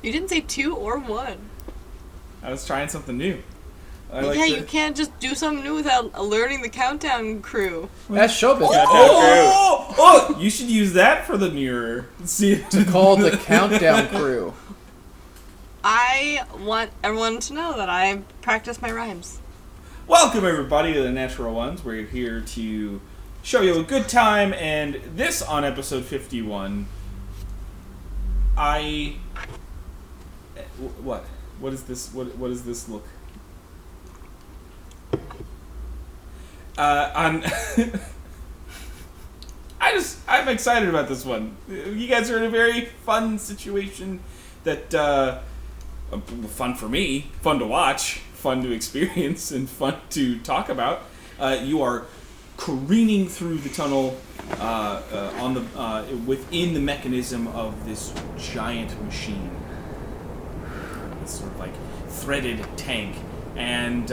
You didn't say 2 or 1. I was trying something new. You can't just do something new without alerting the countdown crew. That's showbiz. Oh! You should use that for the mirror. See, To call the countdown crew. I want everyone to know that I practice my rhymes. Welcome everybody to the Natural Ones. We're here to show you a good time, and this on episode 51. What? What is this? What does this look? I'm excited about this one. You guys are in a very fun situation that fun for me, fun to watch, fun to experience, and fun to talk about. You are careening through the tunnel within the mechanism of this giant machine. It's sort of like threaded tank, and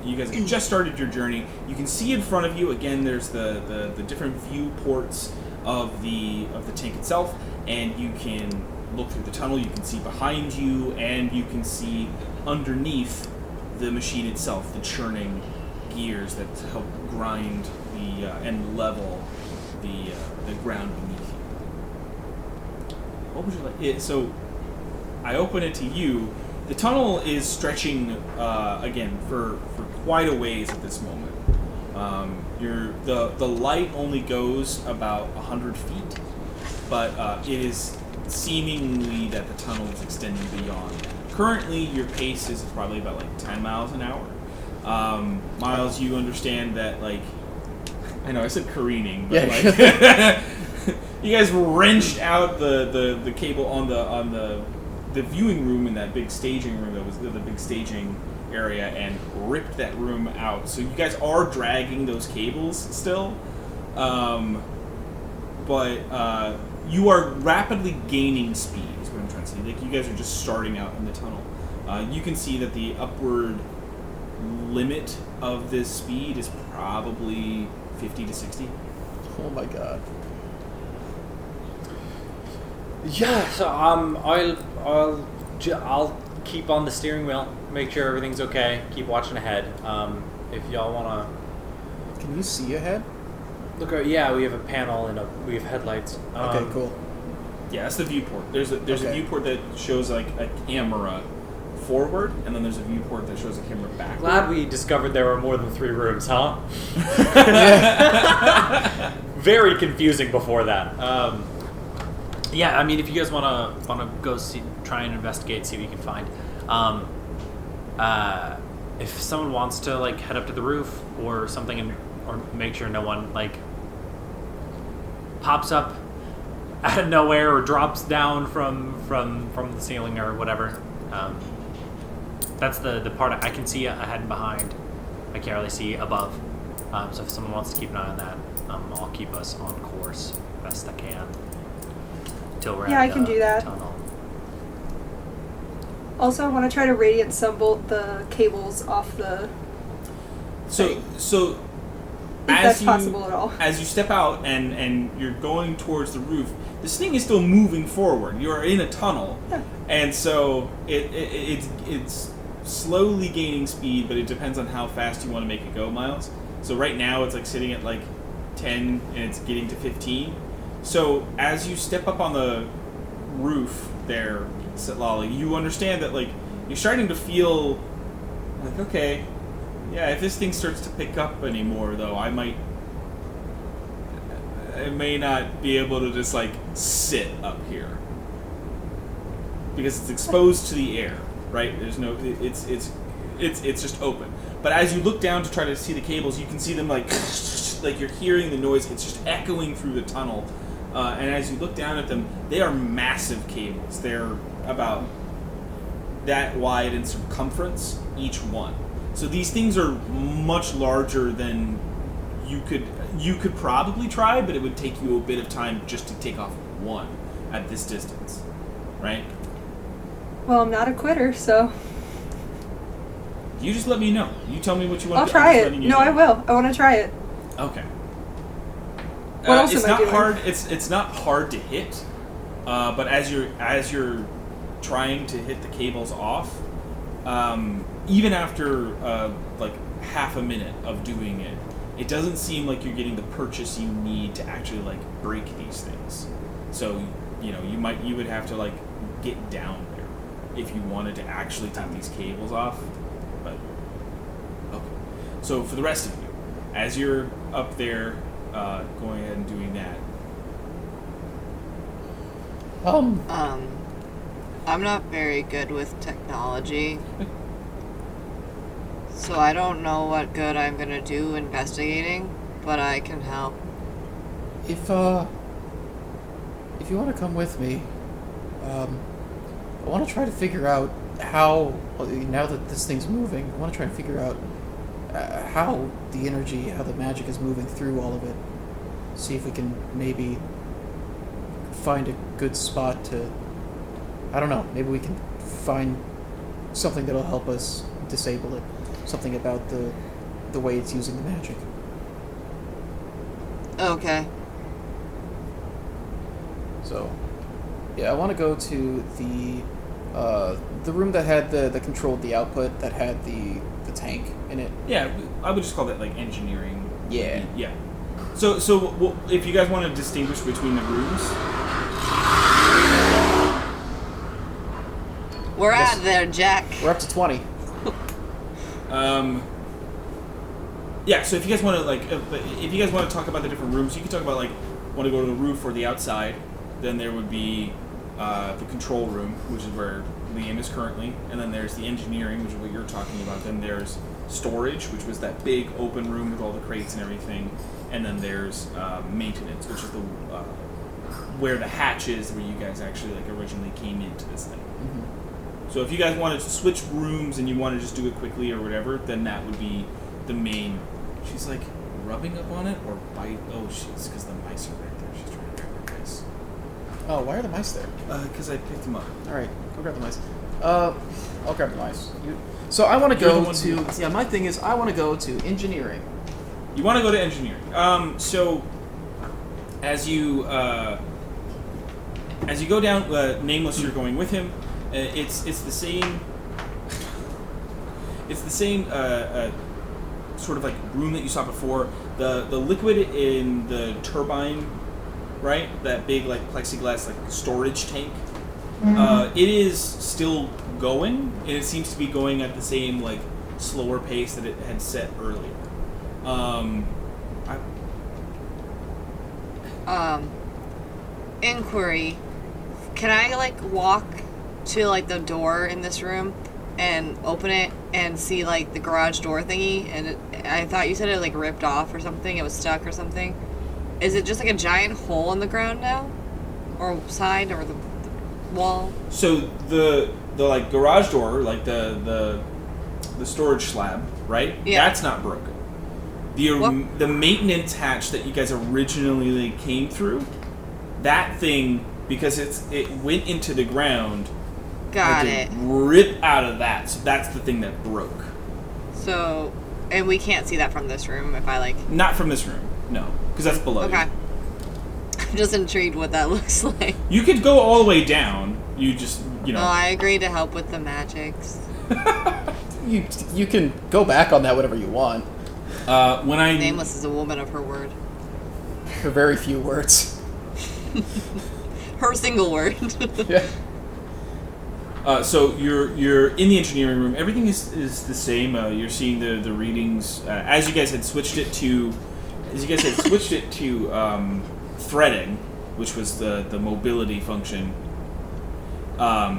you guys have just started your journey. You can see in front of you, again, there's the different viewports of the tank itself, and you can look through the tunnel, you can see behind you, and you can see underneath the machine itself, the churning gears that help grind and level the ground beneath you. What would you like? So, I open it to you. The tunnel is stretching again for quite a ways at this moment. The light only goes about 100 feet, but it is seemingly that the tunnel is extending beyond. Currently, your pace is probably about like 10 miles an hour. Miles, you understand that, like, I know I said careening, but you guys wrenched out the cable on the viewing room in that big staging room that was the big staging area and ripped that room out. So you guys are dragging those cables still, but you are rapidly gaining speed is what I'm trying to say. Like, you guys are just starting out in the tunnel. You can see that the upward limit of this speed is probably 50 to 60. Oh my god. Yeah, so I'll keep on the steering wheel, make sure everything's okay, keep watching ahead. If y'all wanna, Can you see ahead? look, we have a panel and we have headlights. Okay, cool. Yeah, that's the viewport. There's a Okay. viewport that shows like a camera forward, and then there's a viewport that shows a camera back. Glad we discovered there were more than 3 rooms, huh? Very confusing before that. Yeah, I mean, if you guys wanna go try and investigate, see what you can find. If someone wants to like head up to the roof or something, or make sure no one like pops up out of nowhere or drops down from the ceiling or whatever. That's the part I can see ahead and behind. I can't really see above. So if someone wants to keep an eye on that, I'll keep us on course best I can. Till we're I can do that. Tunnel. Also, I want to try to radiant sunbolt the cables off the. So if as that's you possible at all. as you step out and you're going towards the roof, this thing is still moving forward. You are in a tunnel, Yeah. and so it's slowly gaining speed, but it depends on how fast you want to make it go, Miles. So right now it's like sitting at like 10, and it's getting to 15. So as you step up on the roof there, Lolly, you understand that like you're starting to feel like, okay, yeah, if this thing starts to pick up anymore, though, I may not be able to just like sit up here because it's exposed to the air, right? There's no, it's just open. But as you look down to try to see the cables, you can see them like you're hearing the noise. It's just echoing through the tunnel. And as you look down at them, they are massive cables. They're about that wide in circumference, each one. So these things are much larger than you could probably try, but it would take you a bit of time just to take off one at this distance, right? Well, I'm not a quitter, so You just let me know. You tell me what you want I'll to do. try it. No, I will. I want to try it. Okay. What else it's am I not doing? hard. It's not hard to hit, but as you're trying to hit the cables off. Even after like half a minute of doing it, it doesn't seem like you're getting the purchase you need to actually like break these things. So you would have to like get down there if you wanted to actually take these cables off. But okay. So for the rest of you, as you're up there, going ahead and doing that. I'm not very good with technology. So I don't know what good I'm gonna do investigating, but I can help. If you want to come with me, I want to try to figure out how, now that this thing's moving, I want to try and figure out how the energy, how the magic is moving through all of it. See if we can maybe find a good spot to, I don't know, maybe we can find something that'll help us disable it. Something about the way it's using the magic. Okay. So, yeah, I want to go to the room that had that controlled the output, that had the tank in it. Yeah, I would just call that like engineering. Yeah. Yeah. So well, if you guys want to distinguish between the rooms, We're Yes. at there, Jack. We're up to 20. yeah. So if you guys want to if you guys want to talk about the different rooms, you can talk about like want to go to the roof or the outside. Then there would be the control room, which is where Liam is currently, and then there's the engineering, which is what you're talking about. Then there's storage, which was that big open room with all the crates and everything, and then there's maintenance, which is the where the hatch is, where you guys actually like originally came into this thing. Mm-hmm. So if you guys wanted to switch rooms and you want to just do it quickly or whatever, then that would be the main. She's like rubbing up on it or bite. Oh, she's because the mice are right there. She's trying to grab the mice. Oh, why are the mice there? Because I picked them up. All right, go grab the mice. I'll grab the mice. So I want to You're the go one to. who- Yeah, my thing is I want to go to engineering. You want to go to engineering. So as you go down, Nameless, you're going with him. It's the same. It's the same sort of like room that you saw before. The liquid in the turbine, right? That big like plexiglass like storage tank. It is still going, and it seems to be going at the same like slower pace that it had set earlier. Inquiry. Can I like walk to like the door in this room and open it and see like the garage door thingy? And I thought you said it like ripped off or something. It was stuck or something. Is it just like a giant hole in the ground now, or side, or the wall? So the like garage door, like the storage slab, right? Yeah. That's not broken. The maintenance hatch that you guys originally came through, that thing, because it went into the ground. Got had to it. Rip out of that. So that's the thing that broke. So, and we can't see that from this room if I like. Not from this room, no, because that's below. Okay. You. I'm just intrigued what that looks like. You could go all the way down. You just Oh, I agree to help with the magics. You can go back on that whatever you want. When I Nameless is a woman of her word. For very few words. Her single word. Yeah. So you're in the engineering room. Everything is the same. You're seeing the readings as you guys had switched it to threading, which was the mobility function. As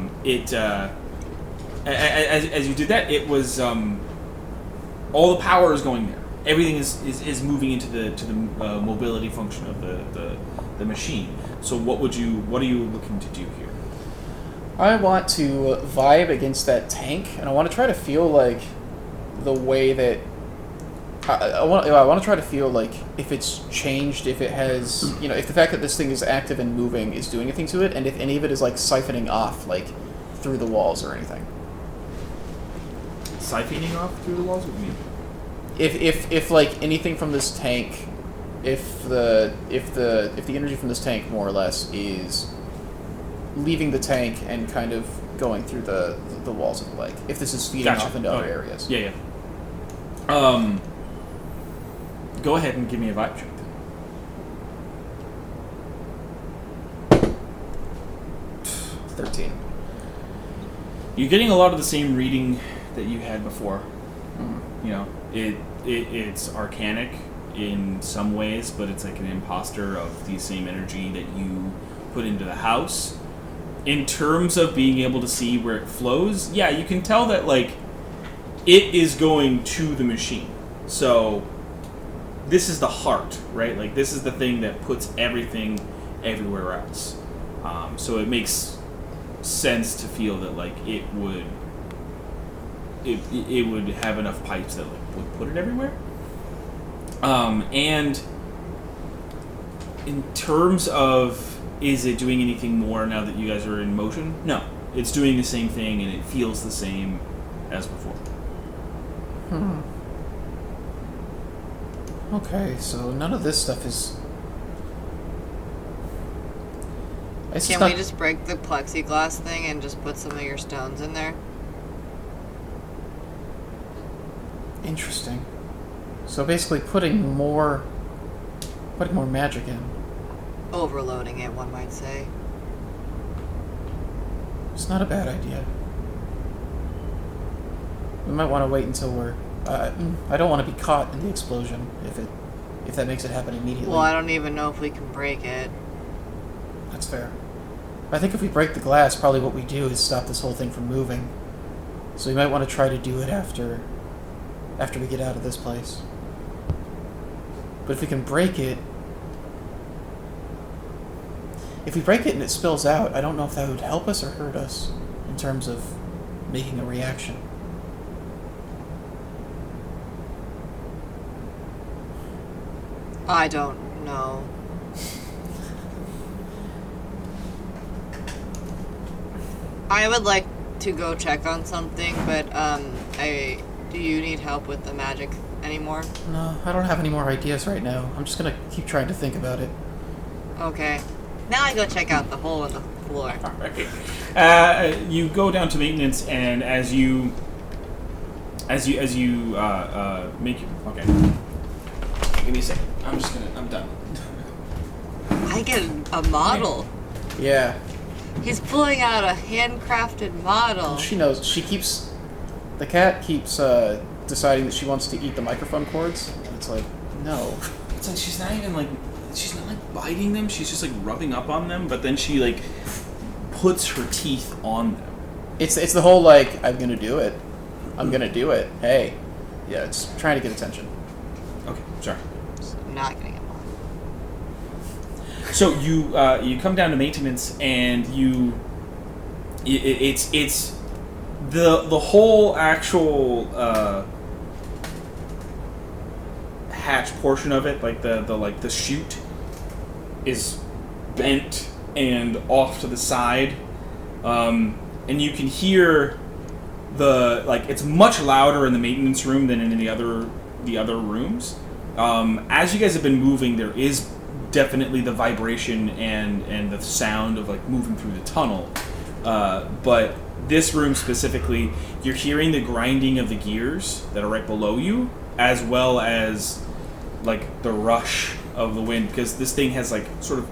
you did that, it was all the power is going there. Everything is moving into the mobility function of the machine. So what are you looking to do here? I want to vibe against that tank, and I want to try to feel like the way that I want to try to feel like if it's changed, if it has, if the fact that this thing is active and moving is doing anything to it, and if any of it is like siphoning off like through the walls or anything. Siphoning off through the walls? What do you mean? If like anything from this tank, if the energy from this tank more or less is leaving the tank and kind of going through the walls of the lake. If this is feeding Gotcha. off into other Okay. areas. Yeah. Go ahead and give me a vibe check. Then. 13. You're getting a lot of the same reading that you had before. Mm. You know, it's arcanic in some ways, but it's like an imposter of the same energy that you put into the house. In terms of being able to see where it flows, yeah, you can tell that like it is going to the machine. So this is the heart, right? Like this is the thing that puts everything everywhere else. So it makes sense to feel that like it would have enough pipes that like would put it everywhere. And in terms of is it doing anything more now that you guys are in motion? No, it's doing the same thing and it feels the same as before. Okay, so none of this stuff is. Can we just break the plexiglass thing and just put some of your stones in there? Interesting. So basically, putting more magic in. Overloading it, one might say. It's not a bad idea. We might want to wait until we're. I don't want to be caught in the explosion if that makes it happen immediately. Well, I don't even know if we can break it. That's fair. I think if we break the glass, probably what we do is stop this whole thing from moving. So we might want to try to do it after we get out of this place. But if we can break it... If we break it and it spills out, I don't know if that would help us or hurt us in terms of making a reaction. I don't know. I would like to go check on something, but do you need help with the magic anymore? No, I don't have any more ideas right now. I'm just gonna keep trying to think about it. Okay. Now I go check out the hole in the floor. Alright. You go down to maintenance, and as you make your okay. Give me a second. I'm done. I get a model. Yeah. He's pulling out a handcrafted model. She knows. The cat keeps deciding that she wants to eat the microphone cords. And it's like, no. It's like she's not biting them. She's just like rubbing up on them, but then she like puts her teeth on them. It's the whole like, I'm gonna do it. I'm gonna do it. Hey. Yeah, it's trying to get attention. Okay, sorry. Not getting him on. So you come down to maintenance, and it's the whole actual hatch portion of it, like the chute, is bent and off to the side, and you can hear it's much louder in the maintenance room than in the other rooms. As you guys have been moving, there is definitely the vibration and the sound of like moving through the tunnel, but this room specifically, you're hearing the grinding of the gears that are right below you, as well as like the rush of the wind, because this thing has like sort of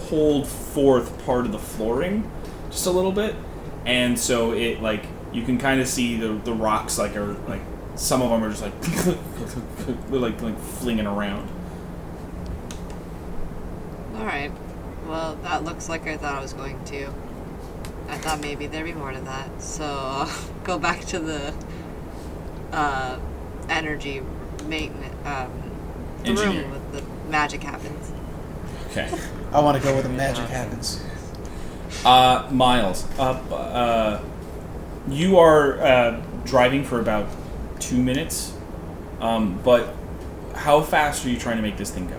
pulled forth part of the flooring just a little bit, and so it like you can kind of see the rocks like are like some of them are just like they're like flinging around. Alright. Well, that looks like I thought I was going to. I thought maybe there'd be more to that. So, I'll go back to the energy maintenance, the Engineering. room with the magic happens. Okay. I want to go where the magic happens. Miles, you are driving for about 2 minutes, but how fast are you trying to make this thing go?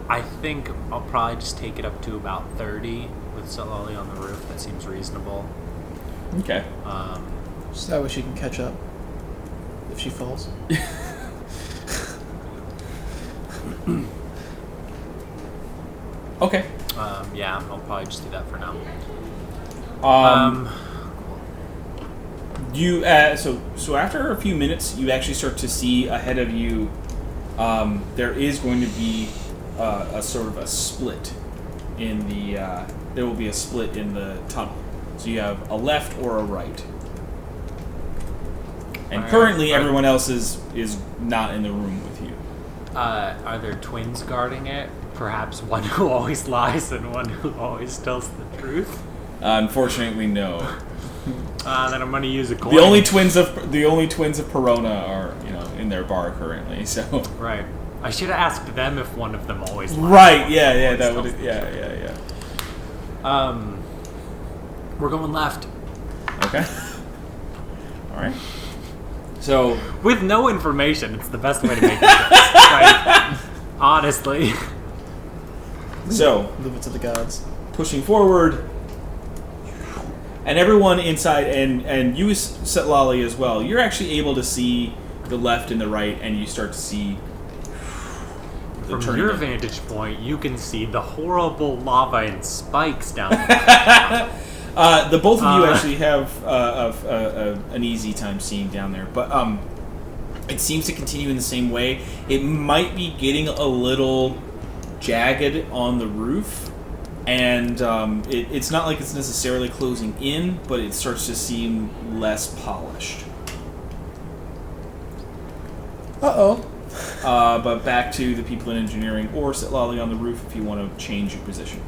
I think I'll probably just take it up to about 30 with Solali on the roof. That seems reasonable. Okay. So that way she can catch up if she falls. Okay. Yeah, I'll probably just do that for now. Um, Cool. you so after a few minutes, you actually start to see ahead of you. There is going to be a sort of a split in the. There will be a split in the tunnel. So you have a left or a right. And Alright. currently, everyone else is not in the room with you. Are there twins guarding it? Perhaps one who always lies and one who always tells the truth? Unfortunately, no. Then I'm gonna use a coin. The only twins of Perona are in their bar currently. So Right. I should have asked them if one of them always lies. right, yeah, that would yeah. We're going left. Okay. All right. So With no information, it's the best way to make it. Like, honestly. Leave it to the gods. pushing forward, and everyone inside, and you, Setlali, as well. You're actually able to see the left and the right, and you start to see. From turning your of- vantage point, you can see the horrible lava and spikes down there. The both of you actually have an easy time seeing down there, but it seems to continue in the same way. It might be getting a little jagged on the roof, and it's not like it's necessarily closing in, but it starts to seem less polished. Uh-oh. But back to the people in engineering, or sit lolly on the roof if you want to change your position.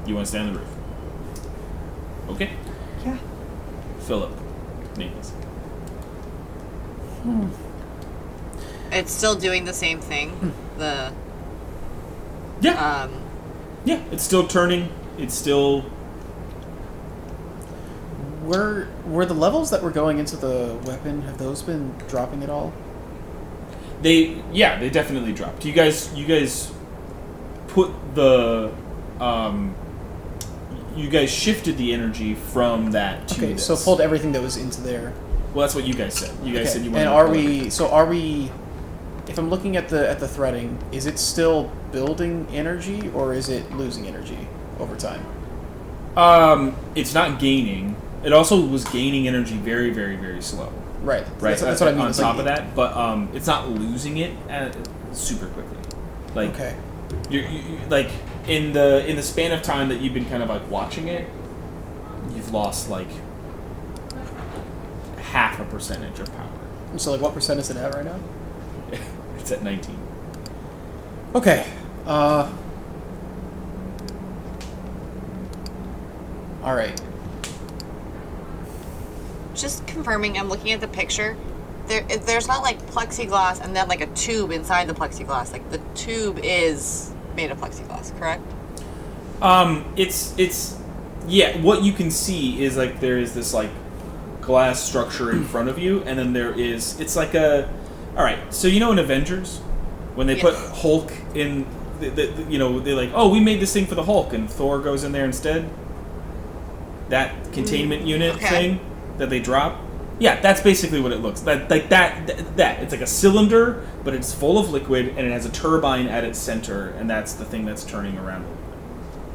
You want to stay on the roof? Okay. Yeah. Philip. Nathan's. It's still doing the same thing. The Yeah. Yeah, it's still turning. It's still... Were the levels that were going into the weapon, have those been dropping at all? They definitely dropped. You guys put the... you guys shifted the energy from that to Okay, this. so pulled everything that was into there. Well, that's what you guys said. You guys Okay, said you wanted and to are pull we? everything. So are we? If I'm looking at the threading, is it still building energy or is it losing energy over time? It's not gaining. It also was gaining energy very, very, very slow. Right. Right. That's what I mean. On It's top like, of that, but it's not losing it super quickly. Like Okay. you like in the span of time that you've been kind of like watching it, you've lost like 0.5% of power. So like, what percent is it at right now? It's at 19. Okay. All right. just confirming. I'm looking at the picture. There's not like plexiglass and then like a tube inside the plexiglass. Like the tube is made of plexiglass, correct? It's what you can see is like there is this like glass structure in front of you, and then it's like a, all right, so you know in Avengers when they put Yes. Hulk in they're like, oh, we made this thing for the Hulk, and Thor goes in there instead, that containment unit thing that they drop. Yeah, that's basically what it looks like. That it's like a cylinder, but it's full of liquid, and it has a turbine at its center, and that's the thing that's turning around.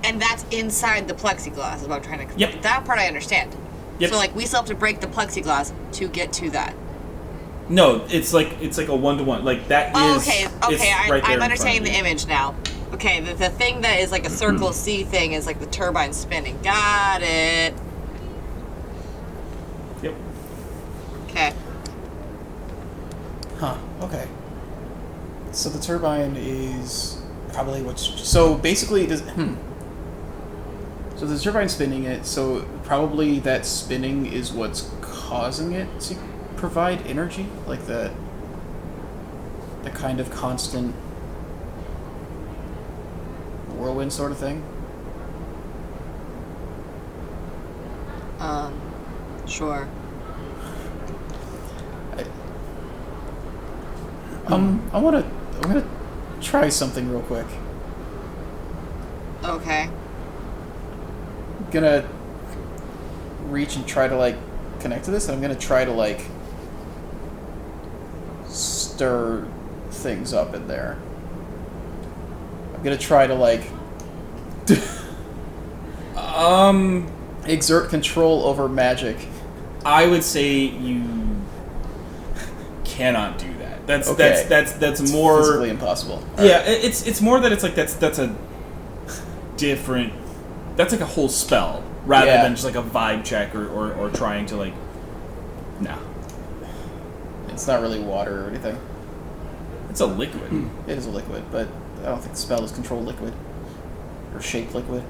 And that's inside the plexiglass is what I'm trying to... Yep. That part I understand. Yep. So, like, we still have to break the plexiglass to get to that. No, it's like a 1-to-1. Like that is. Oh, okay, it's okay, right there I'm in understanding the front of you. image now. Okay, the thing that is like a circle C thing is like the turbine spinning. Got it. Yep. Okay. Huh. Okay. So the turbine is probably what's... So basically, So the turbine's spinning it, so probably that spinning is what's causing it to provide energy? Like the kind of constant whirlwind sort of thing? Sure. I'm gonna try something real quick. Okay. Gonna reach and try to like connect to this, and I'm gonna try to like stir things up in there. I'm gonna try to like exert control over magic. I would say you cannot do that. That's Okay. that's more Physically impossible. Yeah, it's more that it's like that's a different. That's like a whole spell rather Yeah. than just like a vibe check or trying to like. No, It's not really water or anything. it's a liquid. It is a liquid, but I don't think the spell is control liquid or shape liquid.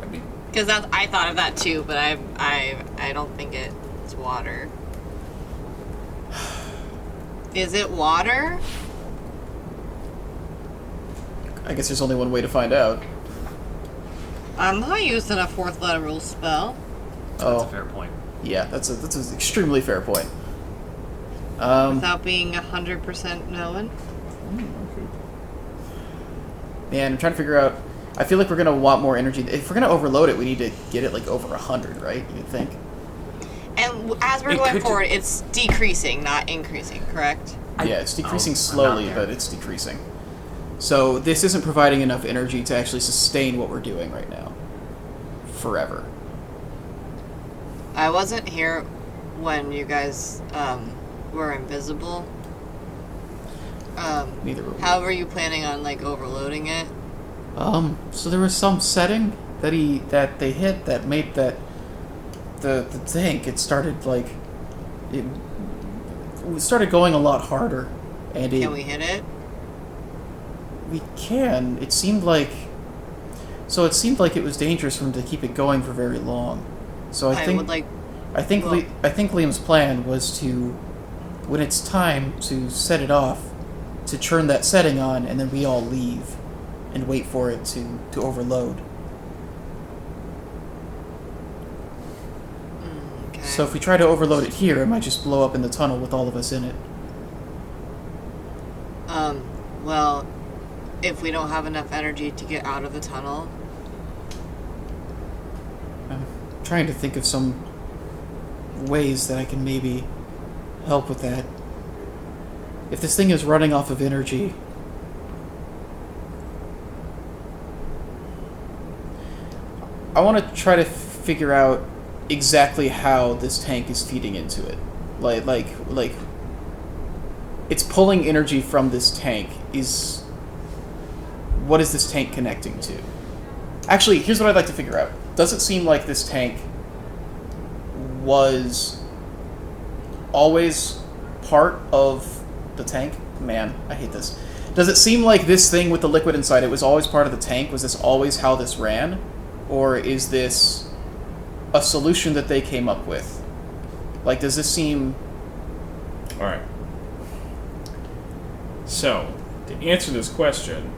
I mean, Because I thought of that too, but I don't think it's water. Is it water? I guess there's only one way to find out. I'm not using a fourth letter rule spell. That's Oh, a fair point. yeah, that's an extremely fair point. Without being 100% known. Man, I'm trying to figure out. I feel like we're gonna want more energy. If we're gonna overload it, we need to get it like over 100, right? You'd think. And as we're It going could- forward, it's decreasing, not increasing, correct? Yeah, it's decreasing I'm slowly, not there. but it's decreasing. So this isn't providing enough energy to actually sustain what we're doing right now. Forever. I wasn't here when you guys were invisible. Neither were we. How were you planning on like overloading it? So there was some setting that they hit that made that the tank, it started like it started going a lot harder, and Can we hit it? we can. It seemed like it was dangerous for him to keep it going for very long. So I think would like. I think well- I think Liam's plan was to, when it's time to set it off, to turn that setting on, and then we all leave, and wait for it to overload. Okay. So if we try to overload it here, it might just blow up in the tunnel with all of us in it. Well, if we don't have enough energy to get out of the tunnel, I'm trying to think of some ways that I can maybe help with that. If this thing is running off of energy, I want to try to figure out exactly how this tank is feeding into it. Like it's pulling energy from this tank. What is this tank connecting to? Actually, here's what I'd like to figure out. Does it seem like this tank was always part of the tank? Man, I hate this. Does it seem like this thing with the liquid inside it was always part of the tank? Was this always how this ran? Or is this a solution that they came up with? Like, does this seem... all right. So, to answer this question,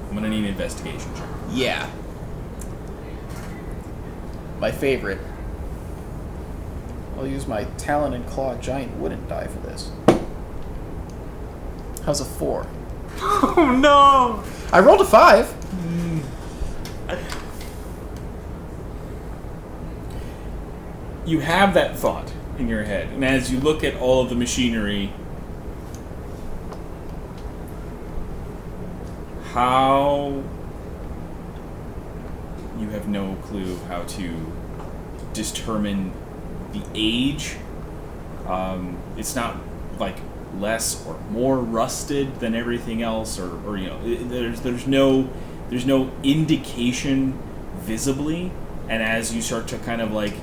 I'm gonna need an investigation check. Yeah. My favorite. I'll use my Talon and Claw giant wooden die for this. How's a 4? Oh no! I rolled a 5. You have that thought in your head, and as you look at all of the machinery, how you have no clue of how to determine the age. It's not like less or more rusted than everything else, or you know, there's no indication visibly, and as you start to kind of like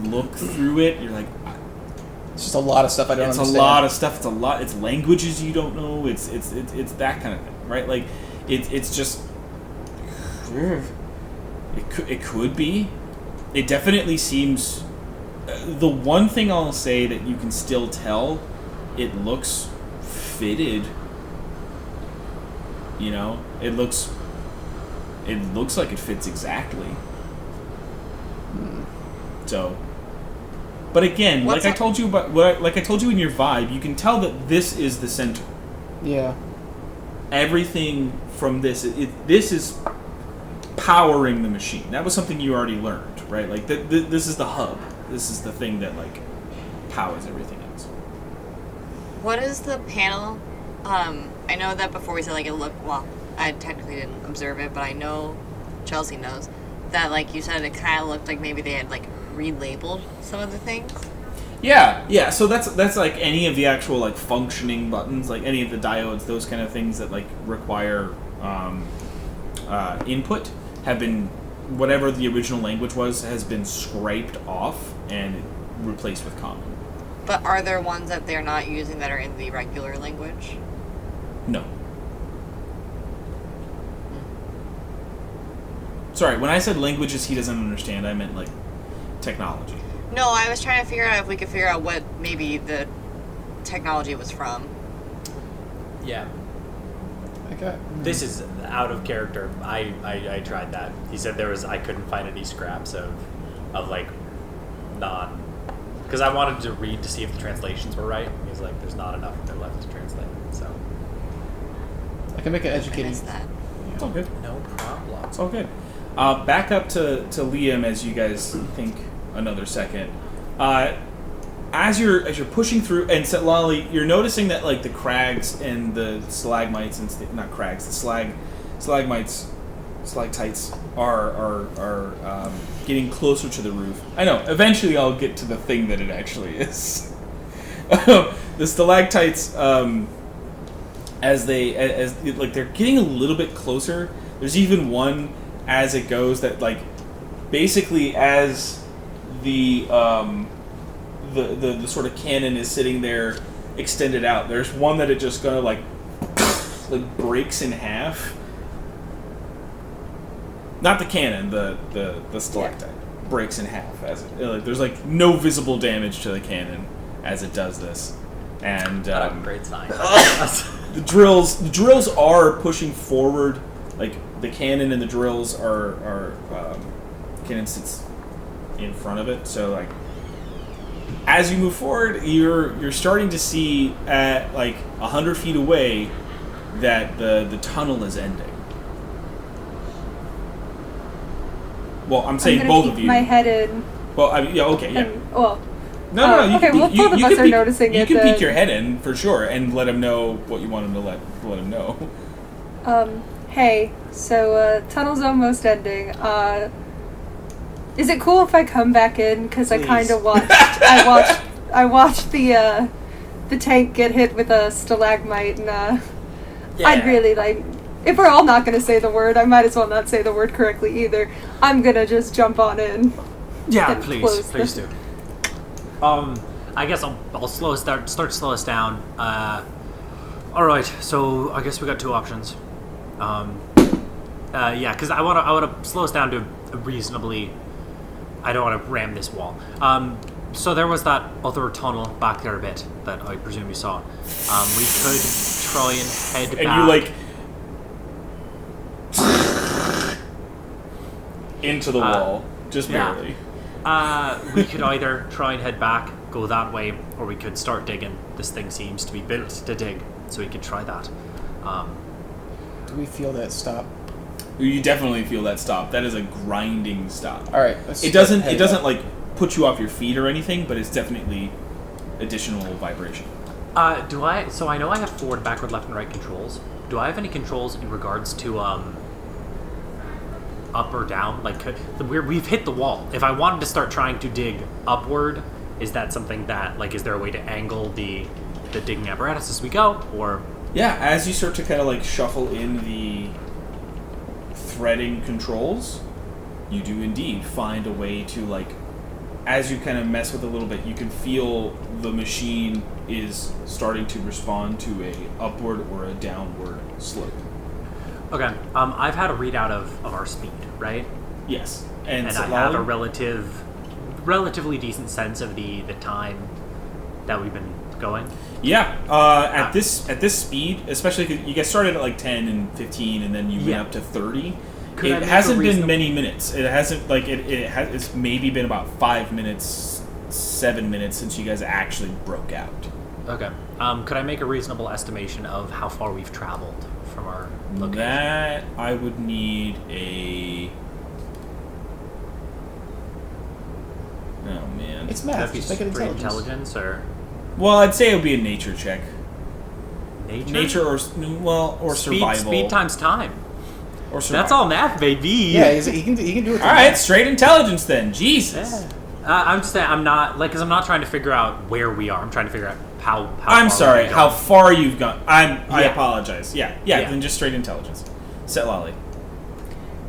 look through it, you're like, It's just a lot of stuff I don't it's understand. a lot of stuff. It's languages you don't know. It's that kind of thing, right? Like it's just it could be. It definitely seems. The one thing I'll say that you can still tell, it looks fitted. You know, it looks like it fits exactly. So, but again, What's like I up- told you like I told you in your vibe, you can tell that this is the center. Yeah. Everything from this is powering the machine. That was something you already learned, right? Like this is the hub. This is the thing that like powers everything else. what is the panel I know that before we said like it looked well. I technically didn't observe it, but I know Chelsea knows that like you said it kind of looked like maybe they had like relabeled some of the things. Yeah. So that's like any of the actual like functioning buttons, like any of the diodes, those kind of things that like require input have been, whatever the original language was, has been scraped off and replaced with common. But are there ones that they're not using that are in the regular language? No. Sorry, when I said languages he doesn't understand, I meant like technology. No, I was trying to figure out if we could figure out what maybe the technology was from. Yeah. Okay. This is out of character. I tried that. He said I couldn't find any scraps of like non, because I wanted to read to see if the translations were right. He's like, there's not enough there left to translate. So I can make an I educating. missed that. It's all good. no problem. It's all good. Back up to Liam as you guys think another second. As you're pushing through, and so, Lolly, you're noticing that like the crags and the stalagmites and not crags, the stalagmites, stalactites are getting closer to the roof. I know. Eventually, I'll get to the thing that it actually is. The stalactites, as they're getting a little bit closer. There's even one as it goes that like basically as the sort of cannon is sitting there extended out. There's one that it just gonna like breaks in half. Not the cannon, the stalactite breaks in half as it. There's like no visible damage to the cannon as it does this, and Great sign. the drills are pushing forward. Like the cannon and the drills are cannon sits in front of it, so like as you move forward, you're starting to see at like 100 feet away that the tunnel is ending. Well, I'm saying both of you. My head in. Well, I mean, yeah, okay, yeah. Well. No. You okay, can well, peek, both of us are noticing you it. You can peek then. your head in for sure and let him know what you want him to let him know. Hey, so tunnel's almost ending. Is it cool if I come back in? Because I kind of watched. I watched the tank get hit with a stalagmite, and I'd really like. If we're all not gonna say the word, I might as well not say the word correctly either. I'm gonna just jump on in. Yeah, and please close do. I guess I'll start to slow us down. All right, so I guess we got two options. Yeah, because I want to slow us down to a reasonably. I don't want to ram this wall. So there was that other tunnel back there a bit that I presume you saw. We could try and head back. And you like into the wall, just barely. We could either try and head back, go that way, or we could start digging. This thing seems to be built to dig, so we could try that. Do we feel that stop? You definitely feel that stop. That is a grinding stop. All right. It doesn't like put you off your feet or anything, but it's definitely additional vibration. So I know I have forward, backward, left, and right controls. Do I have any controls in regards to up or down? Like we've hit the wall. If I wanted to start trying to dig upward, is that something that like is there a way to angle the digging apparatus as we go, or? Yeah, as you start to kind of like shuffle in the threading controls, you do indeed find a way to like, as you kind of mess with it a little bit, you can feel the machine is starting to respond to a upward or a downward slope. Okay. I've had a readout of our speed, right? Yes, and I have a relatively decent sense of the time that we've been going. Yeah, at this speed, especially 'cause you guys started at like 10 and 15, and then you went up to 30. It hasn't been many minutes. It hasn't like it's maybe been about 5 minutes, 7 minutes since you guys actually broke out. Okay. Could I make a reasonable estimation of how far we've traveled from our location? That I would need a. Oh man, It's math. Could Just that make be it straight intelligence. intelligence or? Well, I'd say it would be a nature check. Nature or survival. Speed times time. Or survival. That's all math, baby. Yeah, he can do it. All right, straight intelligence then. Jesus. Yeah. I'm just saying, I'm not because I'm not trying to figure out where we are. I'm trying to figure out how I'm far sorry, we've how gone. far you've gone. I Yeah. apologize. Yeah, then just straight intelligence. Set Lolly.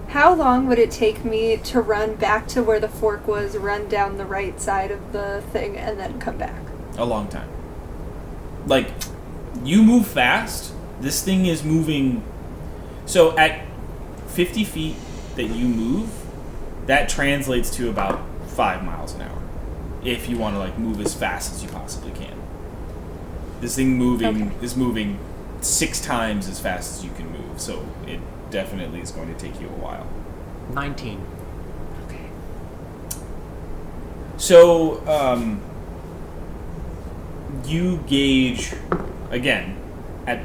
How long would it take me to run back to where the fork was, run down the right side of the thing, and then come back? A long time. Like, you move fast. This thing is moving. So at 50 feet that you move, that translates to about 5 miles an hour. If you want to like move as fast as you possibly can. This thing is moving 6 times as fast as you can move. So it definitely is going to take you a while. 19. Okay. So, you gauge, again, at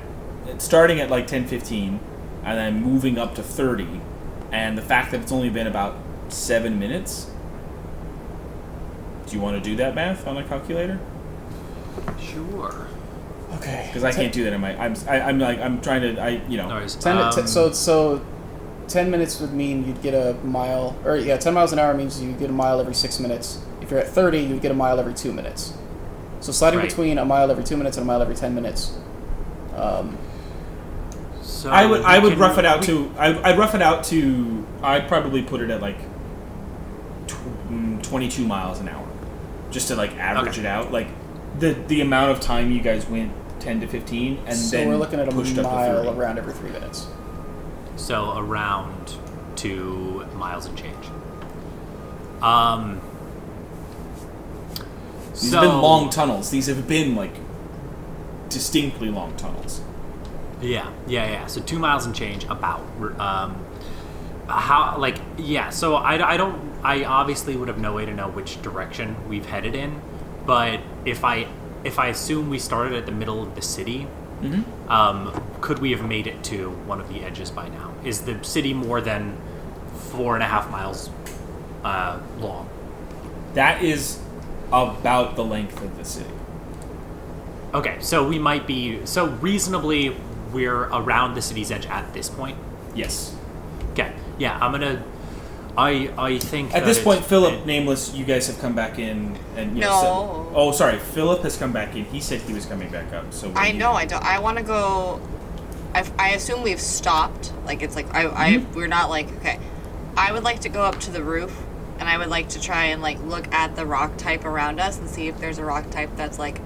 starting at like 10-15, and then moving up to 30, and the fact that it's only been about 7 minutes. Do you want to do that math on a calculator? Sure. Okay. Because I can't do that in my. I'm trying to. No worries. 10 minutes would mean you'd get a mile, 10 miles an hour means you get a mile every 6 minutes. If you're at 30, you'd get a mile every 2 minutes. So sliding Right. between a mile every 2 minutes and a mile every 10 minutes. So I would can- rough it out to. I'd rough it out to. I'd probably put it at like 22 miles an hour, just to like average it out. Like the amount of time you guys went 10 to 15, and So then we're looking at a pushed up to mile 30. around every 3 minutes. So around 2 miles and change. These have been long tunnels. These have been like distinctly long tunnels. Yeah. So 2 miles and change about. How like yeah. So I don't. I obviously would have no way to know which direction we've headed in, but if I assume we started at the middle of the city, could we have made it to one of the edges by now? Is the city more than 4.5 miles long? That is about the length of the city. Okay, so we might be reasonably we're around the city's edge at this point. Yes. Okay, yeah, I think At that this it's- point, Philip, Nameless, you guys have come back in, and No. oh, sorry, Philip has come back in. He said he was coming back up. So I know. I don't. I want to go. I assume we've stopped. Like it's like we're not like okay. I would like to go up to the roof, and I would like to try and like look at the rock type around us and see if there's a rock type that's like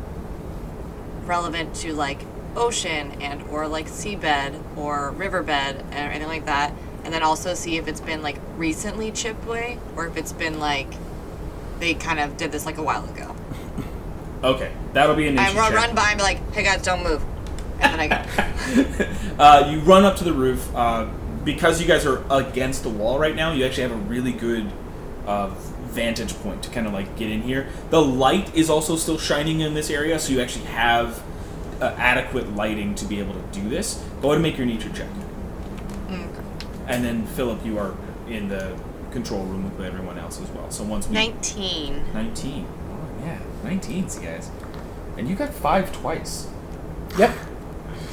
relevant to like ocean and or like seabed or riverbed or anything like that. And then also see if it's been like recently chipped away or if it's been like they kind of did this like a while ago. Okay, that'll be a nature I check. run by and be like, "Hey guys, don't move," and then I go. You run up to the roof. Because you guys are against the wall right now, you actually have a really good vantage point to kind of like get in here. The light is also still shining in this area, so you actually have adequate lighting to be able to do this. Go ahead and make your nature check. And then, Philip, you are in the control room with everyone else as well. So once we... 19. 19. Oh, yeah. 19s, guys. And you got 5 twice. Yep.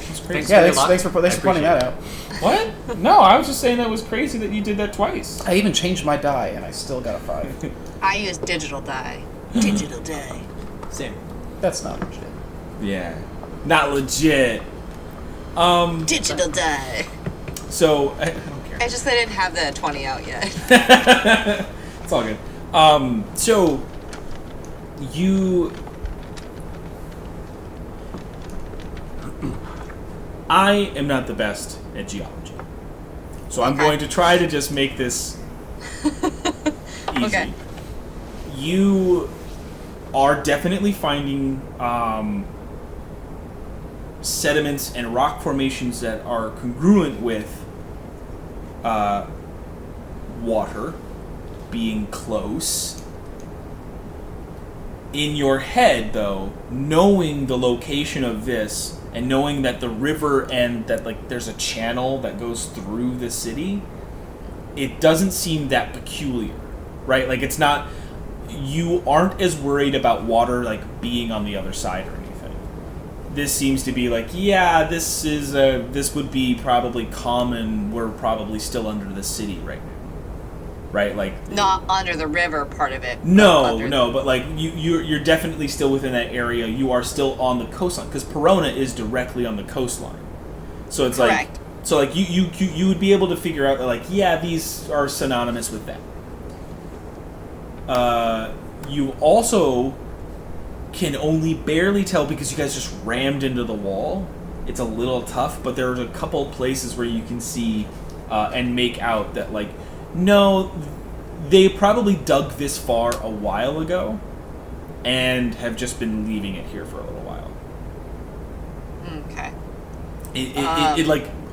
That's crazy. Yeah, Thanks thanks for pointing that out. What? No, I was just saying that was crazy that you did that twice. I even changed my die, and I still got a 5. I use digital die. Digital die. Same. That's not legit. Yeah. Not legit. Digital die. So, I don't care. I just didn't have the 20 out yet. It's all good. So, you... I am not the best at geology. So I'm Okay. going to try to just make this easy. Okay. You are definitely finding sediments and rock formations that are congruent with water being close. In your head, though, knowing the location of this and knowing that the river and that like there's a channel that goes through the city, it doesn't seem that peculiar, right? Like it's not. You aren't as worried about water like being on the other side or anything. this seems to be like, yeah, this would be probably common. We're probably still under the city right now. Right, like not under the river part of it. No, but like you're definitely still within that area. You are still on the coastline because Perona is directly on the coastline. So it's Correct. like you would be able to figure out that like, yeah, these are synonymous with that. You also can only barely tell because you guys just rammed into the wall. It's a little tough, but there's a couple places where you can see and make out that like. No, they probably dug this far a while ago and have just been leaving it here for a little while. Okay. It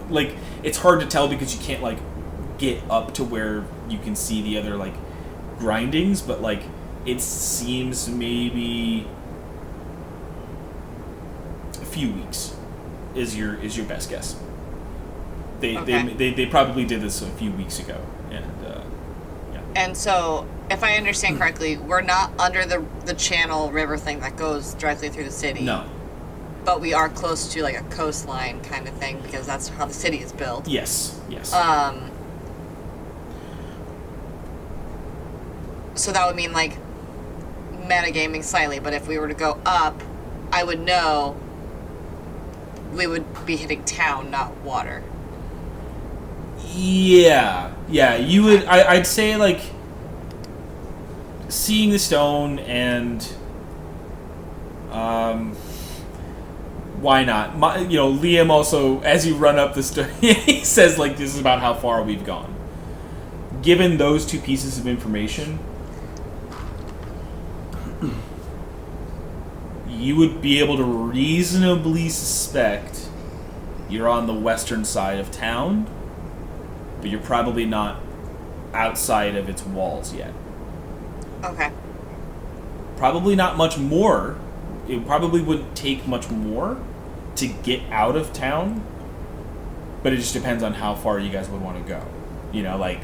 like it's hard to tell because you can't like get up to where you can see the other like grindings, but like it seems maybe a few weeks is your best guess. They probably did this a few weeks ago. And so, if I understand correctly, we're not under the channel river thing that goes directly through the city. No. But we are close to like a coastline kind of thing because that's how the city is built. Yes. So that would mean like metagaming slightly, but if we were to go up, I would know we would be hitting town, not water. Yeah, you would. I'd say like seeing the stone and why not? Liam also, as you run up the stone, he says like this is about how far we've gone. Given those two pieces of information, you would be able to reasonably suspect you're on the western side of town. But you're probably not outside of its walls yet. Okay. Probably not much more. It probably wouldn't take much more to get out of town. But it just depends on how far you guys would want to go. Like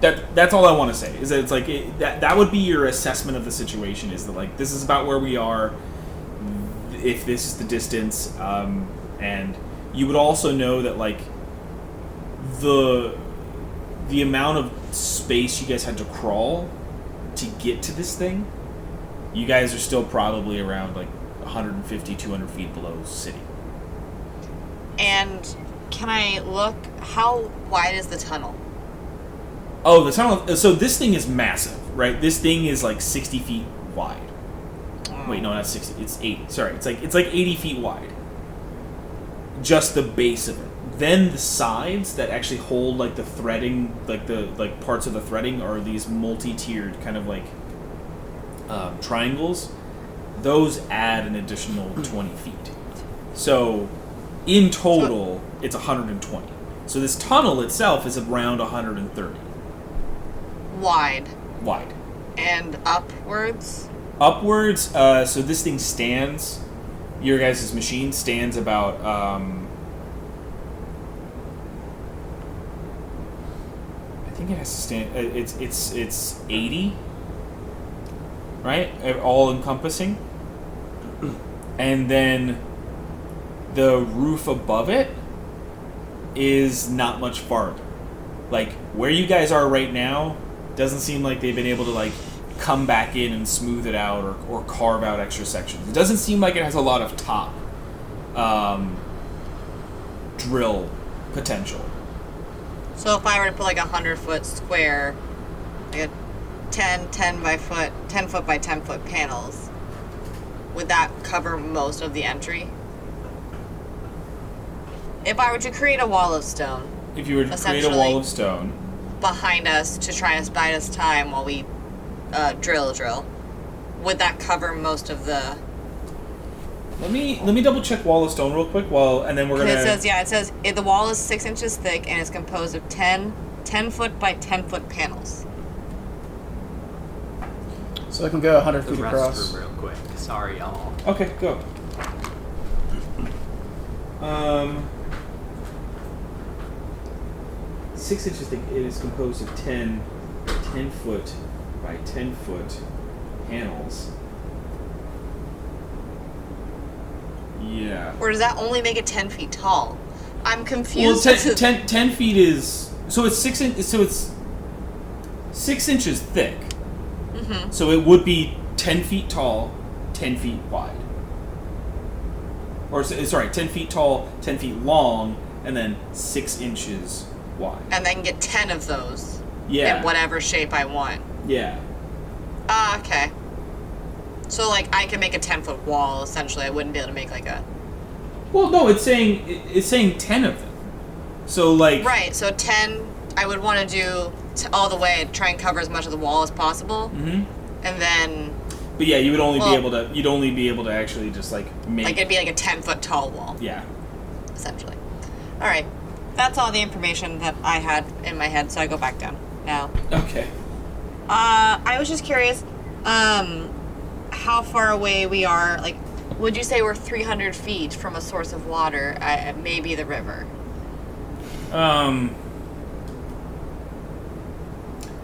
that's all I want to say. Is that it's like that would be your assessment of the situation. Is that like this is about where we are. If this is the distance, and you would also know that like. The amount of space you guys had to crawl to get to this thing, you guys are still probably around like 150, 200 feet below the city. And can I look, how wide is the tunnel? Oh, the tunnel, so this thing is massive, right? This thing is like 60 feet wide. Wait, no, not 60, it's 80. Sorry, it's like 80 feet wide. Just the base of it. Then the sides that actually hold like the threading, like parts of the threading are these multi-tiered kind of like triangles. Those add an additional 20 feet. So in total, it's 120. So this tunnel itself is around 130. Wide. And upwards? Upwards, so this thing stands, your guys' machine stands about... I think it has to stand. It's 80, right? All encompassing, and then the roof above it is not much farther. Like where you guys are right now, doesn't seem like they've been able to like come back in and smooth it out or carve out extra sections. It doesn't seem like it has a lot of top drill potential. So if I were to put like 100-foot square, like a 10 foot by 10 foot panels, would that cover most of the entry? If I were to create a wall of stone. If you were to create a wall of stone behind us to try and buy us time while we drill, would that cover most of the... Let me double check wall of stone real quick and then we're gonna... It says the wall is 6 inches thick and is composed of 10 foot by 10 foot panels. So I can go 100 feet The across. restroom real quick. Sorry, y'all. Okay, go. 6 inches thick. It is composed of 10 foot by 10 foot panels. Yeah. Or does that only make it 10 feet tall? I'm Well, confused. 10 feet is... So it's 6 inches thick. Mm-hmm. So it would be 10 feet tall, 10 feet wide. Or, sorry, 10 feet tall, 10 feet long, and then 6 inches wide. And I can get 10 of those. Yeah. In whatever shape I want. Yeah. Ah, okay. So, like, I can make a 10-foot wall, essentially. I wouldn't be able to make, like, a... Well, no, it's saying 10 of them. So, like... Right, so 10, I would want to do all the way, try and cover as much of the wall as possible. Mm-hmm. And then... But yeah, you would only be able to... You'd only be able to actually just, like, make... Like, it'd be like a 10-foot tall wall. Yeah. Essentially. Alright. That's all the information that I had in my head, so I go back down now. Okay. I was just curious, how far away we are. Like, would you say we're 300 feet from a source of water, maybe the river?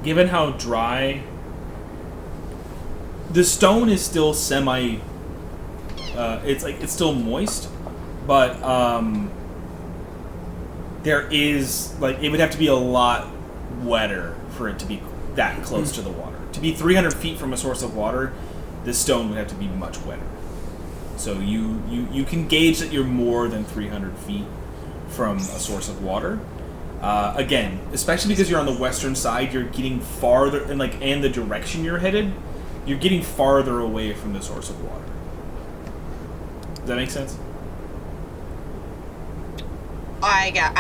Given how dry... The stone is still semi... it's still moist, but, there is, like, it would have to be a lot wetter for it to be that close to the water. To be 300 feet from a source of water, the stone would have to be much wetter. So you can gauge that you're more than 300 feet from a source of water. Again, especially because you're on the western side, you're getting farther, and the direction you're headed, you're getting farther away from the source of water. Does that make sense?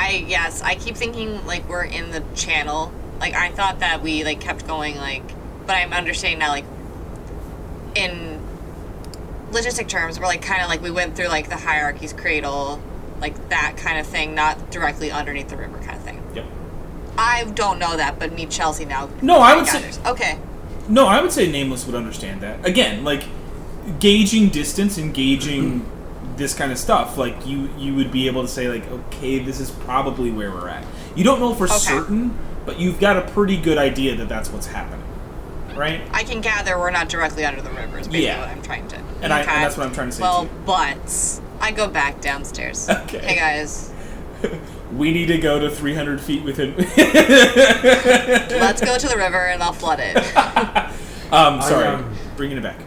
Yes, I keep thinking, like, we're in the channel. Like, I thought that we, like, kept going, like, but I'm understanding now, like, in logistic terms, we're, like, kind of, like, we went through, like, the hierarchy's cradle, like, that kind of thing, not directly underneath the river kind of thing. Yep. I don't know that, but meet Chelsea now. No, I would say... Okay. No, I would say Nameless would understand that. Again, like, gauging distance and gauging this kind of stuff, like, you would be able to say, like, okay, this is probably where we're at. You don't know for certain, but you've got a pretty good idea that that's what's happening, right? I can gather we're not directly under the river is basically what I'm trying to... And that's what I'm trying to say, well, too. but I go back downstairs. Okay. Hey, guys. We need to go to 300 feet within... Let's go to the river and I'll flood it. Sorry. Bringing it back.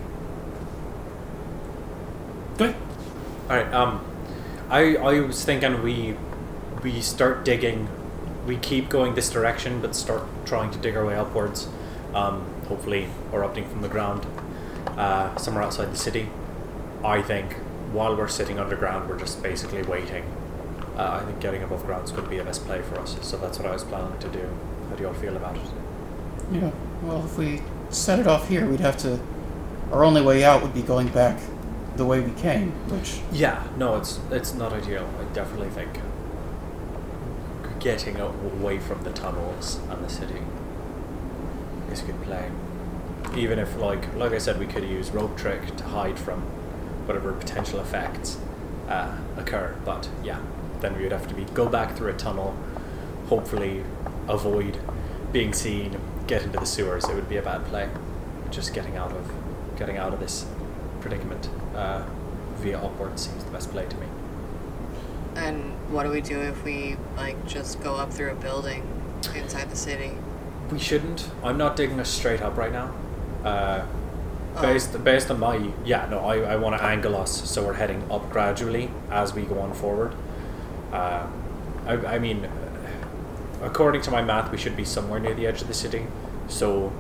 Go ahead. Alright, I was thinking we start digging, we keep going this direction, but start trying to dig our way upwards, hopefully erupting from the ground, somewhere outside the city. I think while we're sitting underground, we're just basically waiting. I think getting above ground is going to be the best play for us, so that's what I was planning to do. How do you all feel about it? Yeah, well, if we set it off here, we'd have to... Our only way out would be going back the way we came, which... Yeah, no, it's not ideal. I definitely think getting away from the tunnels and the city is a good play. Even if, like I said, we could use rope trick to hide from whatever potential effects occur, but yeah, then we would have to go back through a tunnel, hopefully avoid being seen, get into the sewers. It would be a bad play. Just getting out of this predicament via upwards seems the best play to me. And what do we do if we, like, just go up through a building inside the city? We shouldn't. I'm not digging us straight up right now. Based on my... Yeah, no, I want to angle us so we're heading up gradually as we go on forward. I mean, according to my math, we should be somewhere near the edge of the city. So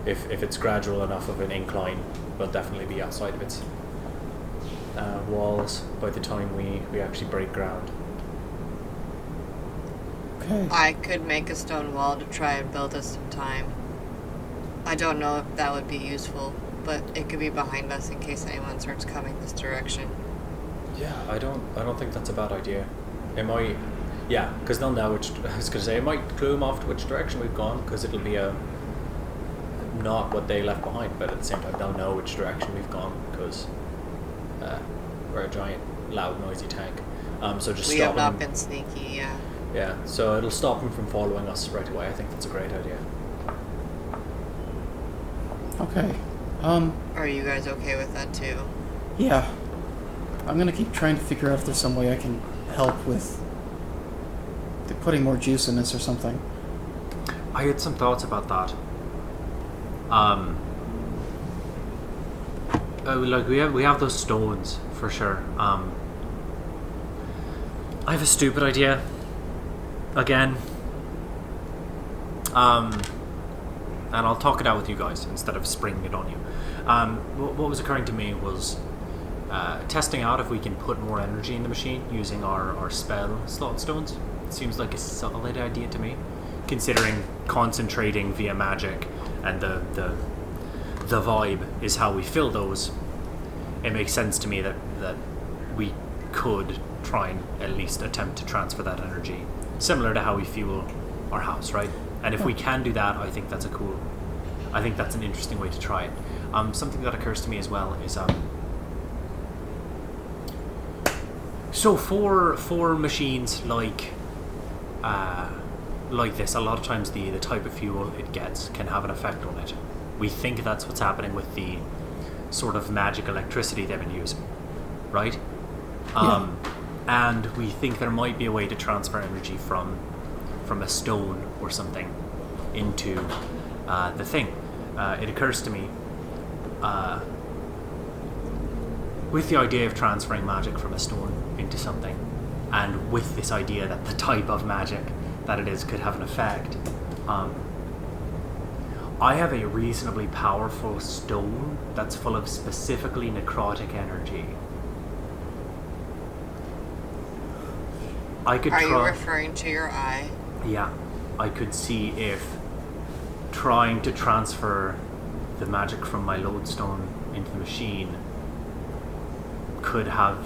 if it's gradual enough of an incline, we'll definitely be outside of its walls by the time we actually break ground. Okay. I could make a stone wall to try and build us some time. I don't know if that would be useful, but it could be behind us in case anyone starts coming this direction. Yeah, I don't think that's a bad idea. It might, yeah, because they'll know which. I was gonna say it might clue them off to which direction we've gone, because it'll be not what they left behind, but at the same time they'll know which direction we've gone because we're a giant, loud, noisy tank. So just we stop have not them. been sneaky, yeah. Yeah, so it'll stop them from following us right away. I think that's a great idea. Okay. Are you guys okay with that too? Yeah. I'm gonna keep trying to figure out if there's some way I can help with putting more juice in this or something. I had some thoughts about that. Like we have those stones for sure. I have a stupid idea. Again. And I'll talk it out with you guys instead of springing it on you. What was occurring to me was testing out if we can put more energy in the machine using our spell slot stones. It seems like a solid idea to me, considering concentrating via magic and the vibe is how we fill those. It makes sense to me that we could try and at least attempt to transfer that energy, similar to how we fuel our house, right? And if we can do that, I think that's an interesting way to try it. Something that occurs to me as well is so for machines like this, a lot of times the type of fuel it gets can have an effect on it. We think that's what's happening with the sort of magic electricity they've been using, right? Yeah. And we think there might be a way to transfer energy from a stone or something into the thing. It occurs to me with the idea of transferring magic from a stone into something, and with this idea that the type of magic that it is could have an effect. I have a reasonably powerful stone that's full of specifically necrotic energy. I could Are you try. referring to your eye? Yeah, I could see if trying to transfer the magic from my lodestone into the machine could have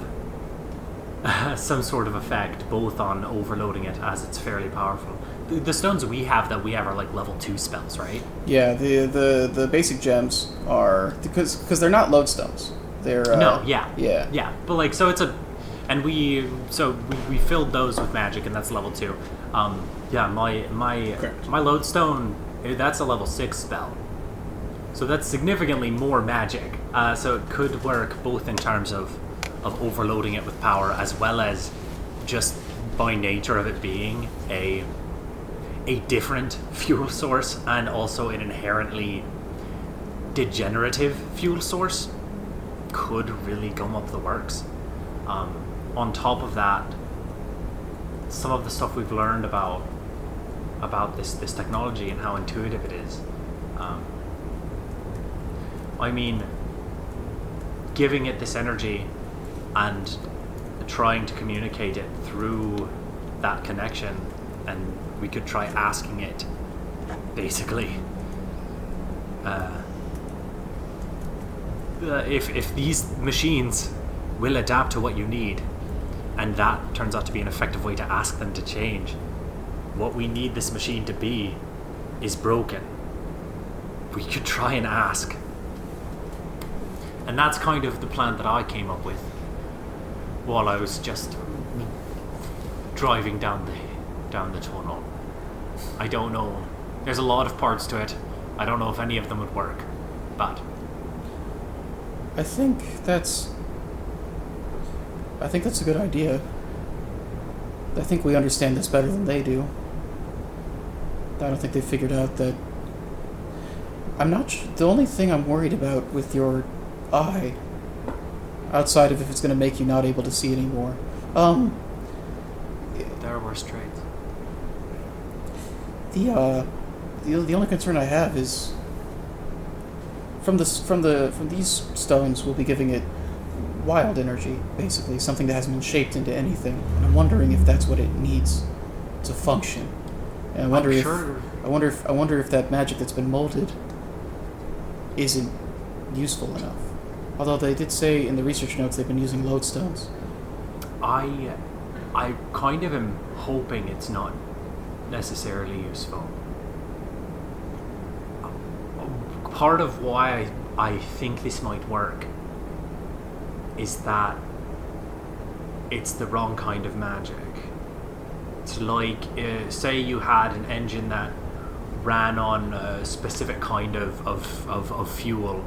some sort of effect, both on overloading it as it's fairly powerful. The stones we have are like level 2 spells, right? Yeah, the basic gems are because they're not lodestones. They're yeah. But like, so it's and we filled those with magic, and that's level 2. My lodestone, that's a level 6 spell, so that's significantly more magic. So it could work both in terms of overloading it with power, as well as just by nature of it being a different fuel source, and also an inherently degenerative fuel source could really gum up the works. On top of that, some of the stuff we've learned about this technology and how intuitive it is. I mean, giving it this energy and trying to communicate it through that connection, and we could try asking it, basically, if these machines will adapt to what you need, and that turns out to be an effective way to ask them to change. What we need this machine to be is broken. We could try and ask. And that's kind of the plan that I came up with while I was just driving down the tunnel. I don't know. There's a lot of parts to it. I don't know if any of them would work, but I think that's a good idea. I think we understand this better than they do. I don't think they figured out that. I'm not. The only thing I'm worried about with your eye, outside of if it's going to make you not able to see anymore, there are worse traits. the only concern I have is from these stones, we'll be giving it wild energy, basically something that hasn't been shaped into anything, and I'm wondering if that's what it needs to function. And I wonder if that magic that's been molded isn't useful enough. Although they did say in the research notes they've been using lodestones. I kind of am hoping it's not necessarily useful. Part of why I think this might work is that it's the wrong kind of magic. It's like, say you had an engine that ran on a specific kind of fuel,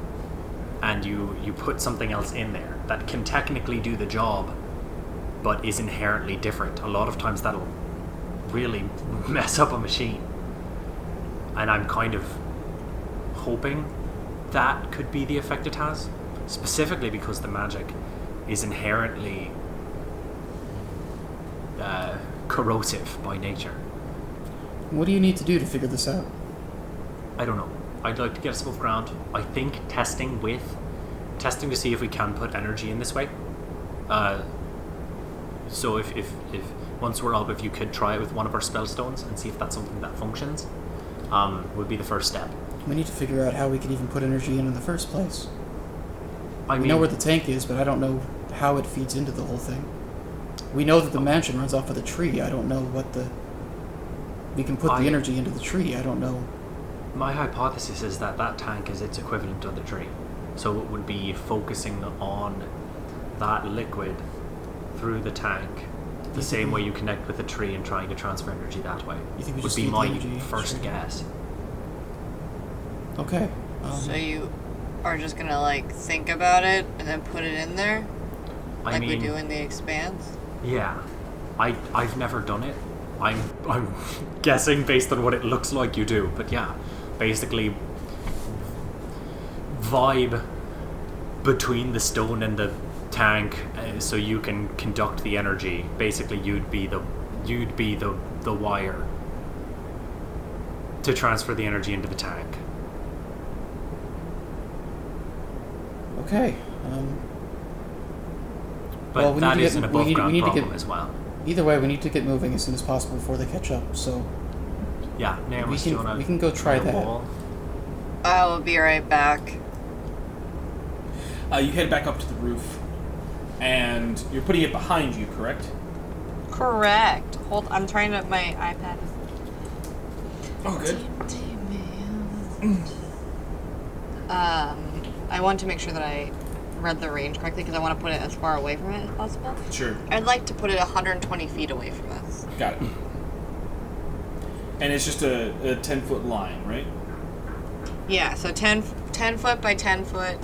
and you put something else in there that can technically do the job, but is inherently different, a lot of times that'll really mess up a machine. And I'm kind of hoping that could be the effect it has, specifically because the magic is inherently corrosive by nature. What do you need to do to figure this out? I don't know. I'd like to get us above ground. I think testing to see if we can put energy in this way. So if once we're up, if you could try it with one of our spell stones and see if that's something that functions, would be the first step. We need to figure out how we can even put energy in the first place. I We mean, know where the tank is, but I don't know how it feeds into the whole thing. We know that the mansion runs off of the tree. I don't know what the... We can put the energy into the tree. I don't know. my hypothesis is that that tank is its equivalent of the tree. So it would be focusing on that liquid through the tank, the same way you connect with the tree and trying to transfer energy that way. You think we would just be feed the my energy first straight? guess. Okay. So you are just gonna like think about it and then put it in there, I like mean, we do in the Expanse. yeah, I've never done it. I'm guessing based on what it looks like you do, but yeah, basically vibe between the stone and the tank, so you can conduct the energy. Basically, you'd be the wire to transfer the energy into the tank. Okay. But well, we that need to is get- an we above need- ground we need to problem get- as well. Either way, we need to get moving as soon as possible before they catch up. So Yeah, Naomi, do you wanna we can go try make a that. wall? I will be right back. You head back up to the roof, and you're putting it behind you, correct? Correct. Hold. I'm trying to. My iPad. Oh, good. I want to make sure that I read the range correctly because I want to put it as far away from it as possible. Sure. I'd like to put it 120 feet away from us. Got it. And it's just a 10-foot line, right? Yeah, so 10 foot by 10 foot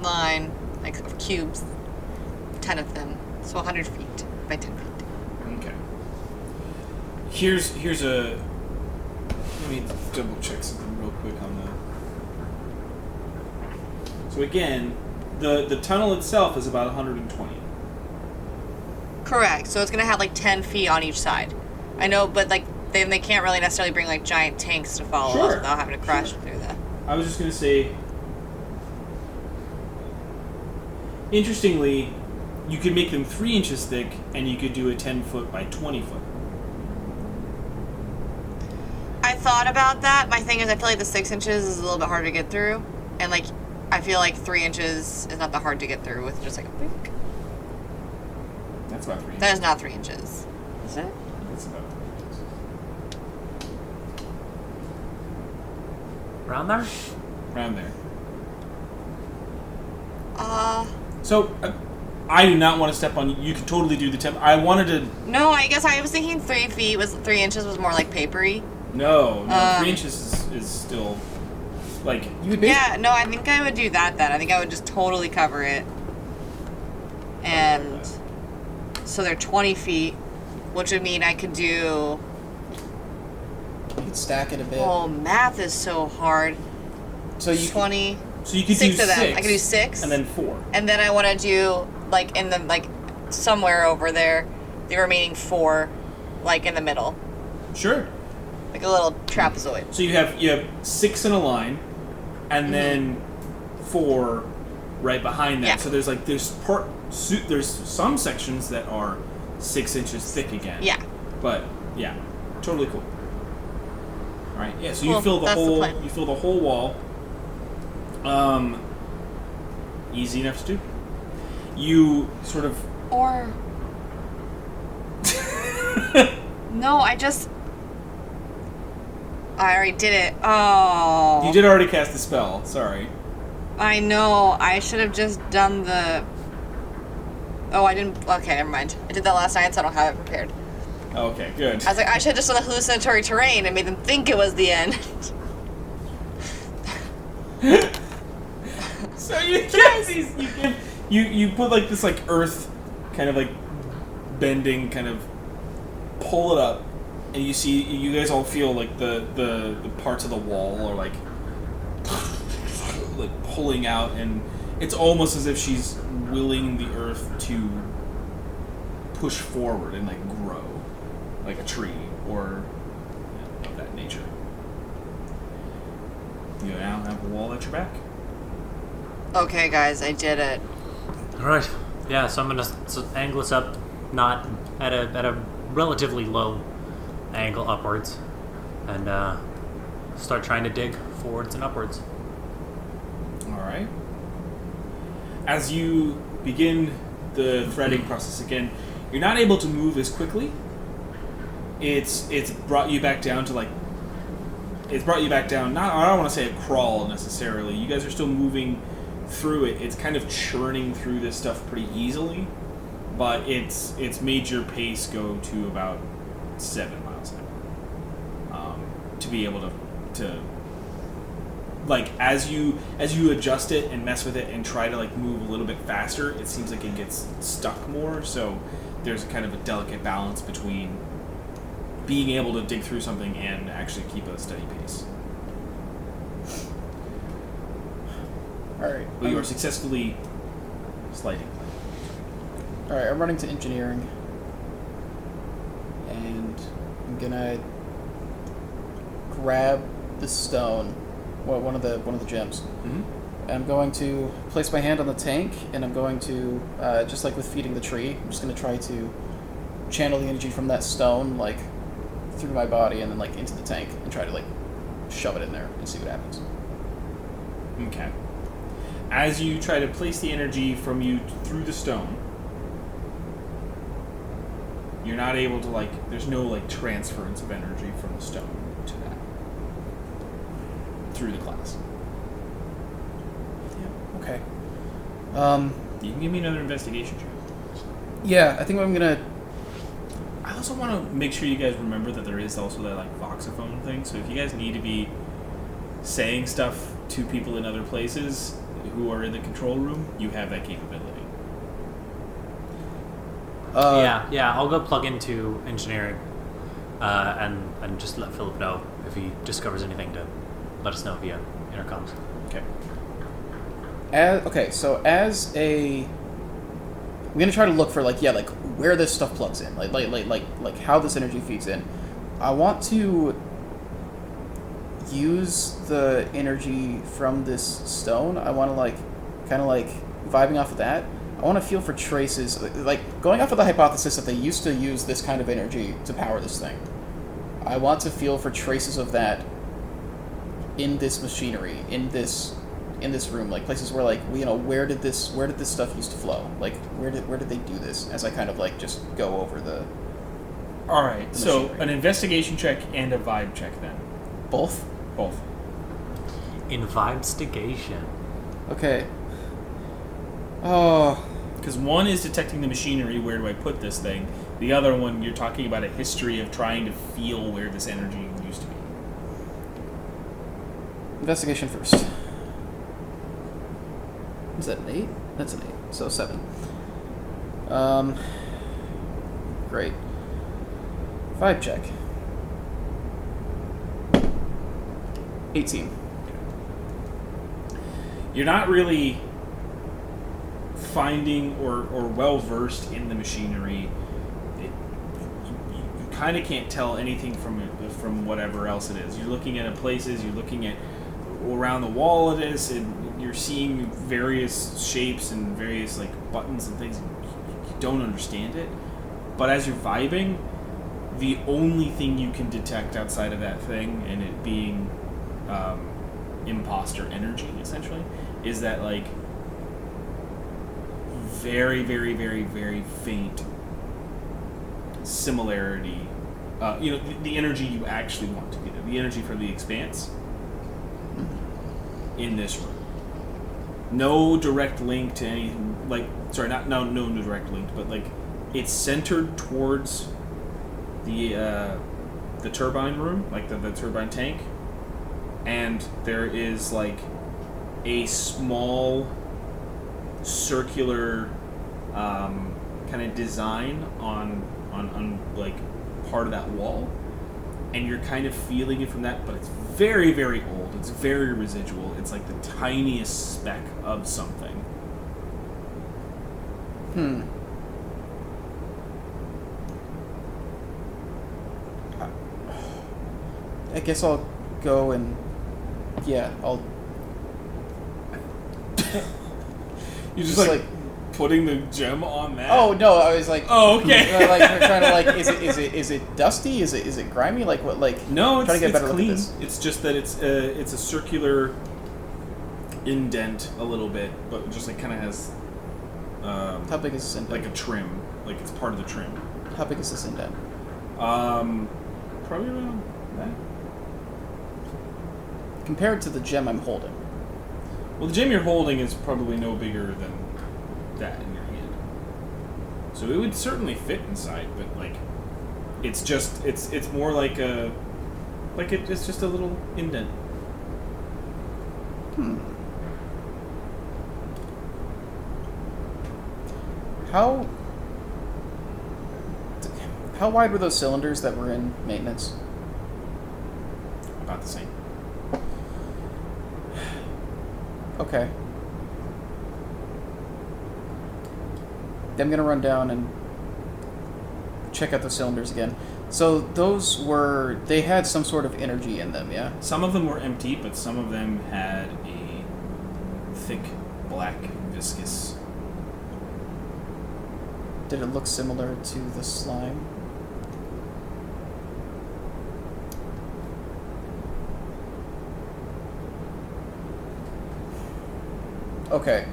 line, like of cubes, 10 of them. So 100 feet by 10 feet. Okay. Here's a... Let me double check something real quick on the... So again, the tunnel itself is about 120. Correct. So it's going to have like 10 feet on each side. I know, but like they can't really necessarily bring like giant tanks to follow us Sure. without having to crash through that. I was just going to say... Interestingly, you could make them 3 inches thick, and you could do a 10-foot by 20-foot. I thought about that. My thing is, I feel like the 6 inches is a little bit harder to get through, and like I feel like 3 inches is not that hard to get through with just like a boink. That's about 3 inches. That is not 3 inches. Is it? That's about 3 inches. Around there? Around there. So I do not want to step on you. You can totally do the temp. I wanted to... no. I guess I was thinking 3 feet was 3 inches was more like papery. No, 3 inches is still... Like... You would Yeah, no, I think I would do that then. I think I would just totally cover it. And so they're 20 feet, which would mean I could do... You could stack it a bit. Oh, math is so hard. So you 20... So you could 6 do of them. 6. I could do 6. And then 4. And then I want to do, like, in the, like, somewhere over there, the remaining 4, like, in the middle. Sure. Like a little trapezoid. So you have 6 in a line, and then 4 right behind that. Yeah. So there's like there's some sections that are 6 inches thick again. Yeah. But yeah, totally cool. All right. Yeah. So you Cool. fill the That's the whole plan. wall. Easy enough to do. You sort of... Or... No, I already did it. Oh. You did already cast the spell. Sorry. I know. I should have just done the... Oh, I didn't... Okay, never mind. I did that last night, so I don't have it prepared. Okay, good. I was like, I should have just done the hallucinatory terrain and made them think it was the end. So you get these. You put like this like earth kind of like bending kind of pull it up, and you see you guys all feel like the parts of the wall are like pulling out, and it's almost as if she's willing the earth to push forward and like grow like a tree or of that nature. You now have a wall at your back. Okay, guys, I did it. All right. Yeah. So I'm gonna angle this up, not at a relatively low angle upwards, and start trying to dig forwards and upwards. All right. As you begin the threading process again, you're not able to move as quickly. It's brought you back down to like. It's brought you back down. Not I don't want to say a crawl necessarily. You guys are still moving through it. It's kind of churning through this stuff pretty easily, but it's made your pace go to about 7 miles an hour. To be able to like as you adjust it and mess with it and try to like move a little bit faster, it seems like it gets stuck more. So there's kind of a delicate balance between being able to dig through something and actually keep a steady pace. Alright. But you are successfully sliding. Alright, I'm running to engineering. And I'm gonna grab the stone, one of the gems. Mm-hmm. And I'm going to place my hand on the tank, and I'm going to, just like with feeding the tree, I'm just going to try to channel the energy from that stone, like, through my body and then, like, into the tank, and try to, like, shove it in there and see what happens. Okay. As you try to place the energy from you through the stone, you're not able to, like, there's no, like, transference of energy from the stone to that. Through the glass. Yeah, okay. You can give me another investigation check. Yeah, I think I'm gonna... I also want to make sure you guys remember that there is also that, like, voxophone thing, so if you guys need to be saying stuff to people in other places who are in the control room, you have that capability. Yeah, I'll go plug into engineering, and just let Philip know if he discovers anything to let us know via intercoms. Okay. I'm gonna try to look for like where this stuff plugs in, like how this energy feeds in. I want to use the energy from this stone. I want to kind of vibing off of that. I want to feel for traces, like going off of the hypothesis that they used to use this kind of energy to power this thing. I want to feel for traces of that in this machinery, in this room, like places where where did this stuff used to flow? Like where did they do this? As I kind of just go over the. All right. So machinery. an investigation check and a vibe check then. Both. Both. Investigation. Okay. Oh. Because one is detecting the machinery, where do I put this thing? The other one, you're talking about a history of trying to feel where this energy used to be. Investigation first. Is that an 8? That's an 8. So 7. Great. Vibe check. 18. You're not really finding or well versed in the machinery. You kind of can't tell anything from whatever else it is. You're looking at places. You're looking at around the wall it is, and you're seeing various shapes and various buttons and things. You don't understand it, but as you're vibing, the only thing you can detect outside of that thing and it being imposter energy essentially is that very, very, very, very faint similarity. The energy you actually want to be there, the energy from the expanse in this room. No direct link to any no direct link, but it's centered towards the turbine room, the turbine tank, and there is a small circular kind of design on like part of that wall, and you're kind of feeling it from that, but it's very, very old. It's very residual. It's like the tiniest speck of something. I guess I'll go and I'll You're just like putting the gem on that. Oh no, I was like, oh okay. Like trying to like, is it dusty? Is it grimy? Like what? Like no, it's, trying to get a better clean. Look at this. It's just that it's a circular indent a little bit, but just like kind of has. How big is this indent? Like a trim, like it's part of the trim. How big is this indent? Probably around that. Compared to the gem I'm holding. Well, the gem you're holding is probably no bigger than that in your hand. So it would certainly fit inside, but like, it's just it's more like it's just a little indent. How wide were those cylinders that were in maintenance? About the same. Okay. I'm gonna run down and check out the cylinders again. So they had some sort of energy in them, yeah? Some of them were empty, but some of them had a thick, black, viscous. Did it look similar to the slime? Okay.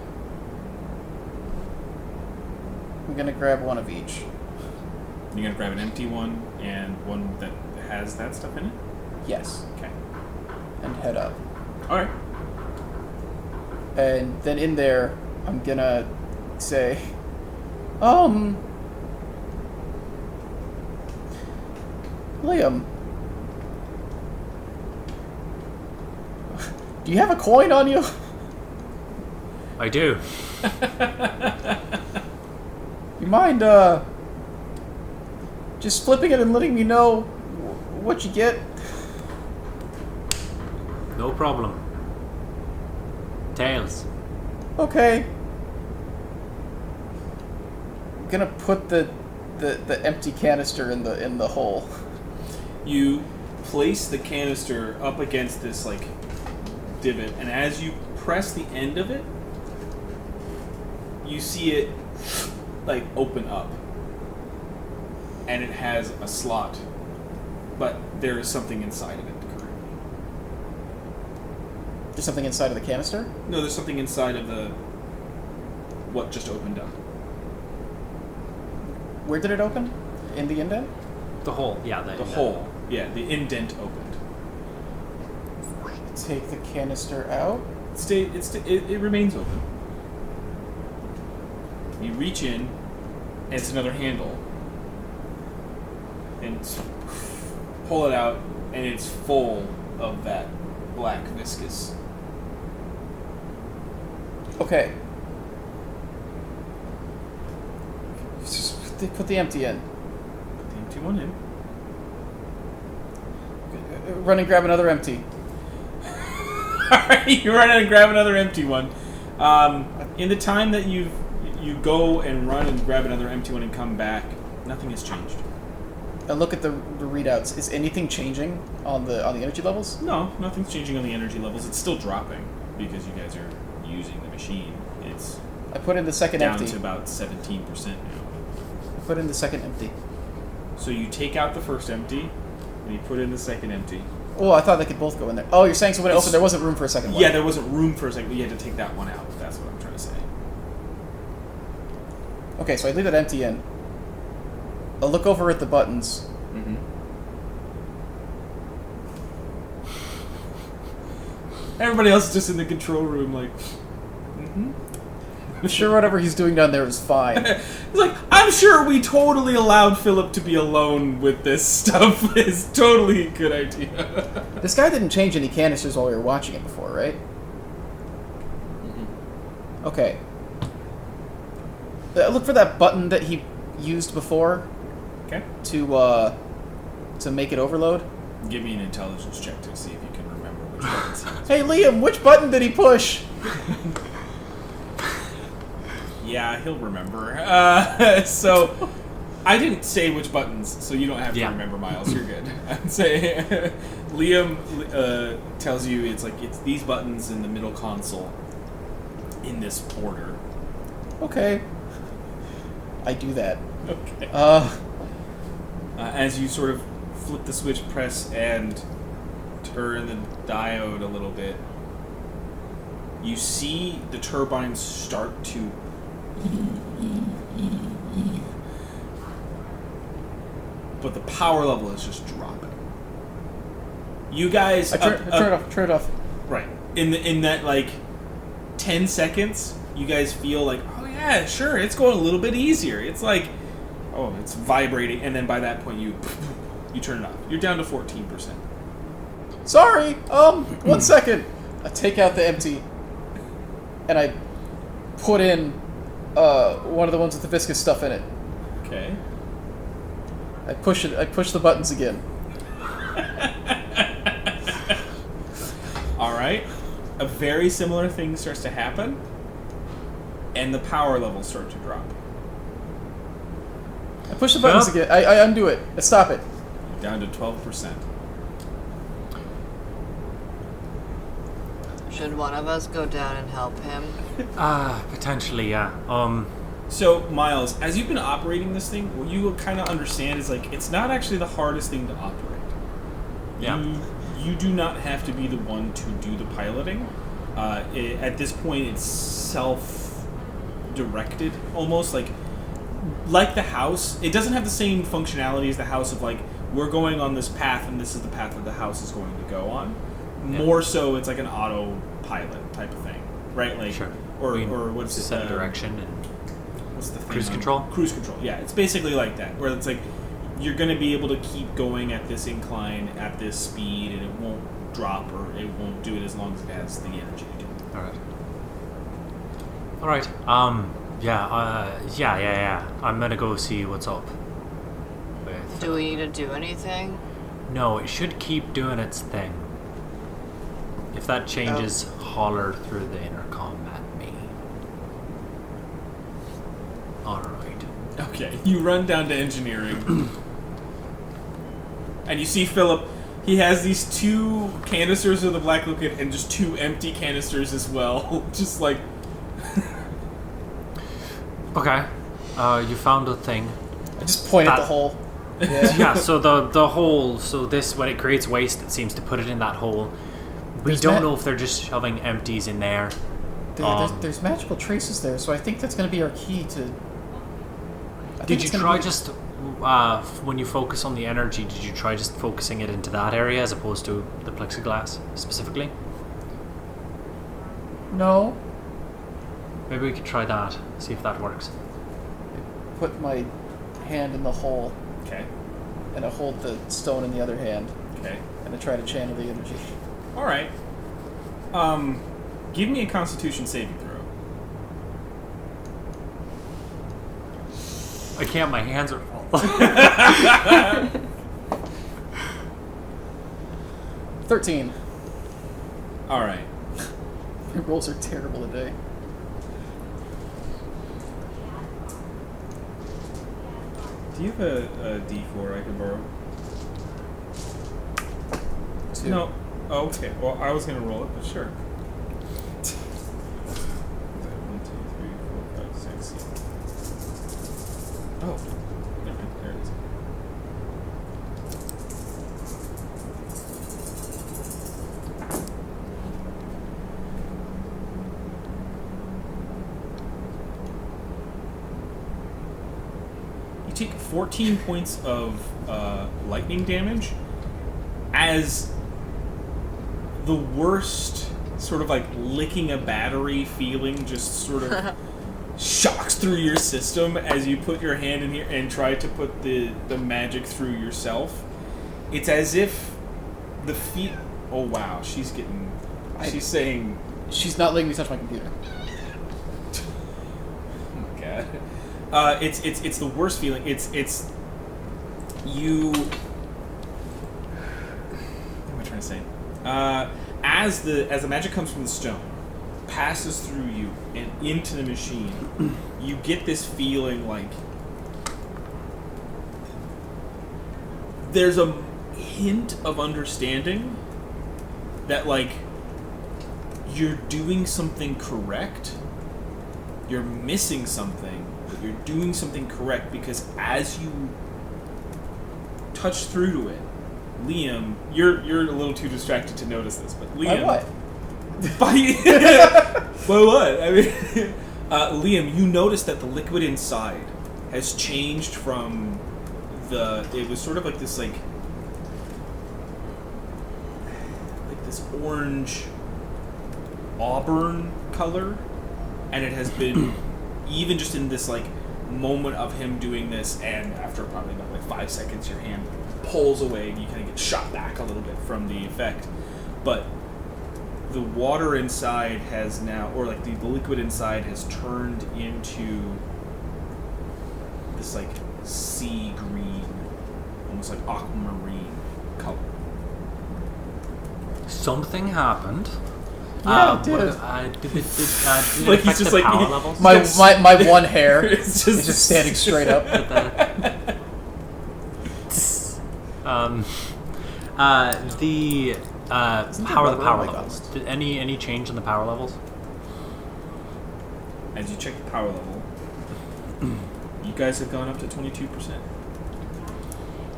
I'm gonna grab one of each. You're gonna grab an empty one and one that has that stuff in it? Yes. Okay. And head up. Alright. And then in there, I'm gonna say, Liam, do you have a coin on you? I do. You mind, just flipping it and letting me know what you get? No problem. Tails. Okay. I'm gonna put the empty canister in the hole. You place the canister up against this like divot, and as you press the end of it, you see it like open up, and it has a slot, but there is something inside of it currently. There's something inside of the canister? No, there's something inside of what just opened up. Where did it open? In the indent? The hole, yeah. The hole, yeah, the indent opened. Take the canister out. It remains open. You reach in, and it's another handle, and pull it out, and it's full of that black viscous. Okay. Just put the empty in. Put the empty one in. Run and grab another empty. Alright, you run in and grab another empty one. In the time that you go and run and grab another empty one and come back, nothing has changed. And look at the readouts. Is anything changing on the energy levels? No, nothing's changing on the energy levels. It's still dropping because you guys are using the machine. It's I put in the second down empty. to about 17% now. I put in the second empty. So you take out the first empty, and you put in the second empty. Oh, I thought they could both go in there. Oh, you're saying so there wasn't room for a second one? Yeah, there wasn't room for a second. You had to take that one out. That's what I'm trying to say. Okay, so I leave that empty in. I'll look over at the buttons. Mm-hmm. Everybody else is just in the control room, like. Mm-hmm. I'm sure whatever he's doing down there is fine. It's like, I'm sure we totally allowed Philip to be alone with this stuff. It's totally a good idea. This guy didn't change any canisters while we were watching it before, right? Okay. Look for that button that he used before Okay. to make it overload. Give me an intelligence check to see if you can remember which buttons he was. Hey, Liam, which button did he push? Yeah, he'll remember. So, I didn't say which buttons, so you don't have to Yeah. remember, Miles. You're good. I'd say Liam tells you it's these buttons in the middle console in this order. Okay. I do that. Okay. As you sort of flip the switch, press, and turn the diode a little bit, you see the turbines start to but the power level is just dropping. You guys Turn it off. right. In that 10 seconds, you guys feel like, oh yeah, sure, it's going a little bit easier. It's like, oh, it's vibrating, and then by that point you turn it off. You're down to 14%. Sorry. 1 second. I take out the empty, and I put in one of the ones with the viscous stuff in it. Okay. I push it. I push the buttons again. All right. A very similar thing starts to happen, and the power levels start to drop. I push the buttons again. I undo it. I stop it. Down to 12%. Should one of us go down and help him? Potentially, yeah. So, Miles, as you've been operating this thing, what you kind of understand is it's not actually the hardest thing to operate. Yeah. You do not have to be the one to do the piloting. At this point, it's self-directed, almost like the house. It doesn't have the same functionality as the house of we're going on this path and this is the path that the house is going to go on. Yeah. More so, it's like an autopilot type of thing, right? Sure. Or what's it? Set direction and What's the thing? cruise control? Cruise control, yeah. It's basically like that, where it's you're going to be able to keep going at this incline at this speed, and it won't drop or it won't do it as long as it has the energy to do it. All right. Yeah. I'm gonna go see what's up. With, Do we need to do anything? No, it should keep doing its thing. If that changes, holler through the intercom at me. Alright. Okay, you run down to engineering, and you see Philip. He has these 2 canisters of the black liquid and just 2 empty canisters as well. Just Okay. You found a thing. I just point at the hole. Yeah. Yeah, so the hole, so this, when it creates waste, it seems to put it in that hole. We don't know if they're just shoving empties in there. There's magical traces there, so I think that's going to be our key to... Did you try just, when you focus on the energy, did you try just focusing it into that area as opposed to the plexiglass, specifically? No. Maybe we could try that, see if that works. Put my hand in the hole, okay. and I hold the stone in the other hand, Okay. and I try to channel the energy. All right. Give me a Constitution saving throw. I can't, my hands are full. 13. All right. My rolls are terrible today. Do you have a D4 I can borrow? 2. No. Oh, okay. Well, I was gonna roll it, but sure. 1, 2, 3, 4, 5, 6. Oh, never mind. There it is. You take 14 points of lightning damage as the worst sort of licking a battery feeling just sort of shocks through your system as you put your hand in here and try to put the magic through yourself. It's as if the oh wow, she's saying she's not letting me touch my computer. bad. It's the worst feeling. It's you. What am I trying to say? As the magic comes from the stone, passes through you and into the machine, you get this feeling like there's a hint of understanding that like you're doing something correct. You're missing something, but you're doing something correct because as you touch through to it, Liam, you're a little too distracted to notice this, but Liam, By what? by what? I mean, Liam, you notice that the liquid inside has changed from it was sort of like this like this orange auburn color, and it has been even just in this like moment of him doing this, and after probably about like 5 seconds your hand pulls away and you kind of get shot back a little bit from the effect, but the water inside has now, or like the liquid inside has turned into this like sea green, almost like aquamarine color. Something happened. Yeah, it did. Did it Like, he's affect just the like- power he- levels? My one hair It's is just standing straight up. The Isn't how are there the power rubber on my levels? ghost? Did any change in the power levels? As you check the power level, you guys have gone up to 22%.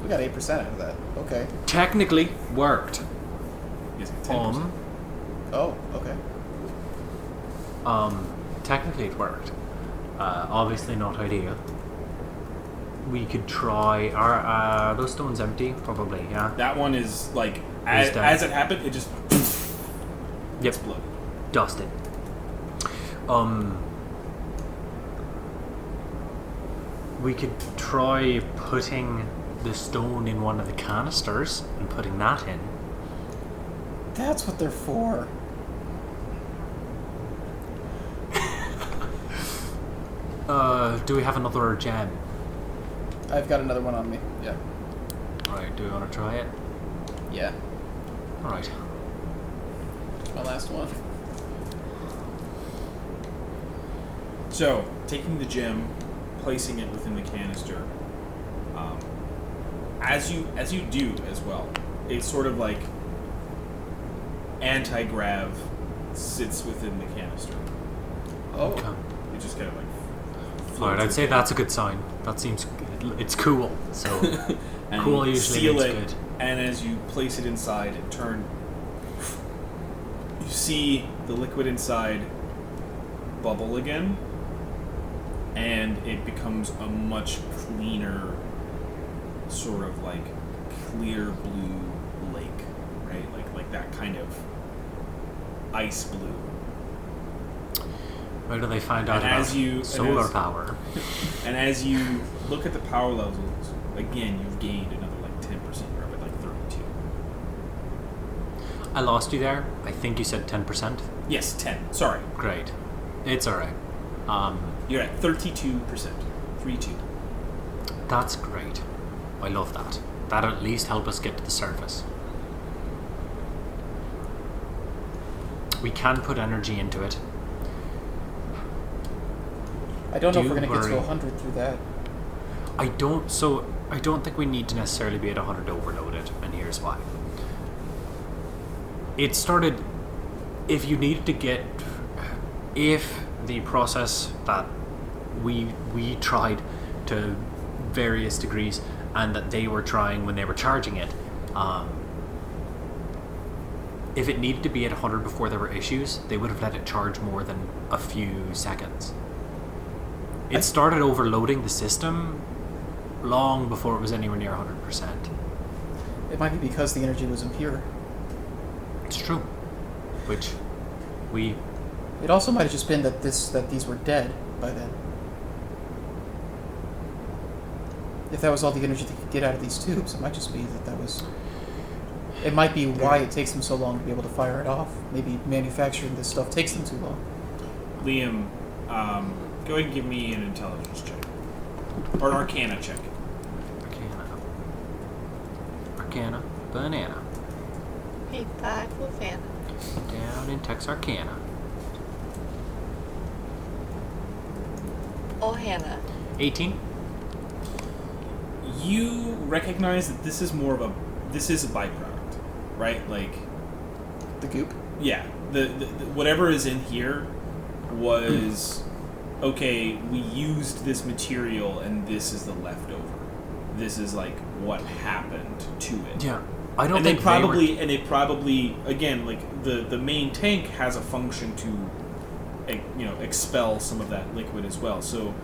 We got 8% out of that. Okay. Technically worked. You guys got 10%. Oh, okay. Technically it worked. Obviously not ideal. We could try. Are those stones empty? Probably, yeah. That one is like, He's dead. as it happened, it just Yep. exploded. Dusted. We could try putting the stone in one of the canisters and putting that in. That's what they're for. Do we have another gem? I've got another one on me. Yeah. Alright, do we want to try it? Yeah. Alright. My last one. So, taking the gem, placing it within the canister, as you do as well, it's sort of like anti-grav sits within the canister. Oh. Okay. It just kind of like Alright, I'd say that's a good sign. That seems it's cool. So and cool you usually seal means it, good. and as you place it inside, it turn. You see the liquid inside bubble again, and it becomes a much cleaner, sort of like clear blue lake, right? Like that kind of ice blue. Where do they find out And about as you- and solar as- power? And as you look at the power levels, again, you've gained another like 10%. You're up at like 32. I lost you there. I think you said 10%. Yes, 10. Sorry. Great. It's alright. You're at 32%. 32. That's great. I love that. That'll at least help us get to the surface. We can put energy into it. I don't know if Do we're gonna get to worry. 100 through that. I don't think we need to necessarily be at 100 to overload it, and here's why. It started, if the process that we tried to various degrees, and that they were trying when they were charging it, if it needed to be at 100 before there were issues, they would have let it charge more than a few seconds. It started overloading the system long before it was anywhere near 100%. It might be because the energy was impure. It's true. Which we... It also might have just been that these were dead by then. If that was all the energy they could get out of these tubes, it might just be that was... It might be why it takes them so long to be able to fire it off. Maybe manufacturing this stuff takes them too long. Liam, Go ahead and give me an intelligence check. Or an arcana check. Arcana. Banana. Hey, bye, Fana. Down in Texarkana. Oh, Hannah. 18. You recognize that this is a byproduct, right? Like, The goop. yeah, the whatever is in here was okay. We used this material, and this is the leftover. This is like what happened to it. Yeah. I don't And think they probably again, like the main tank has a function to expel some of that liquid as well. So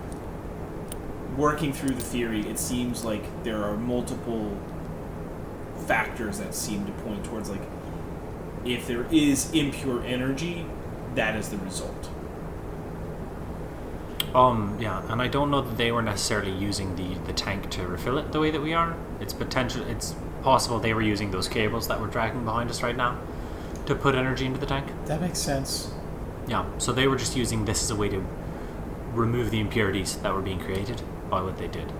working through the theory, it seems like there are multiple factors that seem to point towards, like, if there is impure energy, that is the result. Yeah, and I don't know that they were necessarily using the tank to refill it the way that we are. It's possible they were using those cables that we're dragging behind us right now to put energy into the tank. That makes sense. Yeah, so they were just using this as a way to remove the impurities that were being created by what they did.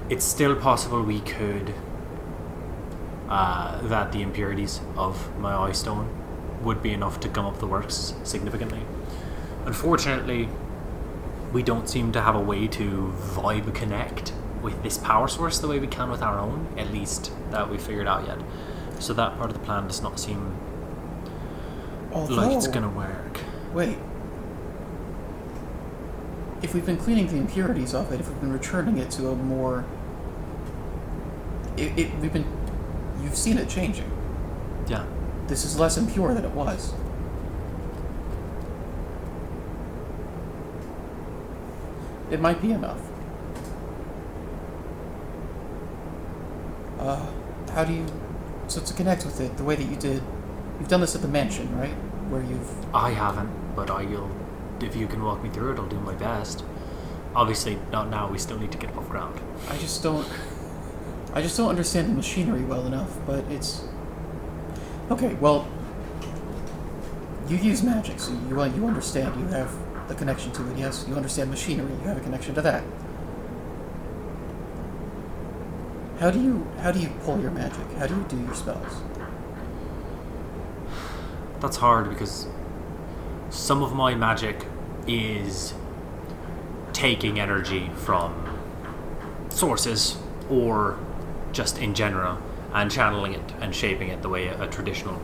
It's still possible we could that the impurities of my eye stone would be enough to gum up the works significantly. Unfortunately, we don't seem to have a way to vibe connect with this power source the way we can with our own, at least that we figured out yet. So that part of the plan does not seem like it's gonna work. Wait. If we've been cleaning the impurities off it, if we've been returning it to a more... You've seen it changing. Yeah. This is less impure than it was. It might be enough. How do you... So to connect with it, the way that you did... You've done this at the mansion, right? Where you've... I haven't, but if you can walk me through it, I'll do my best. Obviously, not now. We still need to get above ground. I just don't understand the machinery well enough, but it's... Okay, well... You use magic, so you understand. You have a connection to it, yes? You understand machinery, you have a connection to that. How do you pull your magic? How do you do your spells? That's hard because some of my magic is taking energy from sources or just in general and channeling it and shaping it the way a traditional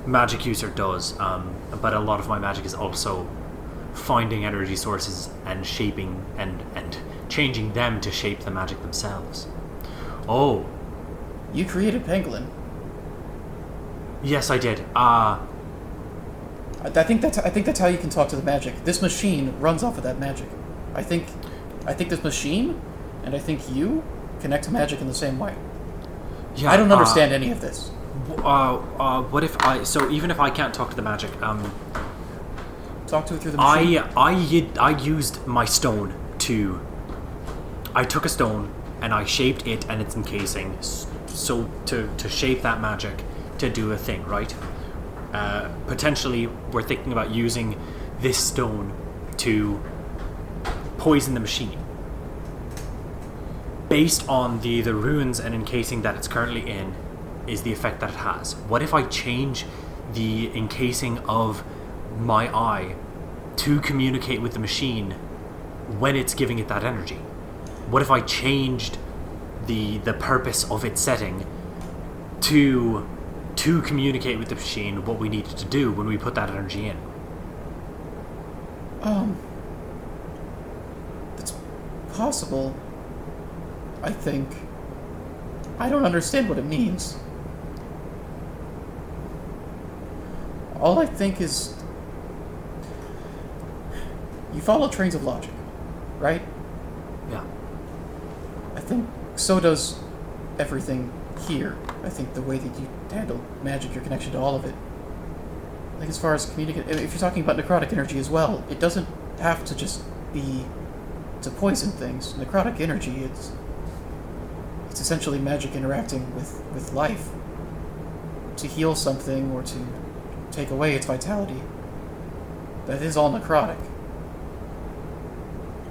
magic user does. But a lot of my magic is also finding energy sources and shaping and changing them to shape the magic themselves. Oh. You created Pangolin. Yes, I did. I think that's how you can talk to the magic. This machine runs off of that magic. I think this machine and I think you connect to magic in the same way. Yeah, I don't understand any of this. What if even if I can't talk to the magic, talk to it through the machine. I used my stone I took a stone and I shaped it and its encasing so to shape that magic to do a thing, right? Potentially we're thinking about using this stone to poison the machine based on the ruins and encasing that it's currently in is the effect that it has. What if I change the encasing of my eye to communicate with the machine when it's giving it that energy? What if I changed the purpose of its setting to communicate with the machine what we needed to do when we put that energy in? It's possible. I think. I don't understand what it means. All I think is... You follow trains of logic, right? Yeah. I think so does everything here. I think the way that you handle magic, your connection to all of it. Like as far as communicate, if you're talking about necrotic energy as well, it doesn't have to just be to poison things. Necrotic energy, it's essentially magic interacting with life to heal something or to take away its vitality. That is all necrotic.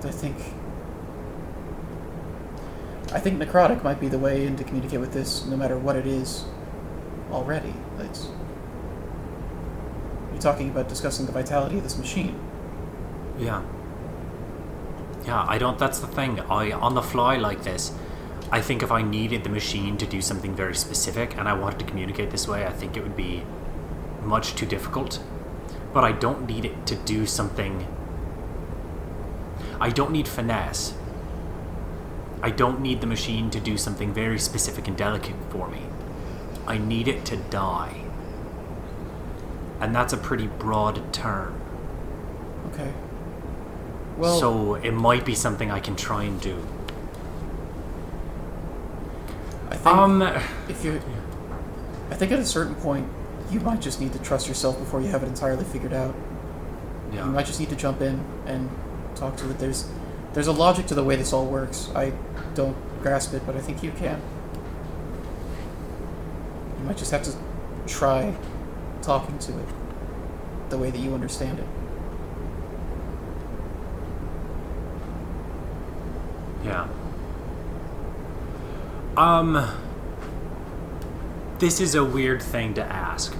I think necrotic might be the way in to communicate with this, no matter what it is. Already, you're talking about discussing the vitality of this machine. Yeah. That's the thing. On the fly like this, I think if I needed the machine to do something very specific and I wanted to communicate this way, I think it would be much too difficult. But I don't need it to do something. I don't need finesse. I don't need the machine to do something very specific and delicate for me. I need it to die. And that's a pretty broad term. Okay. Well, so it might be something I can try and do. I think I think at a certain point you might just need to trust yourself before you have it entirely figured out. Yeah. You might just need to jump in and talk to it. There's a logic to the way this all works. I don't grasp it, but I think you can. You might just have to try talking to it the way that you understand it. Yeah. This is a weird thing to ask.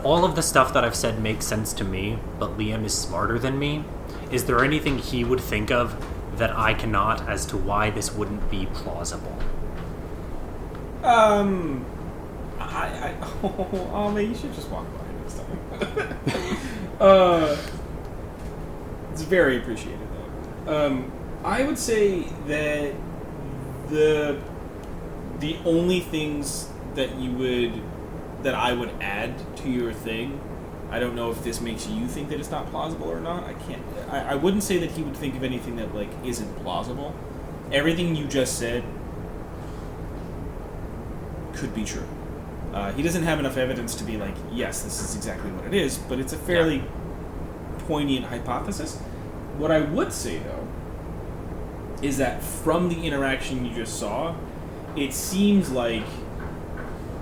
All of the stuff that I've said makes sense to me, but Liam is smarter than me. Is there anything he would think of that I cannot as to why this wouldn't be plausible? Man, you should just walk by next time. It's very appreciated, though. I would say that the only things that I would add to your thing, I don't know if this makes you think that it's not plausible or not. I wouldn't say that he would think of anything that isn't plausible. Everything you just said could be true. He doesn't have enough evidence to be like, yes, this is exactly what it is, but it's a fairly poignant hypothesis. What I would say, though, is that from the interaction you just saw, it seems like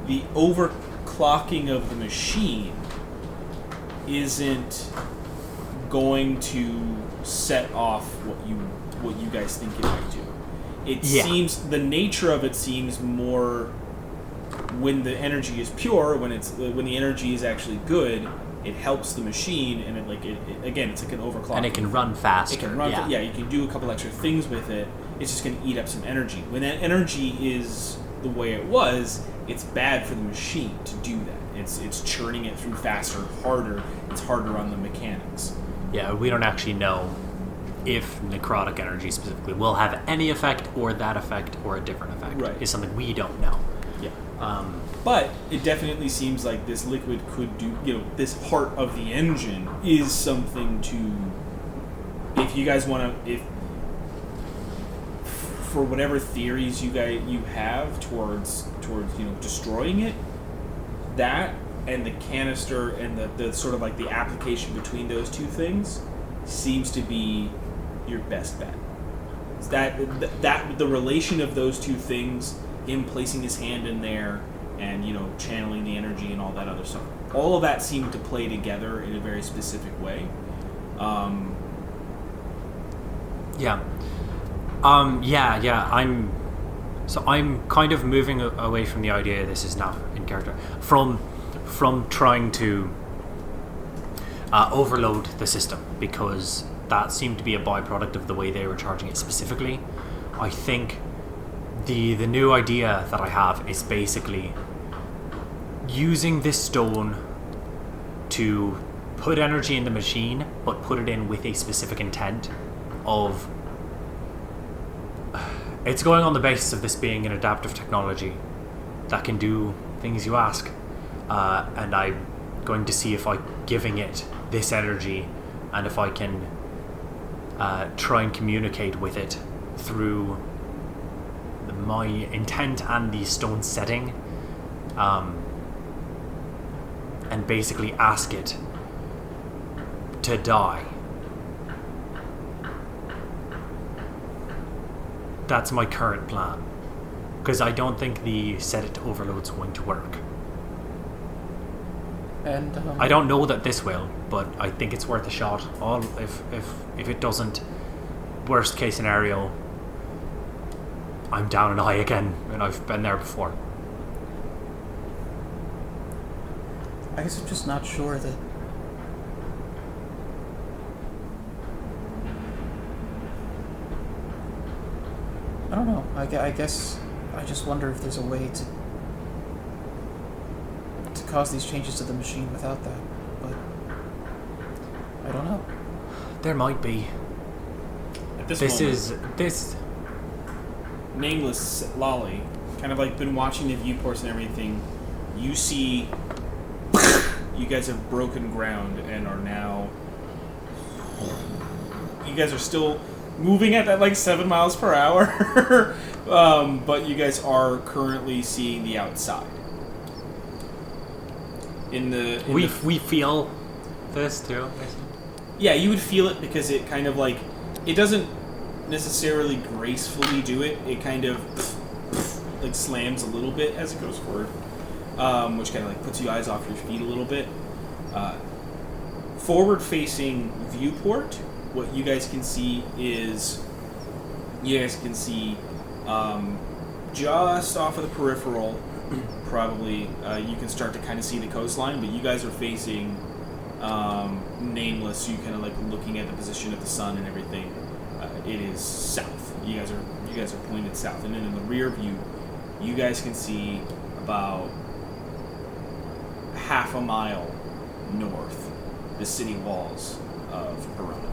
the overclocking of the machine isn't going to set off what you guys think it might do. It seems the nature of it seems more when the energy is pure, when the energy is actually good, it helps the machine, and again, it's like an overclock. And it can run faster. It can run. Yeah, you can do a couple extra things with it. It's just going to eat up some energy. When that energy is the way it was, it's bad for the machine to do that. It's churning it through faster, harder. It's harder on the mechanics. Yeah, we don't actually know if necrotic energy specifically will have any effect, or that effect, or a different effect. Right. It's something we don't know. Yeah. But it definitely seems like this liquid could do, this heart of the engine is something to, if you guys want to, for whatever theories you have towards destroying it, that and the canister and the sort of the application between those two things seems to be your best bet. That the relation of those two things, him placing his hand in there and channeling the energy and all that other stuff, all of that seemed to play together in a very specific way. I'm kind of moving away from the idea this is not in character from trying to overload the system, because that seemed to be a byproduct of the way they were charging it specifically. I think the new idea that I have is basically using this stone to put energy in the machine, but put it in with a specific intent of it's going on the basis of this being an adaptive technology that can do things you ask, and I'm going to see if I'm giving it this energy and if I can try and communicate with it through my intent and the stone setting, and basically ask it to die. That's my current plan, because I don't think the set it to overload is going to work. And I don't know that this will, but I think it's worth a shot. If it doesn't worst case scenario, I'm down an eye again, and I've been there before. I guess I'm just not sure that. I don't know. I guess I just wonder if there's a way to cause these changes to the machine without that. But I don't know. There might be. At this This nameless Lolly, kind of like been watching the viewports and everything. You see, you guys have broken ground and are now. You guys are still moving at that like 7 miles per hour, but you guys are currently seeing the outside. we feel this too. Yeah, you would feel it because it kind of like it doesn't necessarily gracefully do it. It kind of like slams a little bit as it goes forward, which kind of like puts you eyes off your feet a little bit. Forward-facing viewport. What you guys can see is just off of the peripheral, probably you can start to kind of see the coastline, but you guys are facing nameless. So you kind of like looking at the position of the sun and everything. It is south. You guys are pointed south, and then in the rear view, you guys can see about half a mile north the city walls of Verona.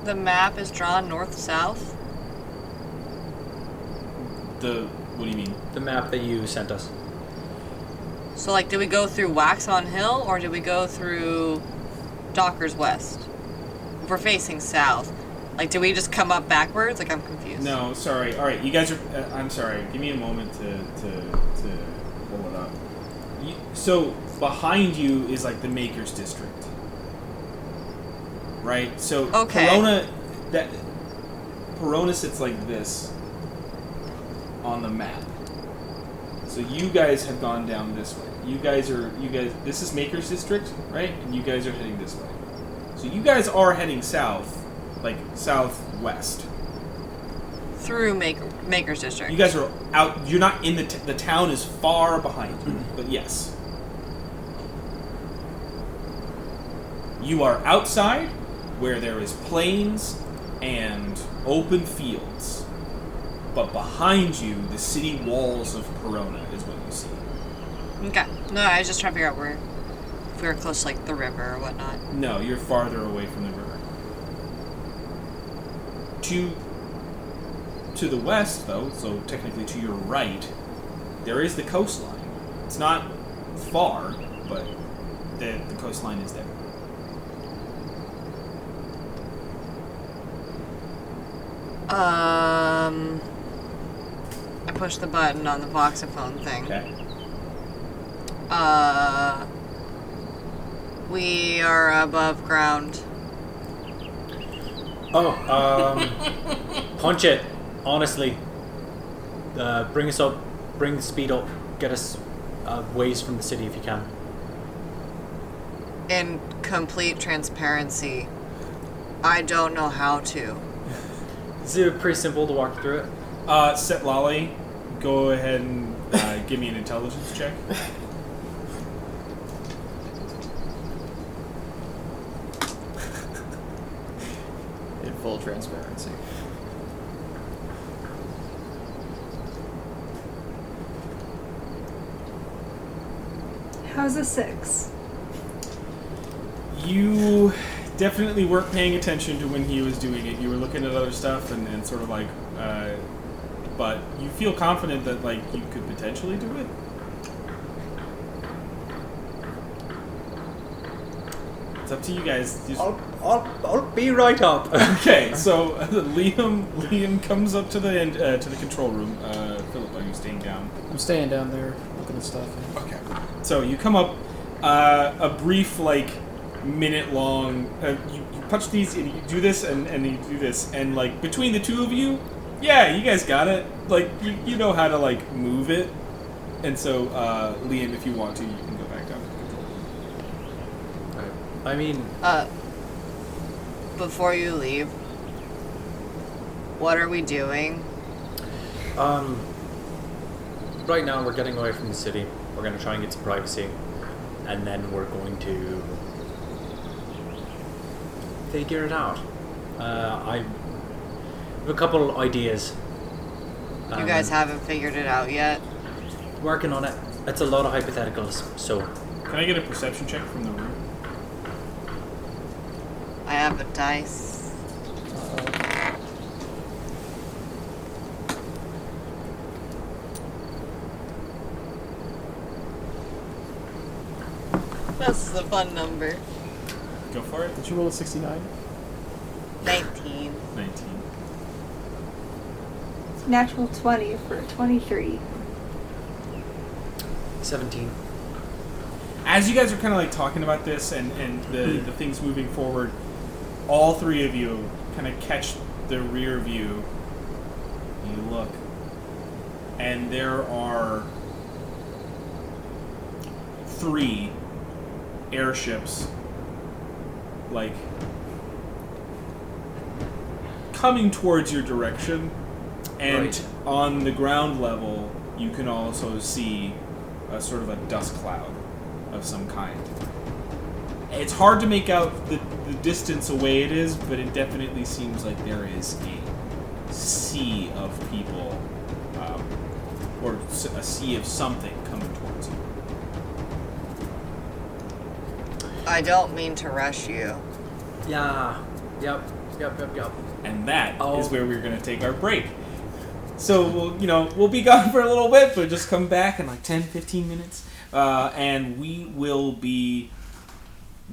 The map is drawn north-south? What do you mean? The map that you sent us. So, like, did we go through Waxon Hill, or did we go through Dockers West? If we're facing south. Like, did we just come up backwards? Like, I'm confused. No, sorry. All right, you guys are. I'm sorry. Give me a moment to pull it up. So behind you is like the Makers District, right? So Okay. Verona sits like this on the map. So you guys have gone down this way. You guys. This is Makers District, right? And you guys are heading this way. So you guys are heading south, like southwest. Through Maker's District. You guys are out. You're not in the town is far behind you, but yes, you are outside where there is plains and open fields, but behind you, the city walls of Verona is what you see. Okay. No, I was just trying to figure out if we were close to, like, the river or whatnot. No, you're farther away from the river. To the west, though, so technically to your right, there is the coastline. It's not far, but the coastline is there. I pushed the button on the voxophone thing. Okay. We are above ground. Punch it. Honestly, bring us up, bring the speed up, get us ways from the city if you can. In complete transparency, I don't know how to. Is it pretty simple to walk through it? Set Lolly, go ahead and give me an intelligence check. In full transparency. How's a 6? You definitely weren't paying attention to when he was doing it. You were looking at other stuff and sort of like, but you feel confident that like you could potentially do it. It's up to you guys. Just... I'll be right up. Okay, so Liam comes up to the end to the control room. Philip, are you staying down? I'm staying down there looking at stuff. Okay. So you come up, a brief like minute long. You punch these and you do this and you do this and like between the two of you, yeah, you guys got it. Like you know how to like move it. And so, Liam, if you want to, you can go back down to the control. I mean, Before you leave, what are we doing? right now we're getting away from the city. We're going to try and get some privacy. And then we're going to figure it out. I have a couple ideas. You guys haven't figured it out yet? Working on it. It's a lot of hypotheticals, so... Can I get a perception check from the room? I have a dice. This is a fun number. Go for it. Did you roll a 69? 19. 19. Natural 20 for 23. 17. As you guys are kind of like talking about this and the things moving forward, all three of you kind of catch the rear view. You look, and there are 3 airships, like, coming towards your direction. And Right. on the ground level, you can also see a sort of a dust cloud of some kind. It's hard to make out the distance away it is, but it definitely seems like there is a sea of people, or a sea of something coming towards you. I don't mean to rush you. Yeah. Yep. And that is Oh. where we're going to take our break. So, we'll be gone for a little bit, but just come back in like 10, 15 minutes. And we will be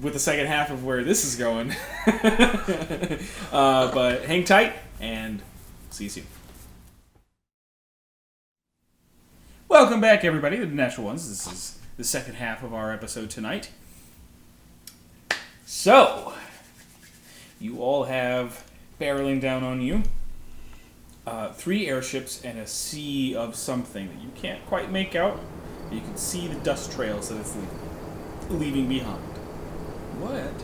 with the second half of where this is going. But hang tight, and see you soon. Welcome back, everybody, to the Natural Ones. This is the second half of our episode tonight. So, you all have barreling down on you 3 airships and a sea of something that you can't quite make out. You can see the dust trails that it's leaving behind. What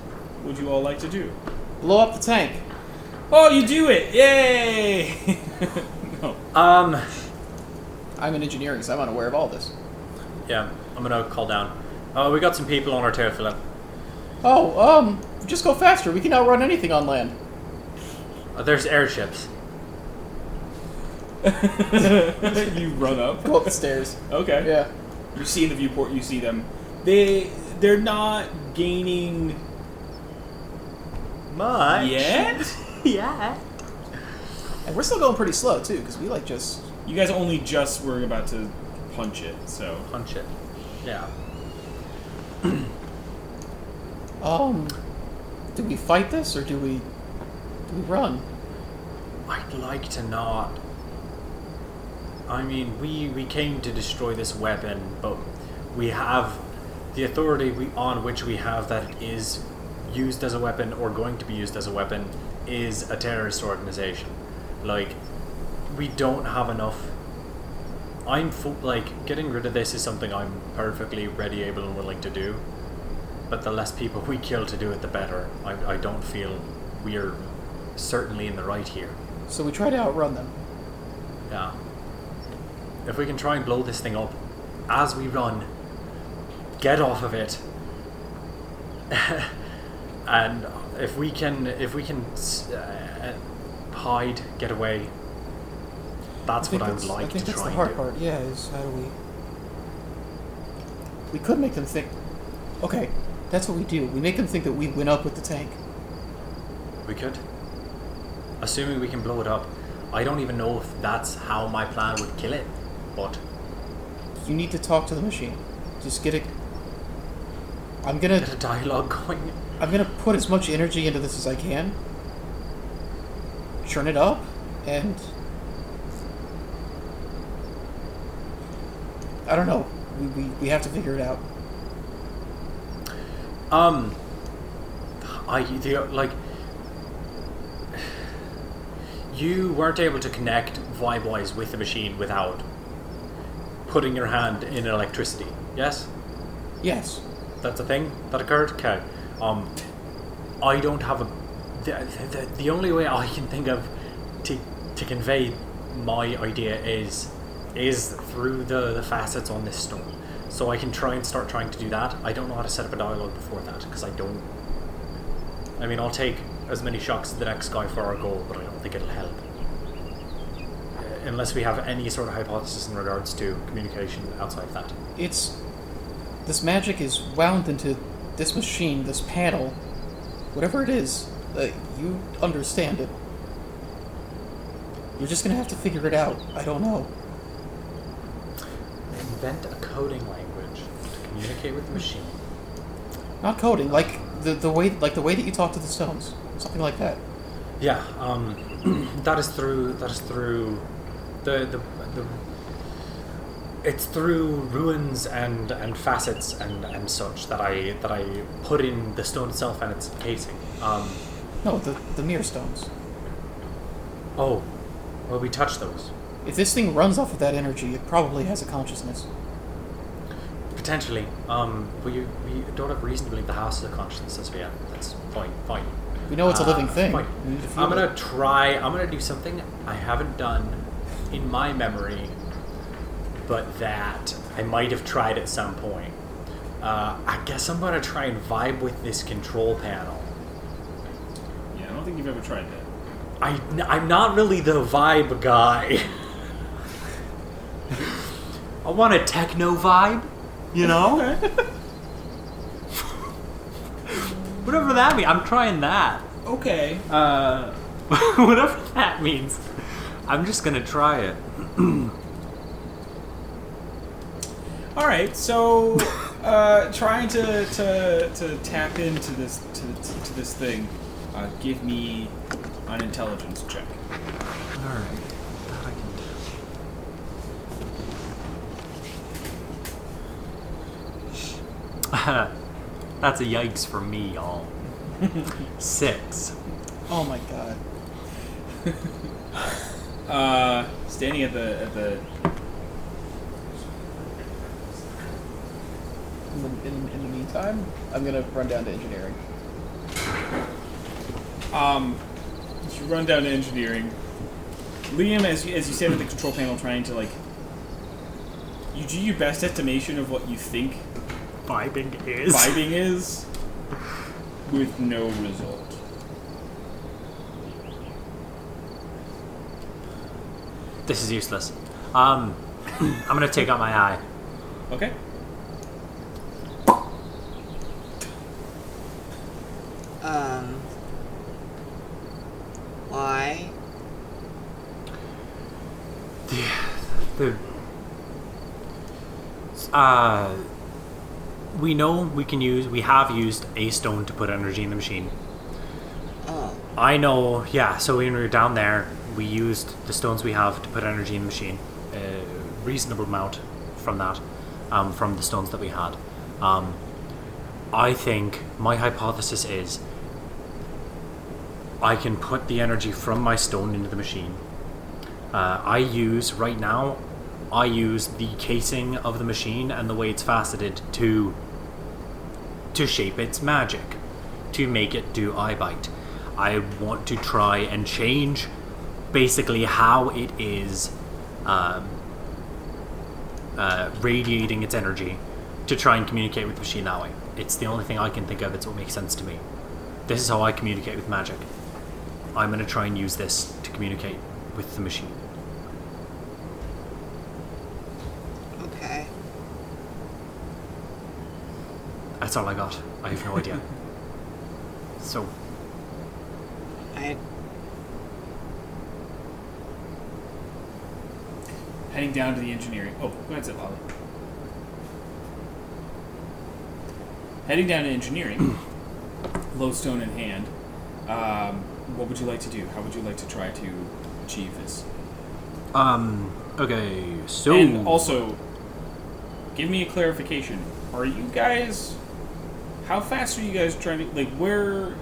would you all like to do? Blow up the tank. Oh, you do it! Yay! No. I'm in engineering, so I'm unaware of all this. Yeah, I'm gonna call down. We got some people on our tail, Philip. Oh, just go faster. We can outrun anything on land. There's airships. You run up. Go up the stairs. Okay. Yeah. You see in the viewport, you see them. They're not gaining Much. yet. Yeah. And we're still going pretty slow, too, because we, just... You guys only just were about to punch it, so. Punch it. Yeah. Do we fight this, or do we run? I'd like to not. I mean, we came to destroy this weapon, but we have the authority on which we have that it is used as a weapon or going to be used as a weapon is a terrorist organization. Like, we don't have enough. Getting rid of this is something I'm perfectly ready, able, and willing to do. But the less people we kill to do it, the better. I don't feel we're certainly in the right here. So we try to outrun them. Yeah. If we can try and blow this thing up as we run, get off of it, and if we can hide, get away, that's what I would like to try and do. I think that's the hard part, yeah, is how do we... We could make them think... Okay, that's what we do. We make them think that we went up with the tank. We could. Assuming we can blow it up. I don't even know if that's how my plan would kill it, but... You need to talk to the machine. Just get it... Get a dialogue going. I'm gonna put as much energy into this as I can. Churn it up, and... I don't know. We have to figure it out. You weren't able to connect vibe-wise with the machine without putting your hand in electricity. Yes? Yes. That's a thing that occurred? Okay. I don't have a... The only way I can think of to convey my idea is through the facets on this stone. So I can start trying to do that. I don't know how to set up a dialogue before that, because I don't... I mean, I'll take as many shocks as the next guy for our goal, but I don't think it'll help. Unless we have any sort of hypothesis in regards to communication outside of that. This magic is wound into this machine, this panel. Whatever it is, you understand it. You're just gonna have to figure it out. I don't know. Invent a coding language to communicate with the machine. Not coding, like the way that you talk to the stones, something like that. Yeah, that is through the it's through ruins and facets and such that I put in the stone itself and its casing. No, the mere stones. Oh, well, we touch those. If this thing runs off of that energy, it probably has a consciousness. Potentially. We don't have reason to believe the house has a consciousness as of yet. That's fine. We know it's a living thing. Fine. We need to feel I'm it. gonna do something I haven't done in my memory, but that I might have tried at some point. I guess I'm gonna try and vibe with this control panel. Yeah, I don't think you've ever tried that. I'm not really the vibe guy. I want a techno vibe, you know? Whatever that means. I'm trying that. Okay. Whatever that means. I'm just gonna try it. All right. So, trying to tap into this to this thing. Give me an intelligence check. All right. That I can do. That's a yikes for me, y'all. 6. Oh my god. Standing at the In the meantime, I'm gonna run down to engineering. you run down to engineering. Liam, as you stand at the control panel, trying to you do your best estimation of what you think Vibing is. vibing is, with no result. This is useless. I'm gonna take out my eye. Okay. Why? We know we have used a stone to put energy in the machine. Oh. I know, yeah, so when we were down there, we used the stones we have to put energy in the machine. A reasonable amount from that, from the stones that we had. I think, my hypothesis is, I can put the energy from my stone into the machine. Right now, I use the casing of the machine and the way it's faceted to shape its magic, to make it do eye bite. I want to try and change basically how it is radiating its energy to try and communicate with the machine that way. It's the only thing I can think of that's what makes sense to me. This is how I communicate with magic. I'm going to try and use this to communicate with the machine. Okay. That's all I got. I have no idea. So, Heading down to the engineering. Oh, go ahead, Lolly. Heading down to engineering, lodestone in hand. What would you like to do? How would you like to try to achieve this? okay, so... And also, give me a clarification. Are you guys... How fast are you guys trying to... where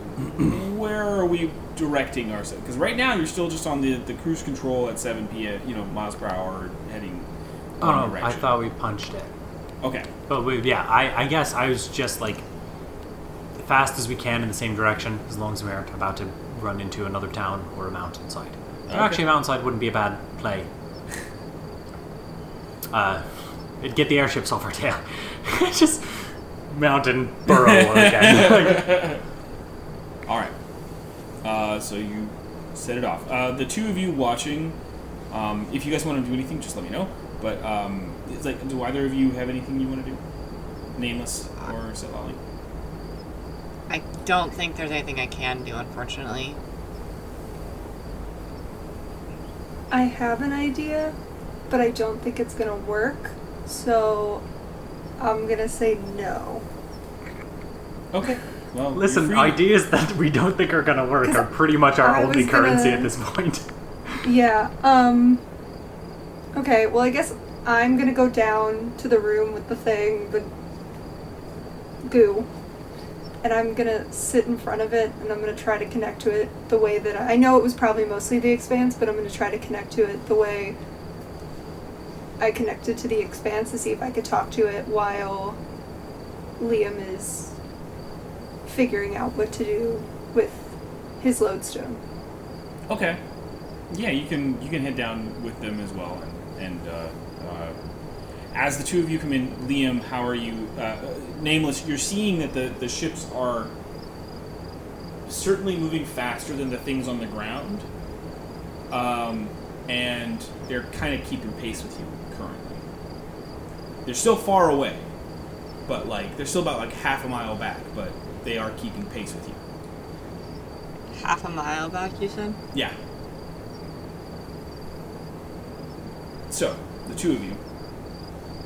are we directing ourselves? Because right now you're still just on the cruise control at 7 p.m., miles per hour, heading Oh one no, I direction. thought we punched it. Okay. But I guess I was just like fast as we can in the same direction, as long as we aren't about to run into another town or a mountainside. Okay. Actually, a mountainside wouldn't be a bad play. It'd get the airships off our tail. Just mountain burrow again. All right. So you set it off. The two of you watching, if you guys want to do anything, just let me know. But it's like, do either of you have anything you want to do? Nameless or Setlali? I don't think there's anything I can do, unfortunately. I have an idea, but I don't think it's gonna work. So I'm gonna say no. Okay. Well, Listen, you're free. ideas that we don't think are gonna work 'Cause are pretty much our I only was currency gonna- at this point. Yeah. Okay. Well, I guess I'm gonna go down to the room with the thing, the goo, and I'm gonna sit in front of it, and I'm gonna try to connect to it the way that I know it was probably mostly the Expanse, but I'm gonna try to connect to it the way I connected to the Expanse to see if I could talk to it while Liam is figuring out what to do with his lodestone. Okay. Yeah, you can head down with them as well, and as the two of you come in, Liam, how are you? Nameless, you're seeing that the ships are certainly moving faster than the things on the ground, and they're kind of keeping pace with you currently. They're still far away, but like they're still about like half a mile back, but they are keeping pace with you. Half a mile back, you said? Yeah. So, the two of you,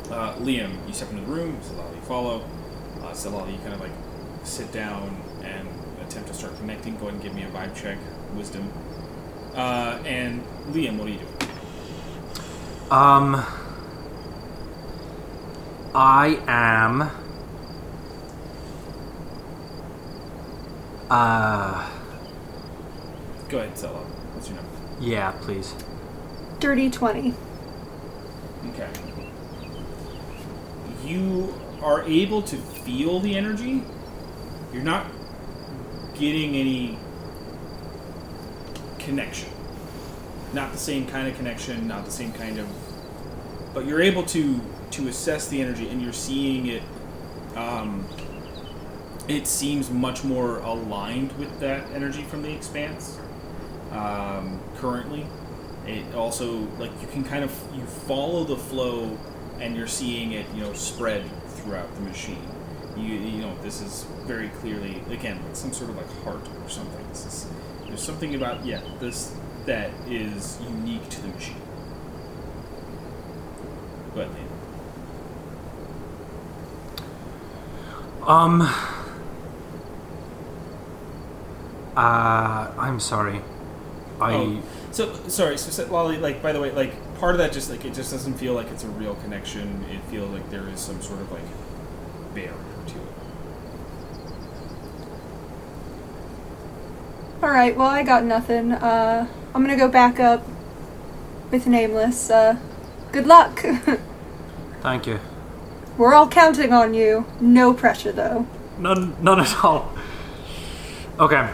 Liam, you step into the room, Setlali, you follow. Setlali, you kind of like sit down and attempt to start connecting. Go ahead and give me a vibe check, wisdom. And Liam, what are you doing? I am. Go ahead, Setlali. What's your number? Yeah, please. Dirty 20. Okay. You are able to feel the energy. You're not getting any connection. Not the same kind of connection, not the same kind of... But you're able to assess the energy, and you're seeing it... it seems much more aligned with that energy from the Expanse. Currently. It also, like, you can kind of... You follow the flow, and you're seeing it, spread throughout the machine. You know, this is very clearly, again, like some sort of like heart or something. There's something about, this that is unique to the machine. Go ahead, Liam. I'm sorry. So Lolly, like, by the way, like, part of that just, like, it just doesn't feel like it's a real connection. It feels like there is some sort of, like, barrier to it. Alright, well, I got nothing. I'm gonna go back up with Nameless. Good luck. Thank you. We're all counting on you. No pressure, though. None at all. Okay.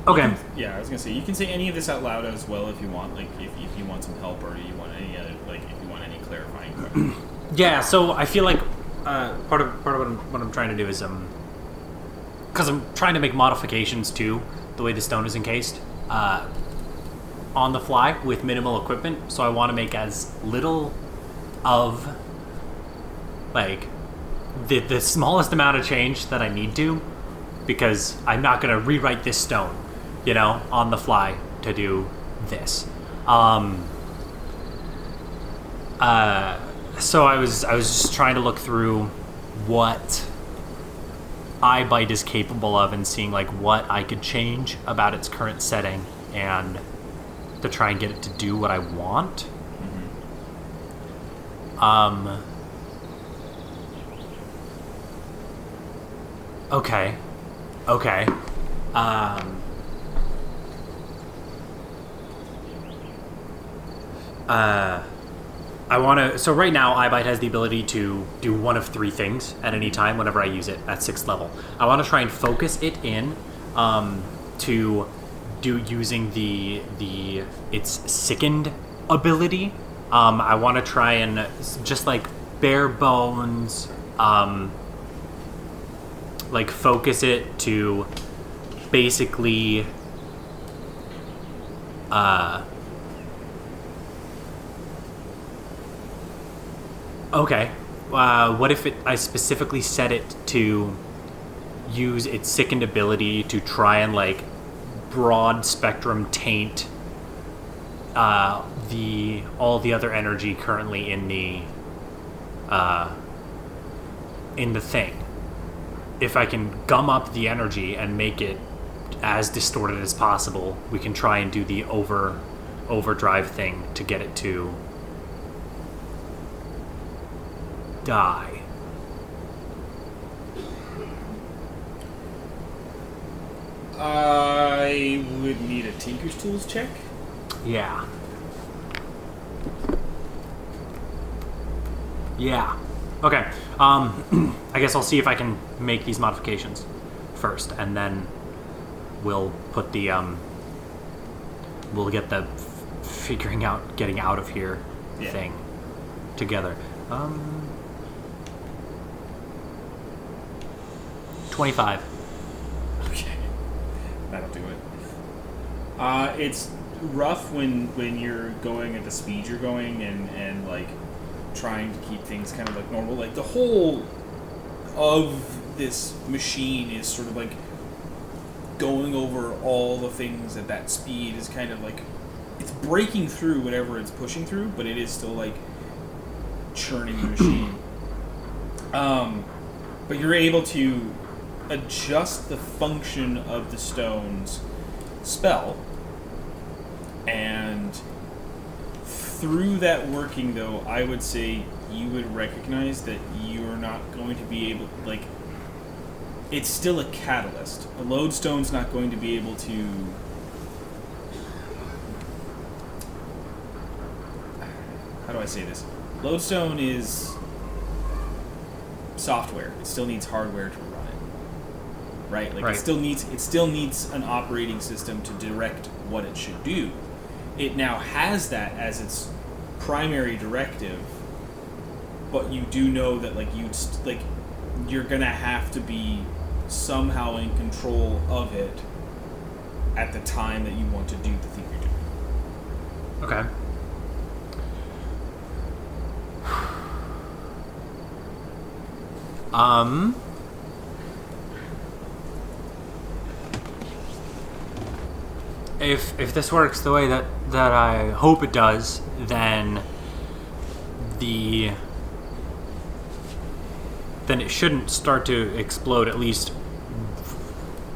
Okay. I was gonna say, you can say any of this out loud as well if you want, like, if you want some help or you want any other, like, if you want any clarifying questions. Yeah, so I feel like part of what I'm trying to do is because I'm trying to make modifications to the way the stone is encased on the fly with minimal equipment. So I want to make as little of like the smallest amount of change that I need to, because I'm not going to rewrite this stone, on the fly to do this. So I was just trying to look through what iBite is capable of and seeing like what I could change about its current setting and to try and get it to do what I want. Okay. I want to. So right now, iBite has the ability to do one of three things at any time whenever I use it at 6th level. I want to try and focus it in to do using its sickened ability. I want to try and just like bare bones, like focus it to basically. Okay. What if I specifically set it to use its sickened ability to try and like broad spectrum taint all the other energy currently in the thing. If I can gum up the energy and make it as distorted as possible, we can try and do the overdrive thing to get it to die. I would need a Tinker's Tools check. Yeah. Yeah. Okay. I guess I'll see if I can make these modifications first, and then we'll put the we'll get the figuring out getting out of here thing together. 25. Okay, that'll do it. It's rough when you're going at the speed you're going and like trying to keep things kind of like normal. Like the whole of this machine is sort of like going over all the things at that speed is kind of like it's breaking through whatever it's pushing through, but it is still like churning the machine. But you're able to adjust the function of the stone's spell, and through that working, though, I would say you would recognize that you're not going to be able, like, it's still a catalyst. A lodestone's not going to be able to how do I say this? Lodestone is software. It still needs hardware to run it. Right? Like Right. it still needs an operating system to direct what it should do. It now has that as its primary directive, but you do know that like you're gonna have to be somehow in control of it at the time that you want to do the thing you're doing. Okay. If this works the way that I hope it does, then it shouldn't start to explode, at least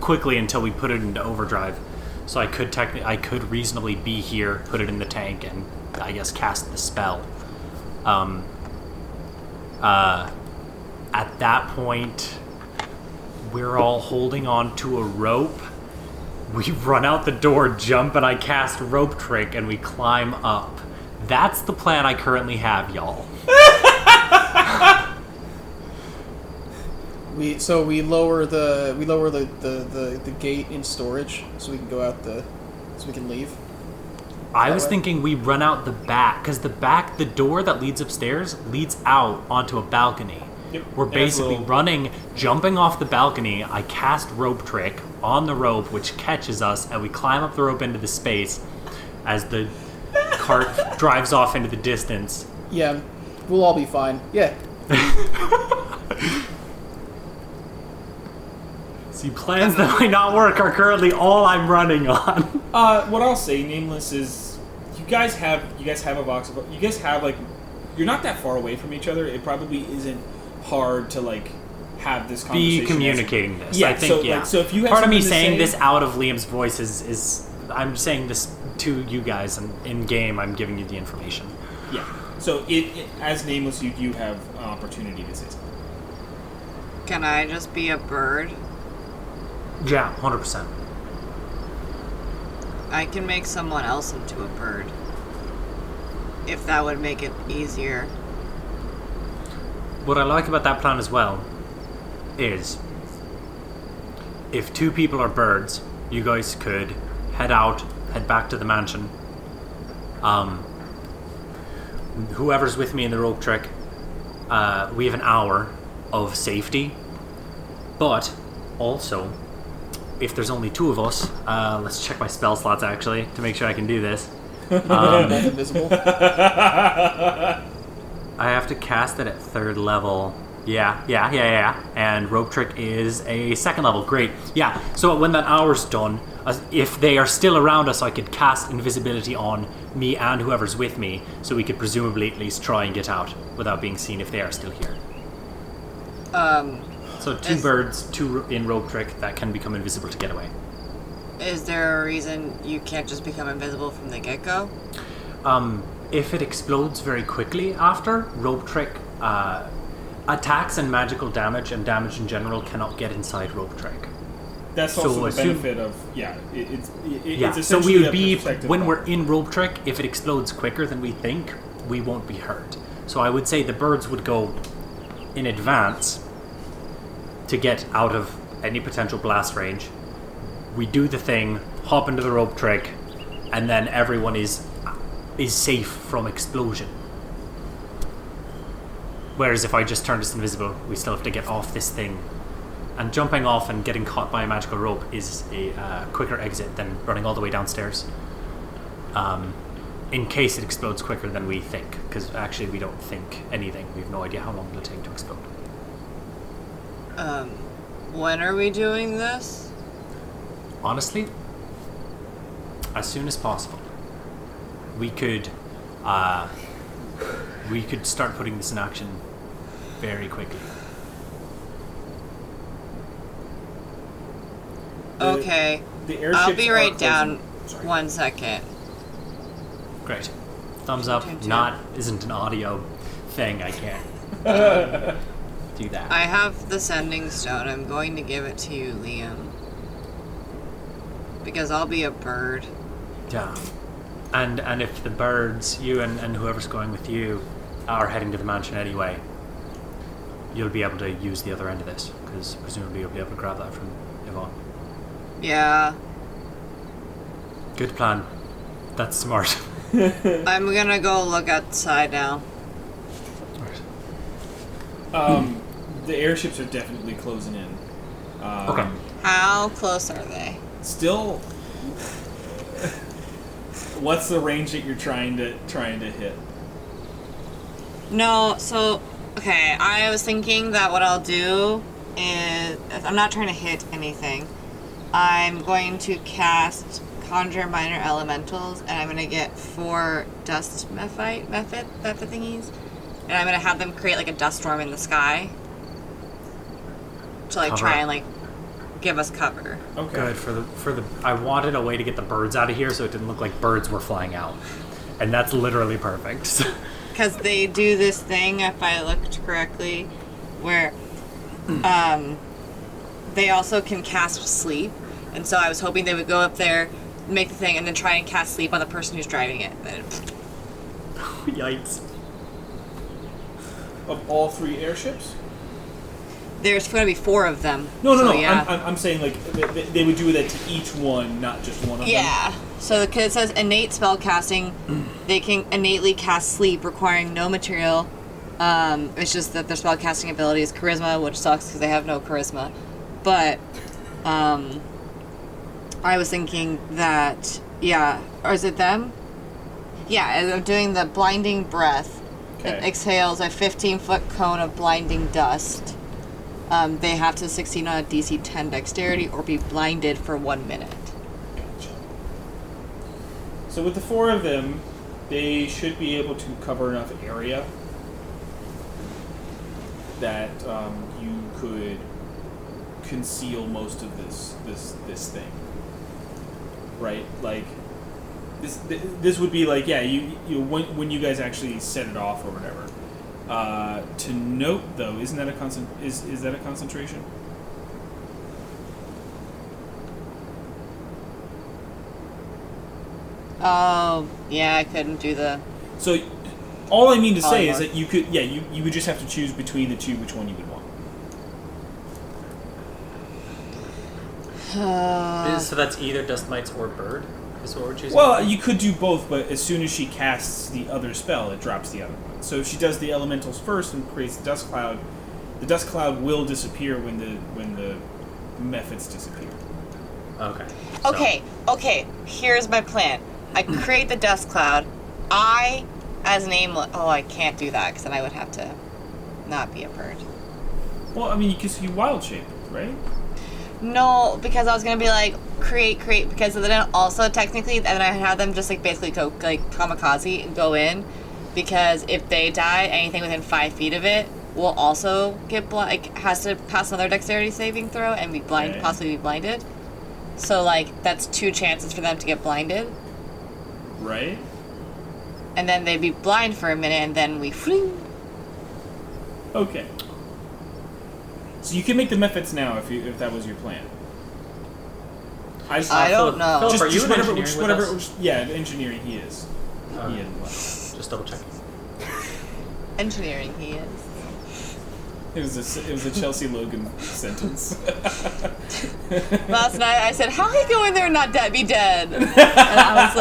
quickly, until we put it into overdrive. So I could reasonably be here, put it in the tank, and I guess cast the spell. At that point, we're all holding on to a rope. We run out the door, jump, and I cast rope trick, and we climb up. That's the plan I currently have, y'all. We lower the gate in storage so we can go out so we can leave. I was thinking we run out the back, because the door that leads upstairs leads out onto a balcony. Yep. We're And it's a basically little- jumping off the balcony. I cast rope trick on the rope, which catches us, and we climb up the rope into the space as the cart drives off into the distance. Yeah, we'll all be fine. Yeah. See, plans that might not work are currently all I'm running on. What I'll say, Nameless, is you guys have a box of you guys have like you're not that far away from each other. It probably isn't hard to like have this conversation. Be communicating this. Yeah, I think, so, so if you have part of me something to saying say- this out of Liam's voice is I'm saying this to you guys, and in game I'm giving you the information. Yeah. So it as Nameless, you have an opportunity to say something. Can I just be a bird? Yeah, 100%. I can make someone else into a bird. if that would make it easier. What I like about that plan as well is if 2 people are birds, you guys could head back to the mansion. Whoever's with me in the rope trick, we have an hour of safety. But also, if there's only 2 of us, let's check my spell slots actually to make sure I can do this. Both invisible. I have to cast it at 3rd level. Yeah. And rope trick is a 2nd level. Great. Yeah. So when that hour's done, if they are still around us, I could cast invisibility on me and whoever's with me, so we could presumably at least try and get out without being seen if they are still here. So 2 birds, 2 in rope trick that can become invisible to get away. Is there a reason you can't just become invisible from the get-go? If it explodes very quickly after, rope trick, attacks and magical damage and damage in general cannot get inside rope trick. That's also the benefit of it's so we essentially would be when bubble. we're in rope trick. If it explodes quicker than we think, we won't be hurt. So I would say the birds would go in advance to get out of any potential blast range. We do the thing, hop into the rope trick, and then everyone is safe from explosion. Whereas if I just turn us invisible, we still have to get off this thing. And jumping off and getting caught by a magical rope is a quicker exit than running all the way downstairs. In case it explodes quicker than we think. Because actually we don't think anything. We have no idea how long it'll take to explode. When are we doing this? Honestly, as soon as possible. We could start putting this in action very quickly. Okay. The airships I'll be are right closing. down. Sorry. 1 second. Great. Thumbs up. Isn't an audio thing. I can't do that. I have the sending stone. I'm going to give it to you, Liam. Because I'll be a bird. Yeah. And if the birds, you and whoever's going with you, are heading to the mansion anyway, you'll be able to use the other end of this, because presumably you'll be able to grab that from Yvonne. Yeah. Good plan. That's smart. I'm gonna go look outside now. The airships are definitely closing in. Okay. How close are they? Still, what's the range that you're trying to hit? No, so, okay, I was thinking that what I'll do is, I'm not trying to hit anything. I'm going to cast Conjure Minor Elementals, and I'm going to get 4 dust method thingies, and I'm going to have them create, like, a dust storm in the sky to, like, Cover. try and, like, give us cover. Okay. Good for the. I wanted a way to get the birds out of here so it didn't look like birds were flying out, and that's literally perfect. Because they do this thing, if I looked correctly, where they also can cast sleep. And so I was hoping they would go up there, make the thing, and then try and cast sleep on the person who's driving it. Yikes. Of all 3 airships? There's going to be 4 of them. No. So, yeah. I'm saying like they would do that to each one, not just one of them. Yeah. So because it says innate spell casting, they can innately cast sleep, requiring no material. It's just that their spell casting ability is charisma, which sucks because they have no charisma. But I was thinking that, or is it them? Yeah, they're doing the blinding breath. Okay. It exhales a 15-foot cone of blinding dust. They have to succeed on a DC 10 dexterity or be blinded for 1 minute. Gotcha. So with the 4 of them, they should be able to cover enough area that you could conceal most of this thing. Right? Like this would be like, you when you guys actually set it off or whatever. To note though, isn't that a is that a concentration? Oh, yeah, I couldn't do the... So, all I mean to say is Mark. that you could, you would just have to choose between the two which one you would want. So that's either dust mites or bird. Is what we're choosing. Well, you could do both, but as soon as she casts the other spell, it drops the other one. So if she does the elementals first and creates the dust cloud will disappear when the methods disappear. Okay. So- Okay. Here's my plan. I create the dust cloud. I, as nameless. Oh, I can't do that because then I would have to not be a bird. Well, I mean, you can wild shape, right? No, because I was gonna be like create because then also technically, and then I have them just like basically go like kamikaze and go in, because if they die, anything within 5 feet of it will also get has to pass another dexterity saving throw and be blind, Okay. possibly be blinded. So like that's 2 chances for them to get blinded, Right. and then they'd be blind for a minute, and then we fling. Okay. So you can make the methods now if that was your plan. I Philip- don't know. Philip, Just, are you just in whatever, engineering just with whatever. us? Yeah, engineering he is. Okay. He is. Just double checking. Engineering, he is. It was a Chelsea Logan sentence. Last night I said, "How he go in there and not be dead?" And I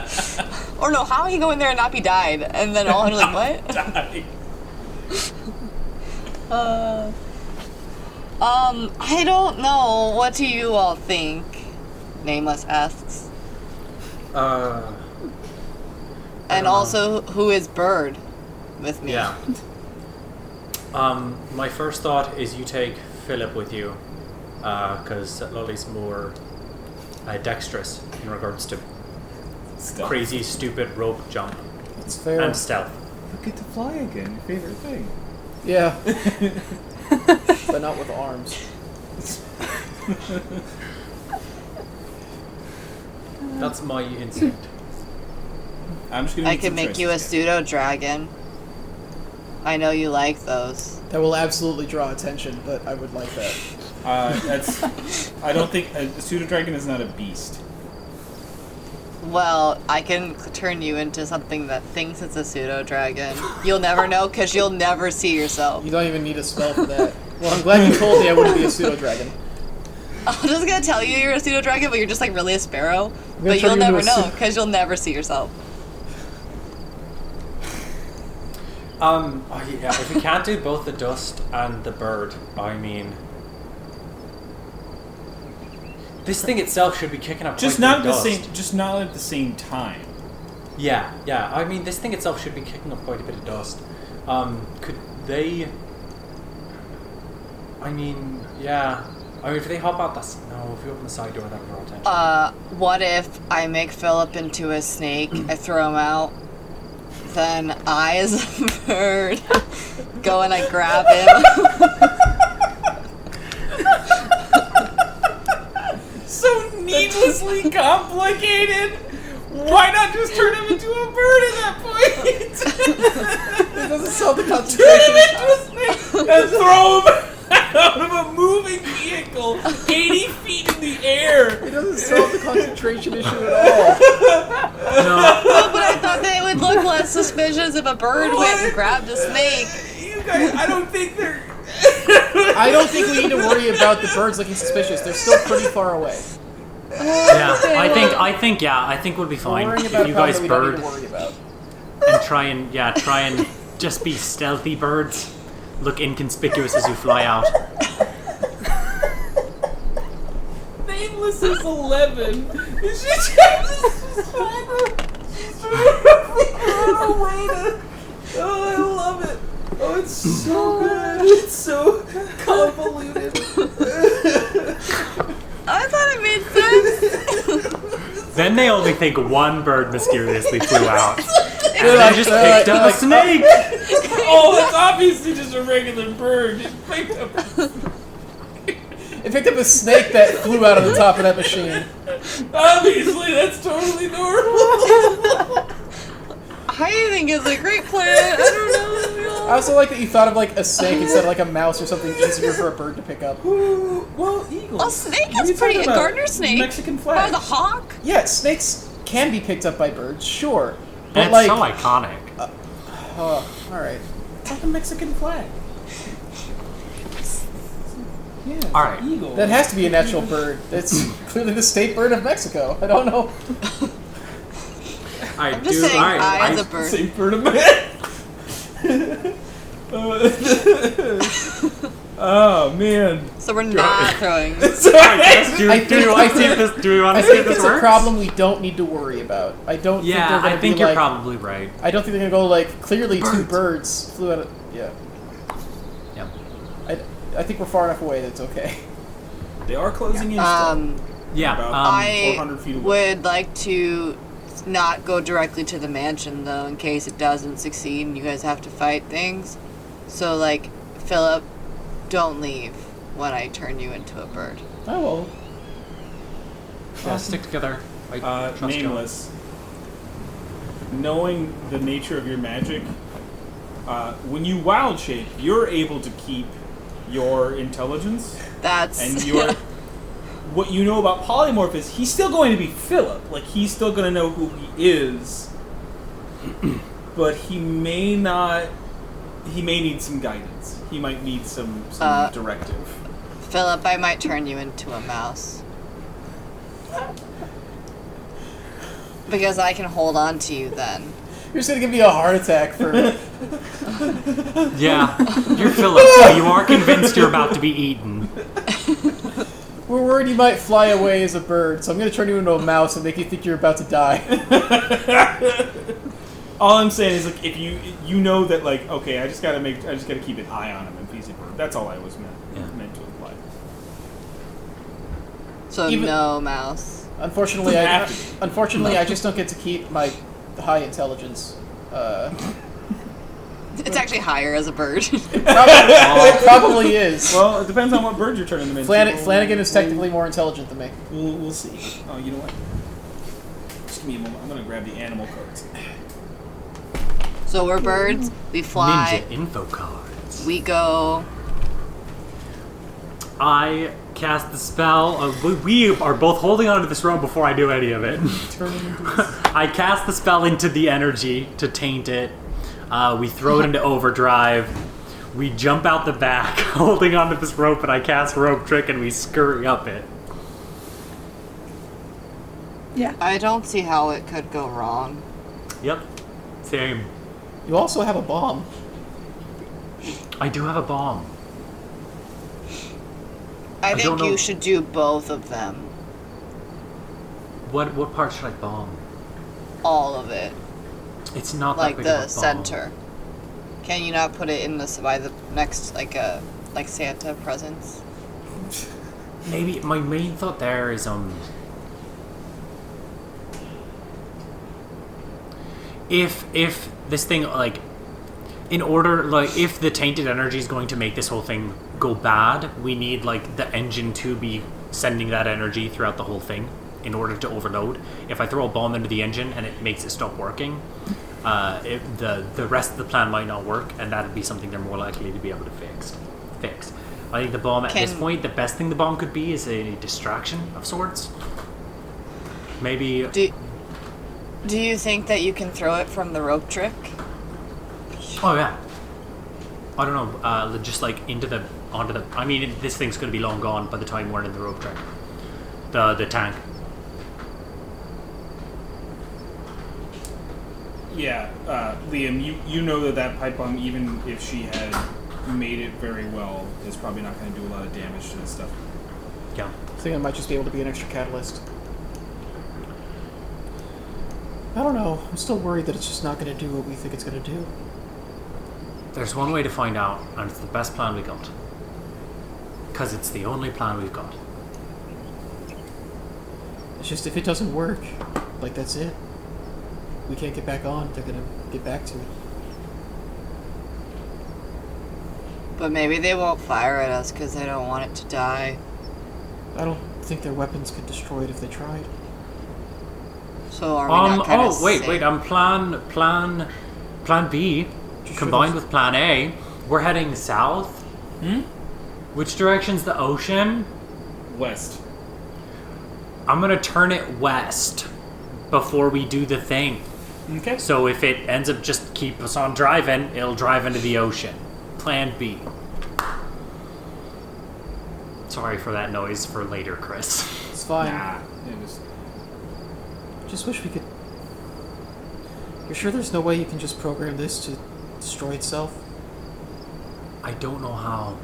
was like, or no, how he go in there and not be died? And then all I'm like, what? Die. I don't know. What do you all think? Nameless asks. And also, who is Bird with me? Yeah. My first thought is you take Philip with you, because Lolly's more dexterous in regards to Stealth. crazy, stupid rope jump It's fair. and stealth. You get to fly again. Your favorite thing. Yeah. But not with arms. That's my instinct. I'm just gonna. I need could some make you a choices. pseudo dragon. I know you like those. That will absolutely draw attention, but I would like that. That's. I don't think a pseudo dragon is not a beast. Well, I can turn you into something that thinks it's a pseudo dragon. You'll never know because you'll never see yourself. You don't even need a spell for that. Well, I'm glad you told me I wouldn't be a pseudo dragon. I'm just gonna tell you you're a pseudo dragon, but you're just like really a sparrow. gonna But turn you'll you into never a know pseudo- because you'll never see yourself. Yeah, if we can't do both the dust and the bird, I mean, this thing itself should be kicking up. Just quite a not bit at of the dust. same. Just not at the same time. Yeah. I mean, this thing itself should be kicking up quite a bit of dust. Could they? I mean, yeah. I mean, if they hop out, that's no. If we open the side door, that would draw attention. What if I make Philip into a snake, I throw him out, then I, as a bird, go and I grab him. So needlessly complicated. Why not just turn him into a bird at that point? It doesn't solve the Turn concentration. him into a snake and throw him out of a moving vehicle 80 feet in the air. It doesn't solve the concentration issue at all. No, but I thought that it would look less suspicious if a bird went and grabbed a snake. You guys, I don't think they're. I don't think we need to worry about the birds looking suspicious. They're still pretty far away. Yeah, I think we'll be We're fine worrying if about you a problem guys that we don't bird need to worry about. and try and just be stealthy birds. Look inconspicuous as you fly out. Nameless is 11. She just Oh, I love it. Oh, it's so good. It's so convoluted. I thought it made sense. Then they only think one bird mysteriously flew out. And They're they like- just they're picked like- up a snake. Oh, it's obviously just a regular bird. It picked up. It picked up a snake that flew out of the top of that machine. Obviously, that's totally normal. I think it's a great plan. I don't know. I also like that you thought of like a snake instead of like a mouse or something easier for a bird to pick up. Ooh, well, eagles. A snake What are is you pretty. talking A about? gardener snake. Mexican Or flag. the hawk. Yeah, snakes can be picked up by birds, sure. But it's like, so iconic. all right. It's like a Mexican flag. Yeah, it's All right. an eagle. That has to be a natural bird. It's clearly the state bird of Mexico. I don't know. All right, I'm just dude. saying All right, I as a bird. Same bird of Oh man. So we're not throwing. do we want to see if this? Do we want I to see if think this it's works? a problem we don't need to worry about. I don't think Yeah, they're going I to think be you're like. probably right. I don't think they're going to go like clearly two Birds. birds flew out of. Yeah. Yep. I think we're far enough away that it's okay. They are closing in still. Yeah. About I 400 feet away. would like to not go directly to the mansion though, in case it doesn't succeed and you guys have to fight things. So like, Philip, don't leave when I turn you into a bird. I will. Yeah, stick together. I trust you. Nameless. Knowing the nature of your magic, when you wild shape, you're able to keep your intelligence That's and your. What you know about polymorph is he's still going to be Philip. Like he's still going to know who he is, but he may not. He may need some guidance. He might need some directive. Philip, I might turn you into a mouse. Because I can hold on to you then. You're just going to give me a heart attack for. Yeah, you're Philip. But you are convinced you're about to be eaten. We're worried you might fly away as a bird, so I'm going to turn you into a mouse and make you think you're about to die. All I'm saying is, like, if you know that, like, okay, I just gotta keep an eye on him if he's a bird. That's all I was meant to imply. So Even- no mouse. Unfortunately, Doesn't I have to be. just don't get to keep my high intelligence. It's actually higher as a bird. It probably is. Well, it depends on what bird you're turning them into. Flanagan is technically more intelligent than me. We'll see. Oh, you know what? Just give me a moment. I'm gonna grab the animal cards. So we're birds, we fly, Ninja info cards. we go. I cast the spell. We are both holding onto this rope before I do any of it. I cast the spell into the energy to taint it. We throw it into overdrive. We jump out the back, holding onto this rope, and I cast rope trick, and we scurry up it. Yeah. I don't see how it could go wrong. Yep, same. You also have a bomb. I do have a bomb. I don't think know. you should do both of them. What part should I bomb? All of it. It's not Like that big of a the bomb. center. Can you not put it in by the next, like Santa presents? Maybe my main thought there is if this thing, like, in order, like, if the tainted energy is going to make this whole thing go bad, we need, like, the engine to be sending that energy throughout the whole thing in order to overload. If I throw a bomb into the engine and it makes it stop working, the rest of the plan might not work, and that'd be something they're more likely to be able to fix. I think the bomb at this point, the best thing the bomb could be is a distraction of sorts. Maybe. Do you think that you can throw it from the rope trick? Oh yeah. I don't know. Just like onto the. I mean, this thing's going to be long gone by the time we're in the rope track. The tank. Yeah, Liam, you know that pipe bomb, even if she had made it very well, is probably not going to do a lot of damage to this stuff. Yeah. I think it might just be able to be an extra catalyst. I don't know. I'm still worried that it's just not going to do what we think it's going to do. There's one way to find out, and it's the best plan we got. Because it's the only plan we've got. It's just if it doesn't work, like that's it. We can't get back on. They're going to get back to it. But maybe they won't fire at us because they don't want it to die. I don't think their weapons could destroy it if they tried. So are we not kind of wait, plan B combined with plan A. We're heading south. Which direction's the ocean? West. I'm gonna turn it west before we do the thing. Okay. So if it ends up just keep us on driving, it'll drive into the ocean. Plan B. Sorry for that noise for later, Chris. It's fine. Nah. It was... Just wish we could... You're sure there's no way you can just program this to destroy itself? I don't know how.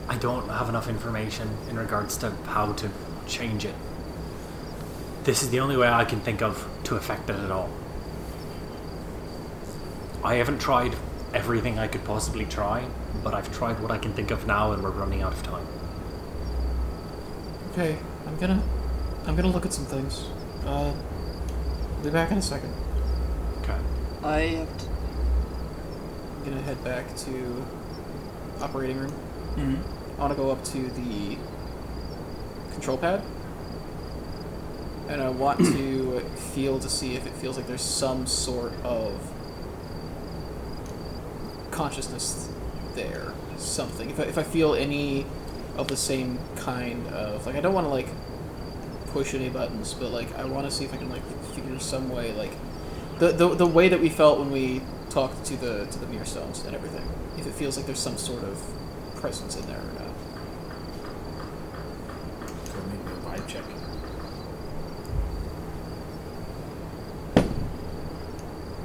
I don't have enough information in regards to how to change it. This is the only way I can think of to affect it at all. I haven't tried everything I could possibly try, but I've tried what I can think of now, and we're running out of time. Okay, I'm gonna look at some things. I'll be back in a second. Okay. I have to... I'm gonna head back to operating room. Mm-hmm. I want to go up to the control pad, and I want to feel to see if it feels like there's some sort of consciousness there, something. If I feel any of the same kind of, like, I don't want to like push any buttons, but like I want to see if I can like figure some way, like the way that we felt when we talked to the mirror stones and everything. If it feels like there's some sort of presence in there or not. So maybe a vibe check.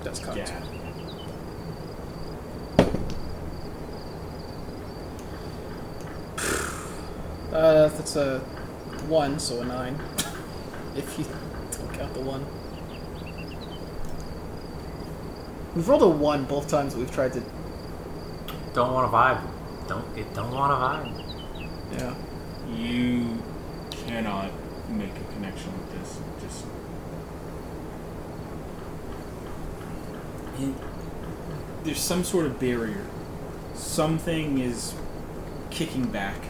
That's cocked. Yeah. That's a 1, so a 9. If you don't count the 1. We've rolled a 1 both times that we've tried to... Don't want to vibe. Don't want to vibe. Yeah. You cannot make a connection with this. Just there's some sort of barrier. Something is kicking back.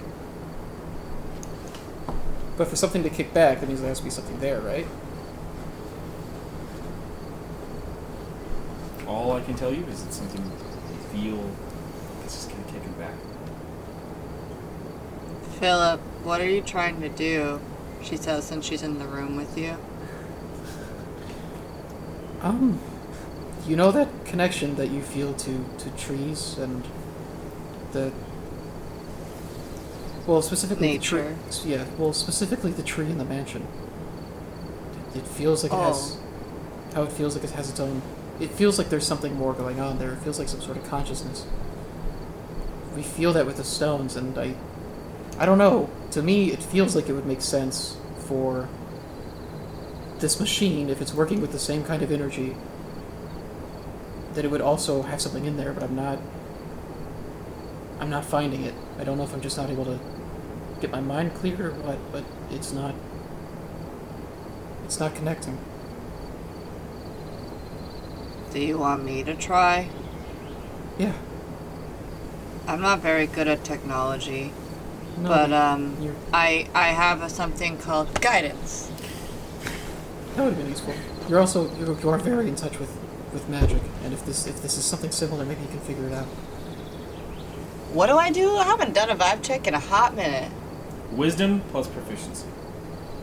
But for something to kick back, that means there has to be something there, right? All I can tell you is it's something you feel it's just gonna kick him back. Philip, what are you trying to do? She says since she's in the room with you. You know that connection that you feel to trees and the... Well, specifically Nature. the tree. Yeah, well, specifically the tree in the mansion. It feels like it has... How it feels like it has its own... It feels like there's something more going on there. It feels like some sort of consciousness. We feel that with the stones, and I don't know. To me, it feels like it would make sense for this machine, if it's working with the same kind of energy, that it would also have something in there, but I'm not finding it. I don't know if I'm just not able to get my mind clear or what, but it's not connecting. Do you want me to try? Yeah. I'm not very good at technology, No, but you're, I have something called guidance. that would have been useful. You are very in touch with magic, and if this is something similar, maybe you can figure it out. What do? I haven't done a vibe check in a hot minute. Wisdom plus proficiency.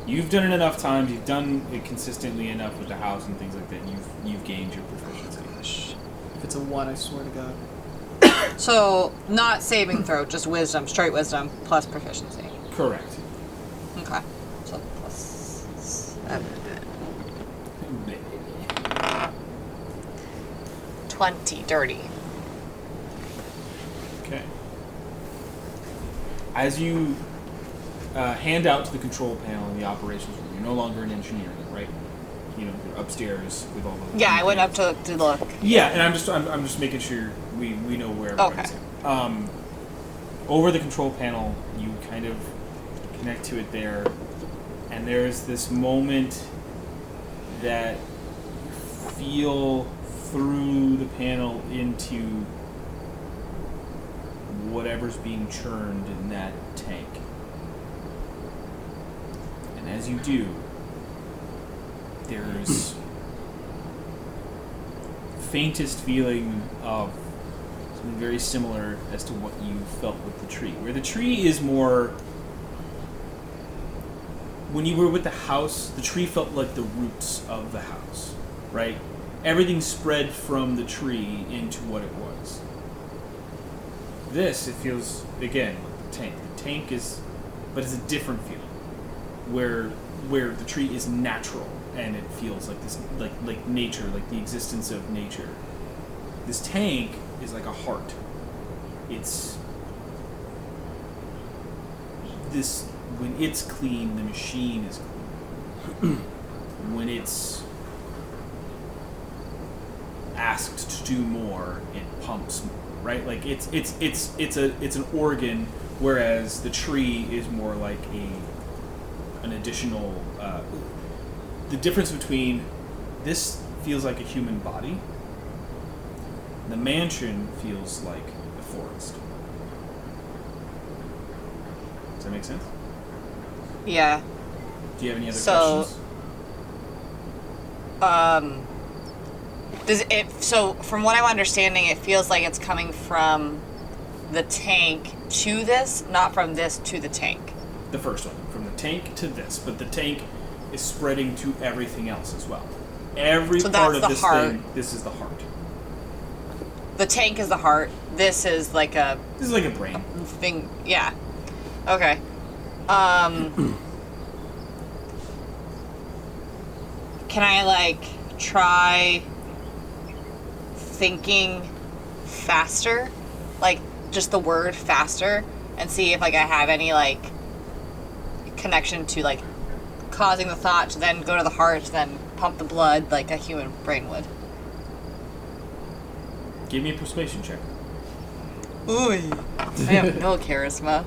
You've done it enough times. You've done it consistently enough with the house and things like that. You've gained your proficiency. If it's a 1, I swear to God. So, not saving throw, just wisdom, straight wisdom, plus proficiency. Correct. Okay. So, plus 7. 20, dirty. Okay. As you hand out to the control panel in the operations room, you're no longer an engineer, right? You know, you're upstairs with all the... Yeah, I went up to look. Yeah, and I'm just making sure we know where everybody's at. Over the control panel, you kind of connect to it there, and there's this moment that you feel through the panel into whatever's being churned in that tank. And as you do, there's faintest feeling of something very similar as to what you felt with the tree. Where the tree is more... When you were with the house, the tree felt like the roots of the house. right? Everything spread from the tree into what it was. This, it feels, again, tank. The tank is, but it's a different feeling, where the tree is natural and it feels like this, like nature, like the existence of nature. This tank is like a heart. It's this, when it's clean, the machine is clean. When it's asked to do more, it pumps more, right? Like it's an organ, whereas the tree is more like an additional. The difference between this feels like a human body. The mansion feels like a forest. Does that make sense? Yeah. Do you have any other So, questions? Does it? So, from what I'm understanding, it feels like it's coming from the tank to this, not from this to the tank. The first one, from the tank to this, but the tank is spreading to everything else as well. Every So part that's of the this heart. thing, this is the heart. The tank is the heart. This is like a This is like a brain. thing. Yeah. Okay. Can I like try thinking faster, like just the word faster, and see if like I have any like connection to like causing the thought to then go to the heart, to then pump the blood like a human brain would. Give me a persuasion check. Ooh, I have no charisma.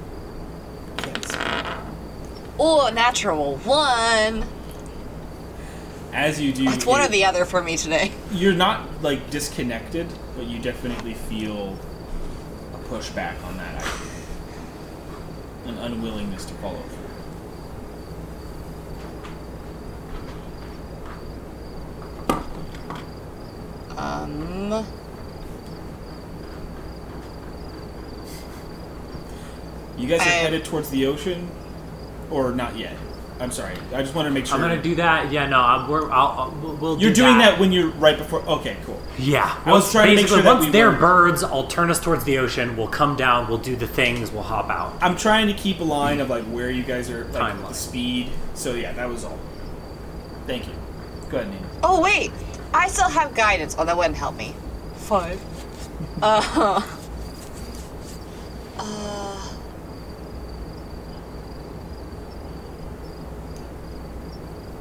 Oh, natural one. As you do, It's one or the other for me today. you're not like disconnected, but you definitely feel a pushback on that idea, an unwillingness to follow through. You guys are headed towards the ocean, or not yet? I'm sorry. I just want to make sure. I'm gonna do that. Yeah, no, we'll do You're doing that when you're right before. Okay, cool. Yeah. I was trying to make sure that once we they're were- birds, I'll turn us towards the ocean. We'll come down. We'll do the things. We'll hop out. I'm trying to keep a line of like where you guys are, like Timeline. the speed. So yeah, that was all. Thank you. Go ahead, Nina. Oh wait, I still have guidance. Oh, that wouldn't help me. 5.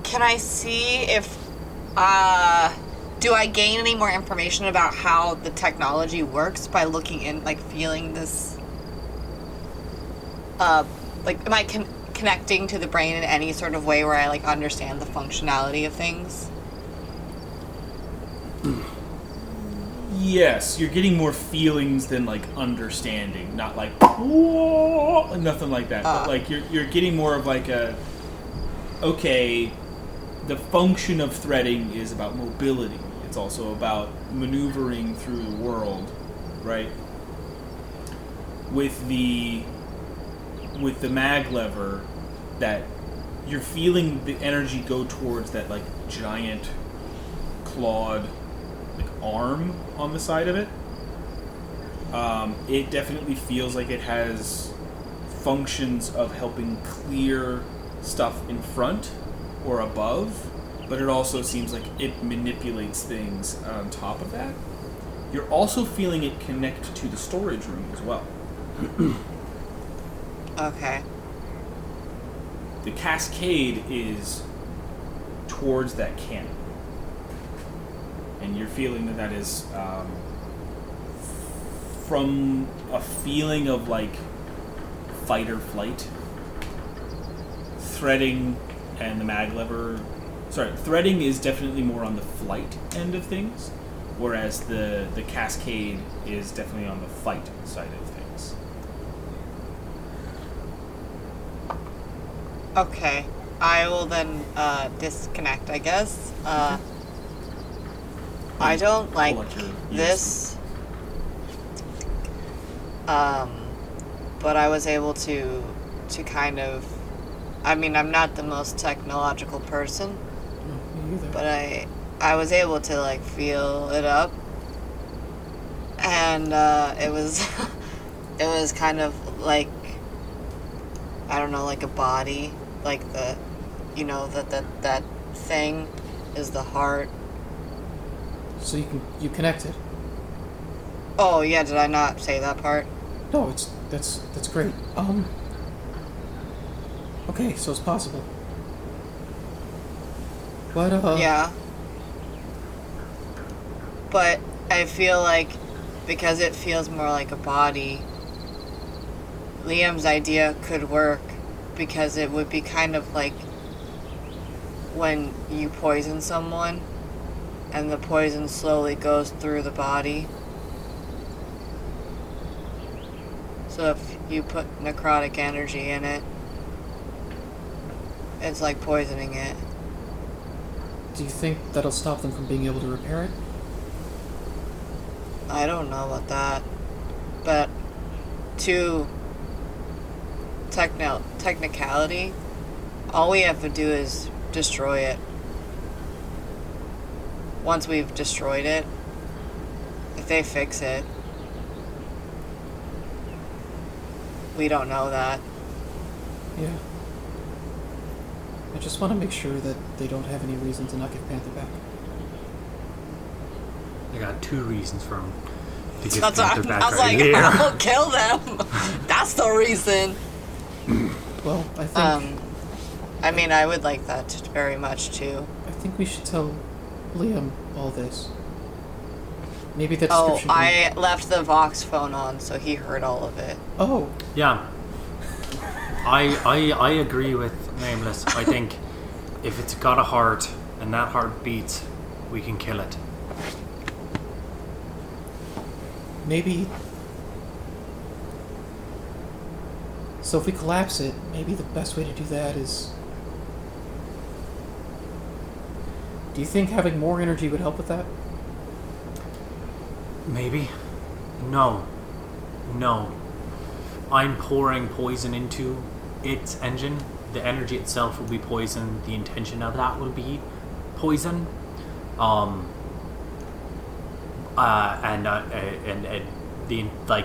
Can I see if do I gain any more information about how the technology works by looking in, like feeling this? Like, am I connecting to the brain in any sort of way where I like understand the functionality of things? Yes, you're getting more feelings than like understanding. Not like whoa, nothing like that. But like you're getting more of like a okay. The function of threading is about mobility. It's also about maneuvering through the world, right? With the mag lever, that you're feeling the energy go towards that like giant clawed like arm on the side of it. It definitely feels like it has functions of helping clear stuff in front or above, but it also seems like it manipulates things on top of that. You're also feeling it connect to the storage room as well. Okay. The cascade is towards that cannon. And you're feeling that that is from a feeling of like fight or flight. Threading and the mag lever. Sorry, threading is definitely more on the flight end of things, whereas the cascade is definitely on the fight side of things. Okay. I will then disconnect, I guess. I don't like Pull out your this. But I was able to kind of. I mean, I'm not the most technological person, Me either. but I was able to like feel it up, and it was it was kind of like, I don't know, like a body, like the, you know, that thing is the heart. So you connected. Oh yeah, did I not say that part? No, that's great. Okay, so it's possible. But Yeah. But I feel like because it feels more like a body, Liam's idea could work, because it would be kind of like when you poison someone and the poison slowly goes through the body. So if you put necrotic energy in it, it's like poisoning it. do you think that'll stop them from being able to repair it? I don't know about that. But to technicality, all we have to do is destroy it. Once we've destroyed it, if they fix it, we don't know that. Yeah. I just want to make sure that they don't have any reason to not give Panther back. I got 2 reasons for him to give That's Panther what back I was right like, here. I'll kill them. That's the reason. Well, I think I mean, I would like that very much too. I think we should tell Liam all this. Maybe that Oh, description. I left the Vox phone on, so he heard all of it. Oh, Yeah. I agree with Nameless. I think if it's got a heart and that heart beats, we can kill it. maybe. So if we collapse it, maybe the best way to do that is. Do you think having more energy would help with that? Maybe. No. I'm pouring poison into its engine. The energy itself will be poison. The intention of that will be poison.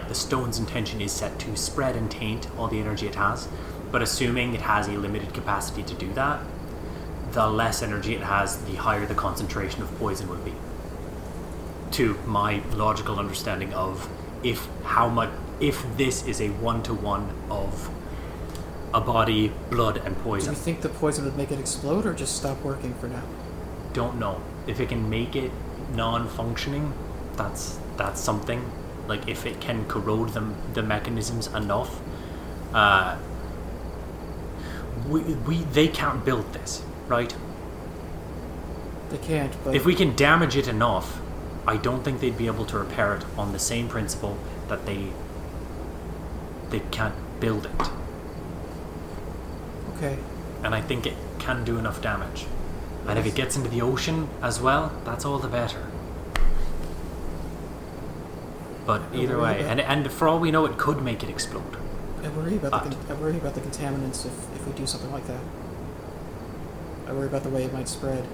The stone's intention is set to spread and taint all the energy it has. But assuming it has a limited capacity to do that, the less energy it has, the higher the concentration of poison will be. To my logical understanding of if this is a 1-to-1 of a body, blood, and Do poison. you think the poison would make it explode or just stop working for now? Don't know. If it can make it non-functioning, that's something. Like if it can corrode the mechanisms enough, they can't build this, right? They can't, but If we can damage it enough, I don't think they'd be able to repair it on the same principle that they can't build it. okay. And I think it can do enough damage. And if it gets into the ocean as well, that's all the better. But either way, and for all we know, it could make it explode. I worry about the contaminants if we do something like that. I worry about the way it might spread.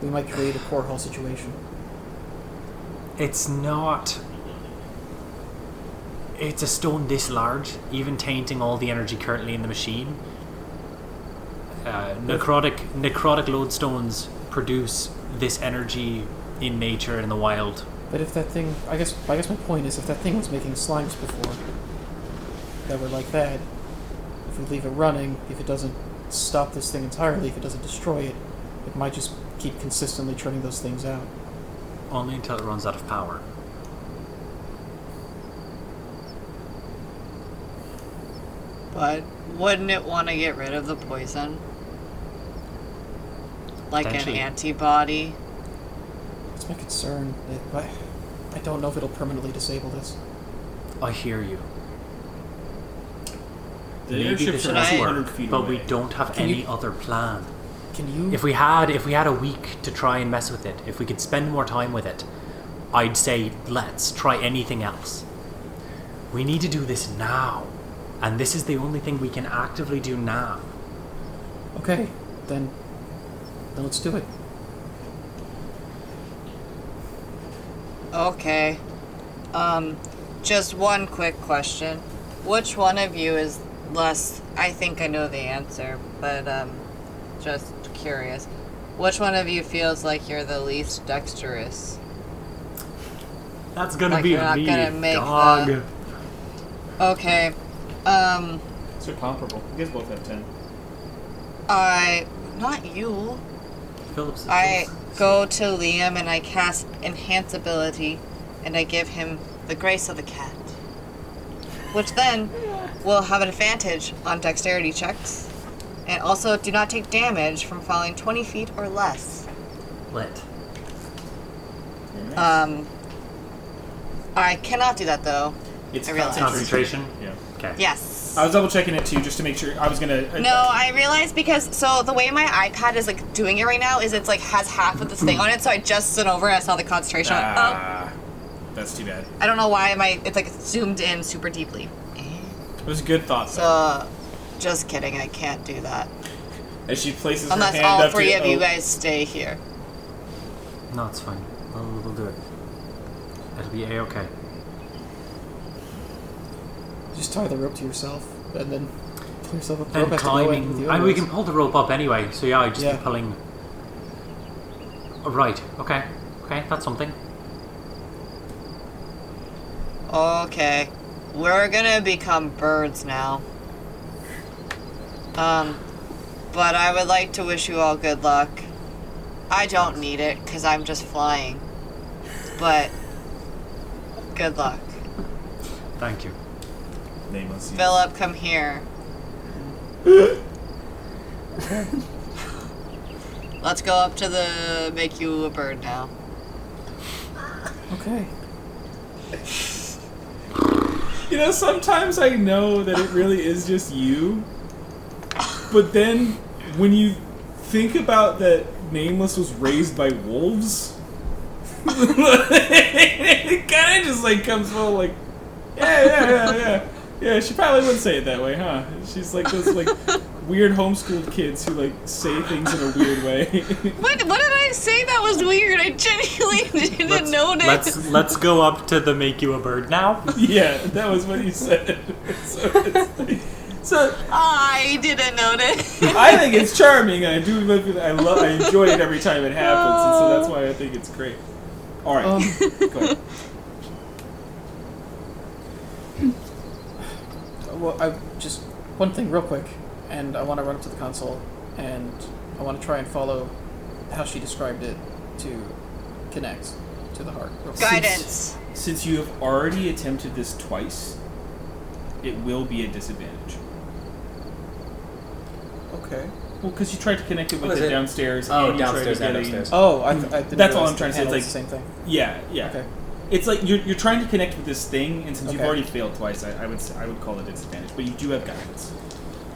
We might create a core hull situation. It's not. It's a stone this large, even tainting all the energy currently in the machine. Necrotic lodestones produce this energy in nature and in the wild. But if that thing, I guess my point is, if that thing was making slimes before, that were like that, if we leave it running, if it doesn't stop this thing entirely, if it doesn't destroy it, it might just keep consistently churning those things out. Only until it runs out of power. But wouldn't it want to get rid of the poison? Like an Potentially. antibody? That's my concern. I don't know if it'll permanently disable this. I hear you. The Maybe airship's this should about I- 200 feet but away. we don't have Can any you- other plan. Can you? If we had a week to try and mess with it, if we could spend more time with it, I'd say let's try anything else. We need to do this now, and this is the only thing we can actively do now. Okay, then let's do it. Okay. Just one quick question. Which one of you is less... I think I know the answer, but, just curious. Which one of you feels like you're the least dexterous? That's gonna Like be you're not me, gonna make dog. Okay. So comparable. You guys both have 10. Not you. Phillips. I go to Liam and I cast Enhance Ability, and I give him the Grace of the Cat. Which then will have an advantage on dexterity checks. And also do not take damage from falling 20 feet or less. Lit. I cannot do that though. It's I realize. Concentration? Yeah. Okay. Yes. I was double checking it too, just to make sure. I was gonna. No, I realized because so the way my iPad is like doing it right now is it's like has half of this thing on it, so I just stood over and I saw the concentration on it. Oh, That's too bad. I don't know why it's like zoomed in super deeply. It was a good thought. So, just kidding, I can't do that. As she places Unless her hand all up three to, of you guys stay here. No, it's fine. We'll do it. It'll be A-okay. Just tie the rope to yourself, and then pull yourself up. The And rope has to go in with climbing. the I mean, other we can ones. pull the rope up anyway, so yeah, I just Yeah. be pulling. Oh, right, okay. Okay, that's something. Okay. We're gonna become birds now. But I would like to wish you all good luck. I don't need it, because I'm just flying. But, good luck. Thank you. Nameless. Philip, come here. Let's go up to the make you a bird now. Okay. You know, sometimes I know that it really is just you, but then when you think about that Nameless was raised by wolves, it kind of just like comes full like, yeah. She probably would say it that way, huh? She's like those like weird homeschooled kids who like say things in a weird way. What did I say that was weird? I genuinely didn't notice. Let's go up to the make you a bird now. Yeah, that was what he said. So I didn't notice. I think it's charming. I do. I enjoy it every time it happens, and so that's why I think it's great. All right, go ahead. Well, I just one thing real quick, and I want to run up to the console, and I want to try and follow how she described it to connect to the heart. Real quick. Guidance. Since you have already attempted this twice, it will be a disadvantage. Okay. Well, because you tried to connect it with Was the it- downstairs. Oh, and you tried downstairs to and get upstairs. Oh, I didn't That's all realize I'm trying to the say, it's panel like- is the same thing. Yeah. Okay. It's like you're trying to connect with this thing, and since you've Okay. already failed twice, I would call it a disadvantage. But you do have guidance.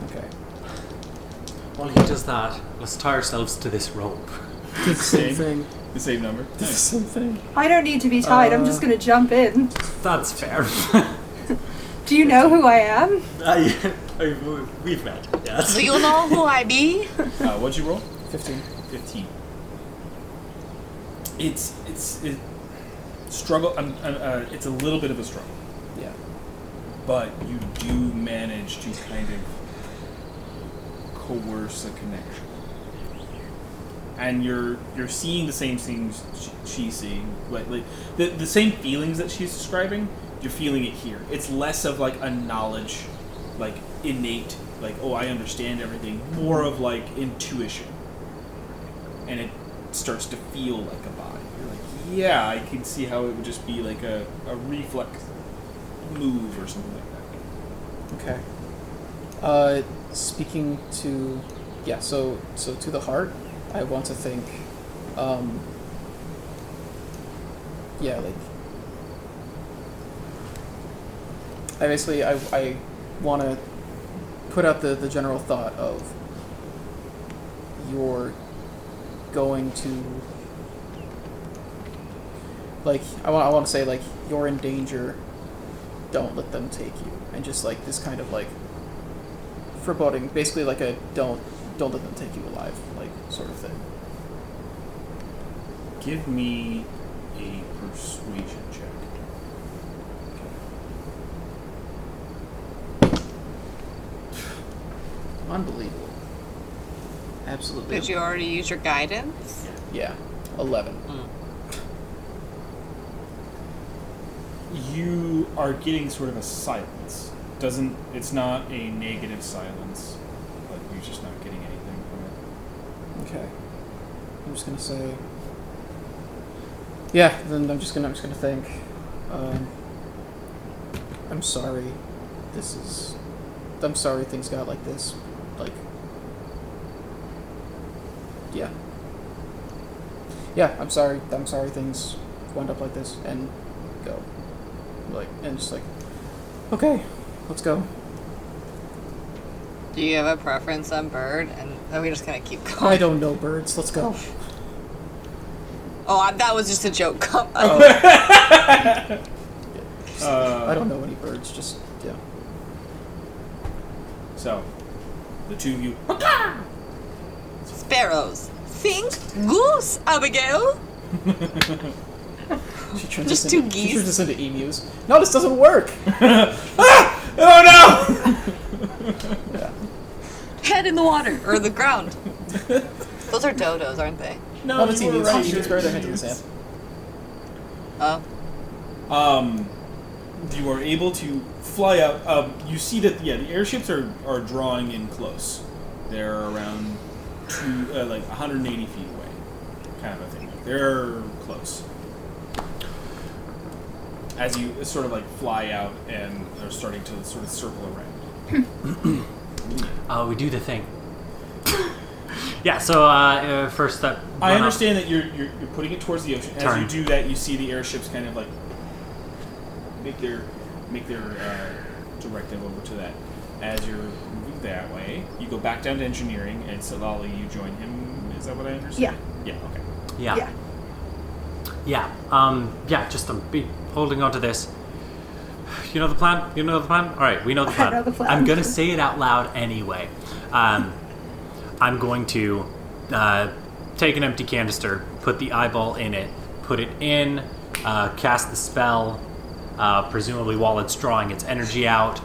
Okay. While he does that, let's tie ourselves to this rope. The same thing. The same number. The same thing. I don't need to be tied. I'm just gonna jump in. That's fair. Do you know who I am? We've met. Yes. Do you know who I be? What'd you roll? 15. 15. It's struggle. It's a little bit of a struggle, Yeah. but you do manage to kind of coerce a connection, and you're seeing the same things she's seeing, like the same feelings that she's describing. You're feeling it here. It's less of like a knowledge, like innate, like oh I understand everything. More of like intuition, and it starts to feel like a body. You're like, yeah, I can see how it would just be like a reflex move or something like that. Okay. Speaking to, so to the heart, I want to think, like, I want to put out the general thought of you're going to, like, I want to say, like, you're in danger, don't let them take you, and just, like, this kind of, like, foreboding, basically like a don't let them take you alive, like, sort of thing. Give me a persuasion check. Unbelievable. Absolutely. Did you already use your guidance? Yeah. 11. You are getting sort of a silence. It's not a negative silence, but you're just not getting anything from it. Okay. I'm just gonna say. Yeah. Then I'm just gonna think. I'm sorry. I'm sorry things got like this. Like. Yeah. Yeah. I'm sorry. I'm sorry things wound up like this, and go. And just like. Okay. Let's go. Do you have a preference on bird? And are we just gonna keep going? I don't know birds. Let's go. That was just a joke. I don't know any birds. Just yeah. So, the two of you. Sparrows. Think goose, Abigail. She turns Just us two into, She geese. turns us into emus. No, this doesn't work. Oh no! Yeah. Head in the water or the ground. Those are dodos, aren't they? No, it's you were emus. right, She you're just bury their heads in the emus. sand. Oh. You are able to fly out. You see that the airships are drawing in close. They're around 180 feet away, kind of a thing. They're close. As you sort of like fly out and they're starting to sort of circle around. We do the thing. Yeah. So first step. I understand that you're putting it towards the ocean. As Turn. you do that, you see the airships kind of like make their directive over to that. As you're moving that way, you go back down to engineering, and Salali, you join him. Is that what I understand? Yeah. Yeah. Okay. Yeah. Yeah. Yeah. Just be holding on to this. You know the plan? You know the plan? All right, we know the I plan. know the plan. I'm gonna say it out loud anyway. I'm going to take an empty canister, put the eyeball in it, put it in, cast the spell. Presumably, while it's drawing its energy out,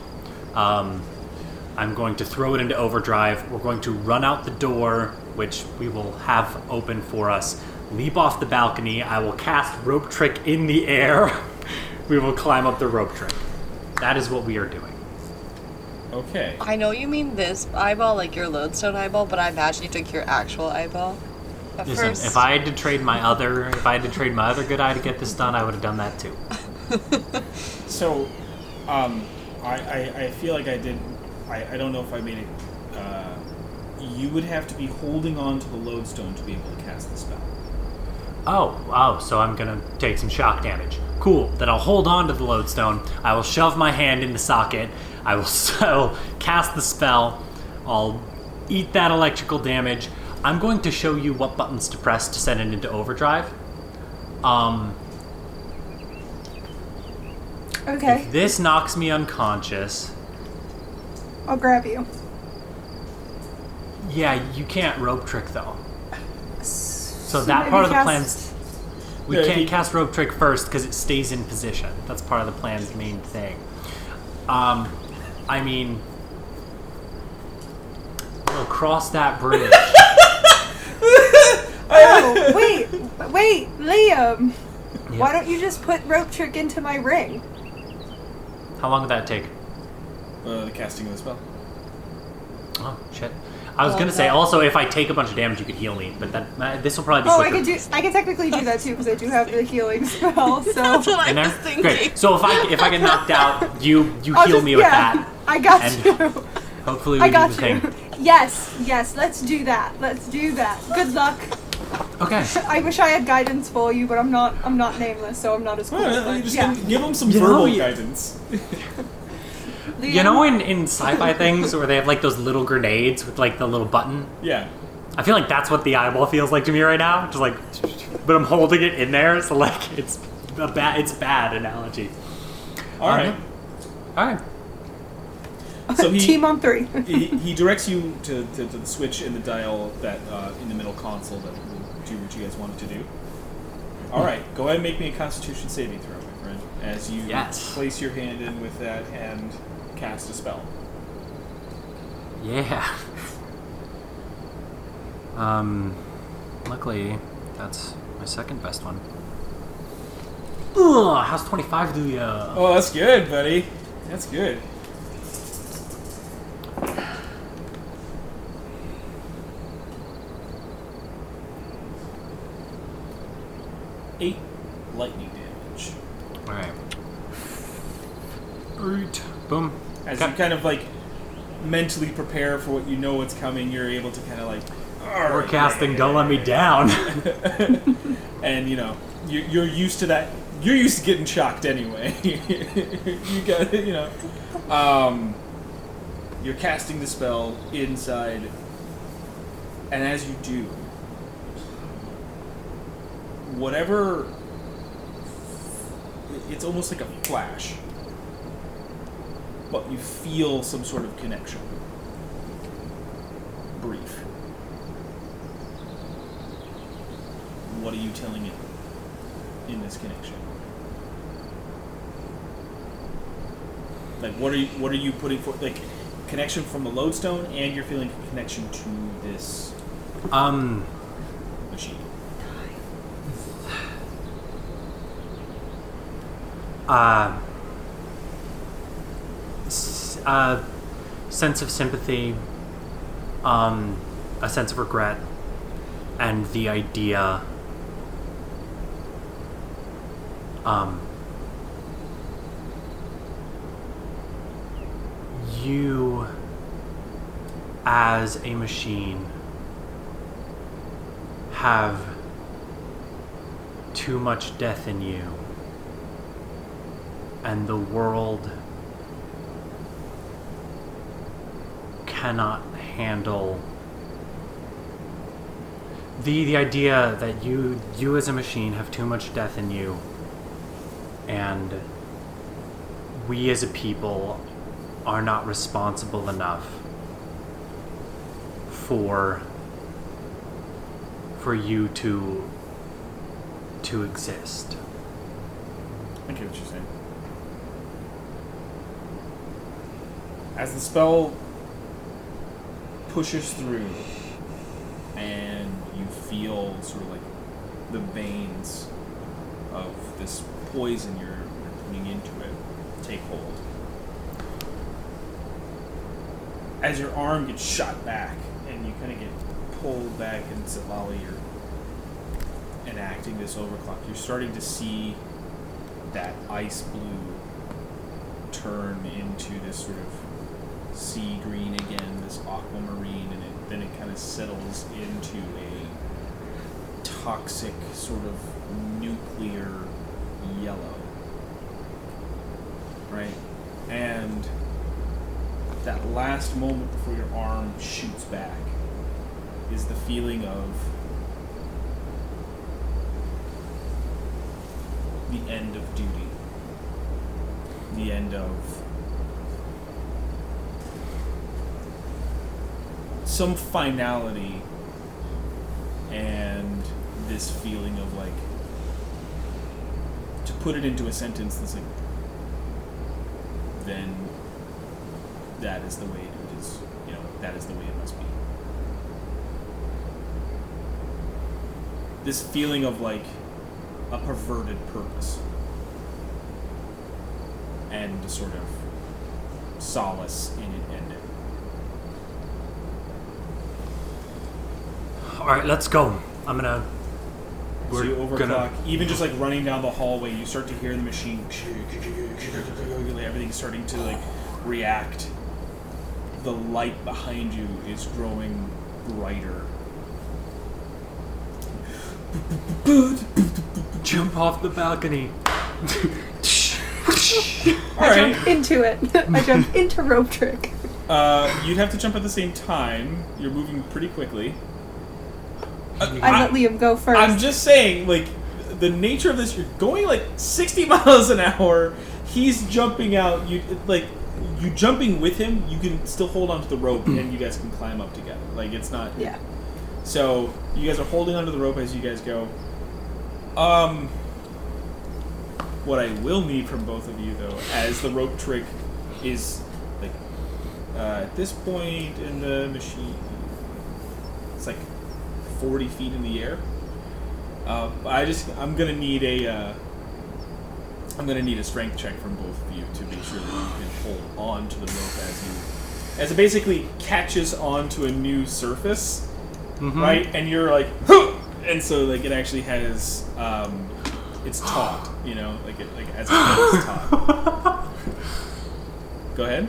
I'm going to throw it into overdrive. We're going to run out the door, which we will have open for us. Leap off the balcony. I will cast rope trick in the air. We will climb up the rope trick. That is what we are doing. Okay. I know you mean this eyeball, like your lodestone eyeball, but I imagine you took your actual eyeball at Listen, first. if I had to trade my other good eye to get this done, I would have done that too. So, I feel like I did. I don't know if I made it. You would have to be holding on to the lodestone to be able to cast the spell. Oh, so I'm gonna take some shock damage. Cool. Then I'll hold on to the lodestone. I will shove my hand in the socket. I will cast the spell. I'll eat that electrical damage. I'm going to show you what buttons to press to send it into overdrive. Okay. If this knocks me unconscious, I'll grab you. yeah, you can't rope trick though. So that maybe part of the cast- plan's... We Yeah, can't cast rope trick first because it stays in position. That's part of the plan's main thing. I mean, we'll cross that bridge. Oh, wait, Liam. Yeah. Why don't you just put rope trick into my ring? How long would that take? The casting of the spell. Oh shit! I was gonna say also if I take a bunch of damage, you could heal me, but this will probably be Oh, I quicker. I can technically do that too because I do have the healing spell. So That's what I In there? was thinking. Great. So if I get knocked out, you I'll heal just- me with yeah, that. I got And- you. Hopefully we I do got the you. thing. Yes, let's do that. Let's do that. Good luck. Okay. I wish I had guidance for you, but I'm not nameless, so I'm not as cool. Well, but you just yeah. give them some You know, verbal you- guidance. You know in sci-fi things where they have like those little grenades with like the little button? Yeah. I feel like that's what the eyeball feels like to me right now. Just like, but I'm holding it in there, so like it's a bad analogy. All right. All right. So Team on 3. he directs you to the switch in the dial that in the middle console that will do what you guys wanted to do. All right, go ahead and make me a Constitution saving throw, my friend, as you Yes. place your hand in with that and cast a spell. Yeah. Luckily, that's my second best one. Ugh, how's 25 do ya? Oh, that's good, buddy. That's good. Eight lightning damage. Alright. 8. Boom. As Okay. you kind of like mentally prepare for what you know what's coming, you're able to kind of like. Forecasting, don't let me down. And you know, you're used to that. You're used to getting shocked anyway. You got it, you know. You're casting the spell inside, and as you do, whatever, it's almost like a flash, but you feel some sort of connection. Brief. What are you telling it in this connection? Like, what are you putting for, like, connection from the lodestone, and you're feeling a connection to this machine? Sense of sympathy, a sense of regret, and the idea you as a machine have too much death in you, and the world cannot handle the idea that you as a machine have too much death in you, and we as a people are not responsible enough for you to exist. I get what you're saying. As the spell pushes through, and you feel sort of like the veins of this poison you're putting into it take hold. As your arm gets shot back, and you kind of get pulled back, and while you're enacting this overclock, you're starting to see that ice blue turn into this sort of sea green again, this aquamarine, and then it kind of settles into a toxic sort of nuclear yellow, right? And that last moment before your arm shoots back is the feeling of the end of duty, the end of some finality, and this feeling of like, to put it into a sentence that's like, then that is the way it is, you know, that is the way it must be. This feeling of like a perverted purpose, and a sort of solace in it ending. Alright, let's go. So you overclock, even just like running down the hallway, you start to hear the machine, everything's starting to like react. The light behind you is growing brighter. Jump off the balcony. I jump into it. I jump into rope trick. You'd have to jump at the same time. You're moving pretty quickly. I let Liam go first. I'm just saying, like, the nature of this, you're going like 60 miles an hour. He's jumping out. You jumping with him, you can still hold onto the rope, and you guys can climb up together. Like, it's not... Yeah. So, you guys are holding onto the rope as you guys go. What I will need from both of you, though, as the rope trick is like at this point in the machine, it's like 40 feet in the air. I'm gonna need a strength check from both of you to make sure that you can hold on to the rope as it basically catches onto a new surface, right? And you're like, and so like it actually has it's taut, you know, like as it's taut. Go ahead.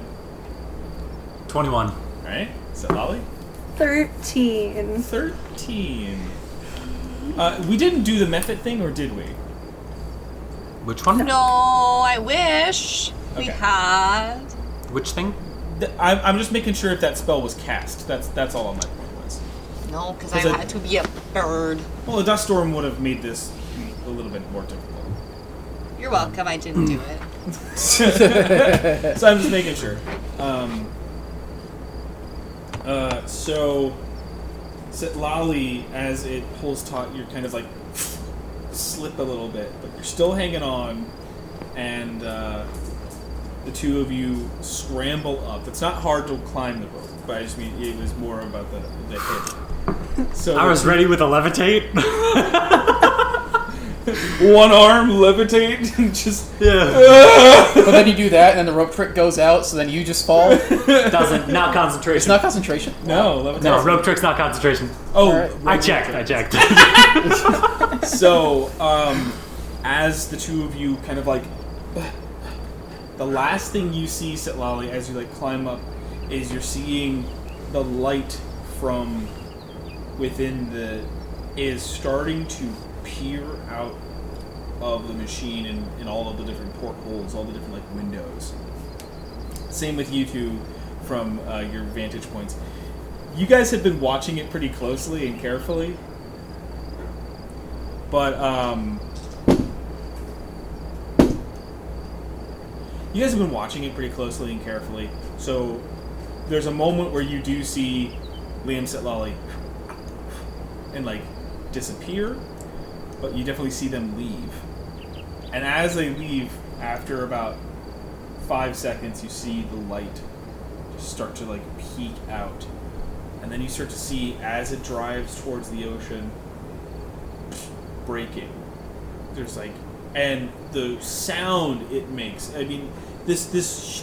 21. All right. Is that Lolly? 13. 13. We didn't do the method thing, or did we? Which one? No, I wish we Okay. had. Which thing? I'm just making sure if that spell was cast. That's all my point was. No, because I 'Cause had to be a bird. Well, a dust storm would have made this a little bit more difficult. You're welcome. I didn't do it. So I'm just making sure. So Lolly, as it pulls taut, you're kind of like slip a little bit, but you're still hanging on, and the two of you scramble up. It's not hard to climb the rope, but I just mean it was more about the hit. So I was ready with a levitate. one arm levitate and just But then you do that, and then the rope trick goes out, so then you just fall. Not concentration. It's not concentration. no levitate. No, rope trick's not concentration. Oh, Alright. I checked. So, as the two of you kind of like, the last thing you see, Sitlali, as you like climb up, is you're seeing the light from within is starting to peer out of the machine in all of the different portholes, all the different like windows. Same with you two from your vantage points. You guys have been watching it pretty closely and carefully. But, you guys have been watching it pretty closely and carefully. So, there's a moment where you do see Liam Sitlali and, like, disappear. But you definitely see them leave. And as they leave, after about 5 seconds, you see the light just start to, like, peek out. And then you start to see, as it drives towards the ocean, breaking. There's like, and the sound it makes. I mean, this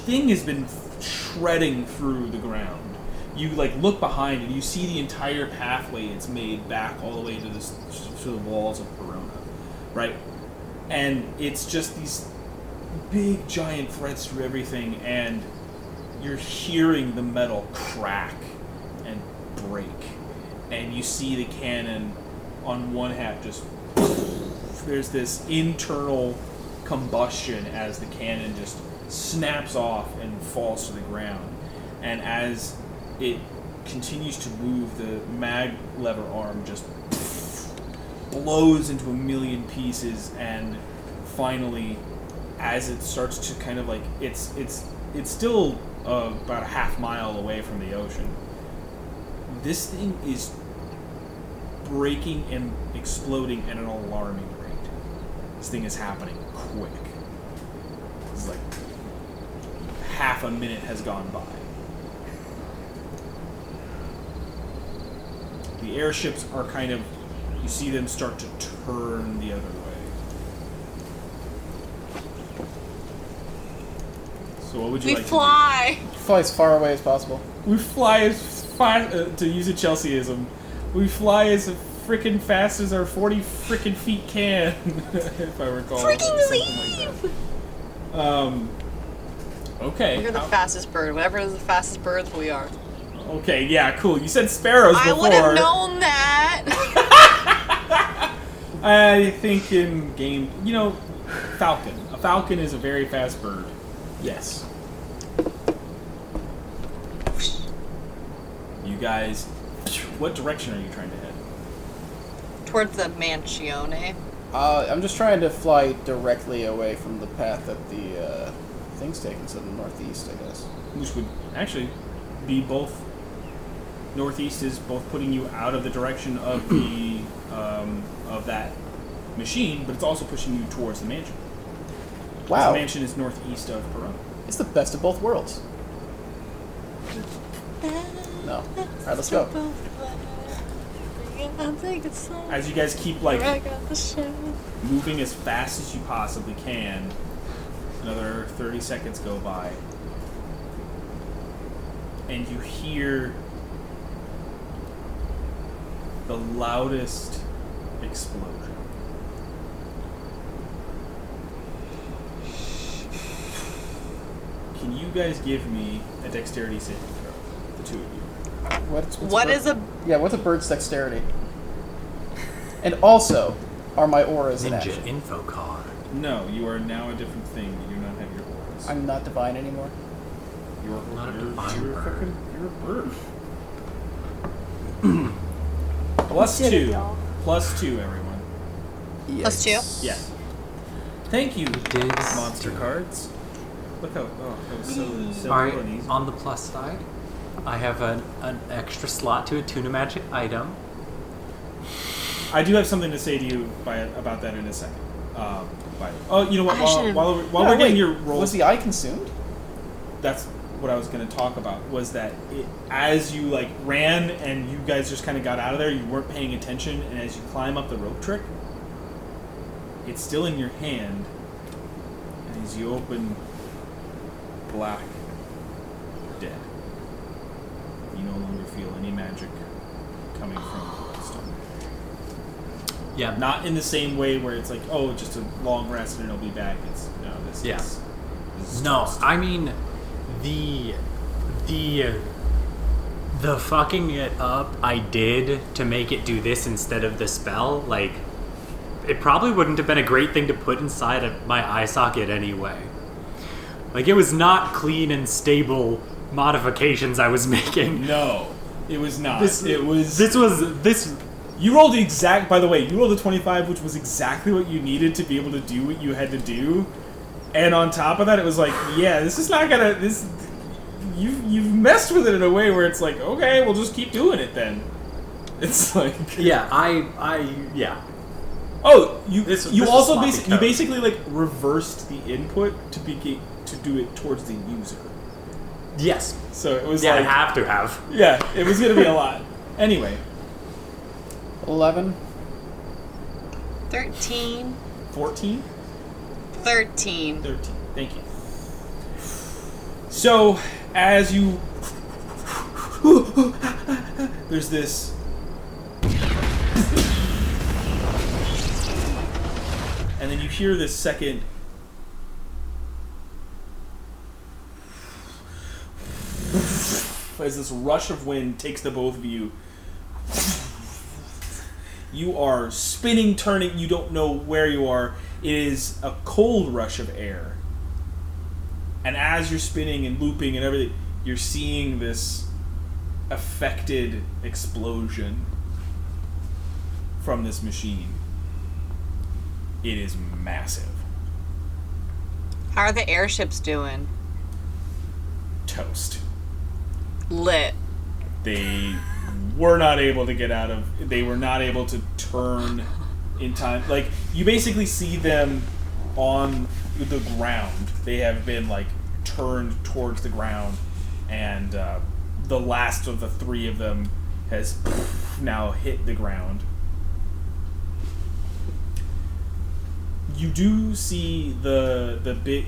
thing has been shredding through the ground. You like look behind and you see the entire pathway it's made back all the way to the walls of Corona, right? And it's just these big giant threads through everything, and you're hearing the metal crack and break, and you see the cannon on one half just. There's this internal combustion as the cannon just snaps off and falls to the ground. And as it continues to move, the mag lever arm just blows into a million pieces, and finally, as it starts to kind of like, it's still about a half mile away from the ocean. This thing is breaking and exploding at an alarming rate. This thing is happening quick. It's like half a minute has gone by. The airships are kind of, you see them start to turn the other way. So what would you We like fly. Fly as far away as possible. to do? We fly as fast, to use a Chelseaism, we fly as freaking fast as our 40 freaking feet can, if I recall. Freaking something like that. Okay. You're the fastest bird. Whatever is the fastest birds, we are. Okay, yeah, cool. You said sparrows I before. would have known that. I think in game, falcon. A falcon is a very fast bird. Yes. You guys, what direction are you trying to head? Towards the Mansione. I'm just trying to fly directly away from the path that the thing's taking, so the northeast, I guess. Which would actually be both. Northeast is both putting you out of the direction of the of that machine, but it's also pushing you towards the mansion. Wow. The mansion is northeast of Perona. It's the best of both worlds. No. Alright, let's go. As you guys keep moving as fast as you possibly can, another 30 seconds go by, and you hear the loudest explosion. Can you guys give me a dexterity saving throw, the two of you? What's a bird's dexterity? And also, are my auras in Ninja action? info card. No, you are now a different thing. You do not have your auras. I'm not divine anymore. You're Not a divine you're bird. you're a bird. Plus Did it, two. y'all. Plus two, everyone. Plus two? Yeah. Thank you, Did monster do. cards. Look how that was so simple All right. and easy. On the plus side, I have an extra slot to attune a magic item. I do have something to say to you about that in a second. You know what? While we're getting your rolls, Was the eye consumed? that's what I was going to talk about. Was that as you ran and you guys just kind of got out of there, you weren't paying attention, and as you climb up the rope trick, it's still in your hand, and as you open, black, dead. You no longer feel any magic coming from the stone. Yeah. Not in the same way where it's like, oh, just a long rest and it'll be back. It's no, this Yeah. is No, toast. I mean the fucking it up I did to make it do this instead of the spell, like, it probably wouldn't have been a great thing to put inside of my eye socket anyway. Like, it was not clean and stable modifications I was making. No, it was not. This was. You rolled by the way, you rolled a 25, which was exactly what you needed to be able to do what you had to do. And on top of that, it was like, yeah, this is not gonna, you've messed with it in a way where it's like, okay, we'll just keep doing it then. It's like, Yeah, yeah. oh, This you was also sloppy basically, you code. basically reversed the input to do it towards the user. Yes. So it was Yeah, I like, have to have. yeah, it was gonna be a lot. Anyway, 11. 13. 14. 13. 13. Thank you. So, as you... there's this... And then you hear this second... as this rush of wind takes the both of you. You are spinning, turning, you don't know where you are. It is a cold rush of air. And as you're spinning and looping and everything, you're seeing this affected explosion from this machine. It is massive. How are the airships doing? Toast. Lit. They were not able to get out of... They were not able to turn in time. Like, you basically see them on the ground. They have been, turned towards the ground. And the last of the three of them has now hit the ground. You do see the big...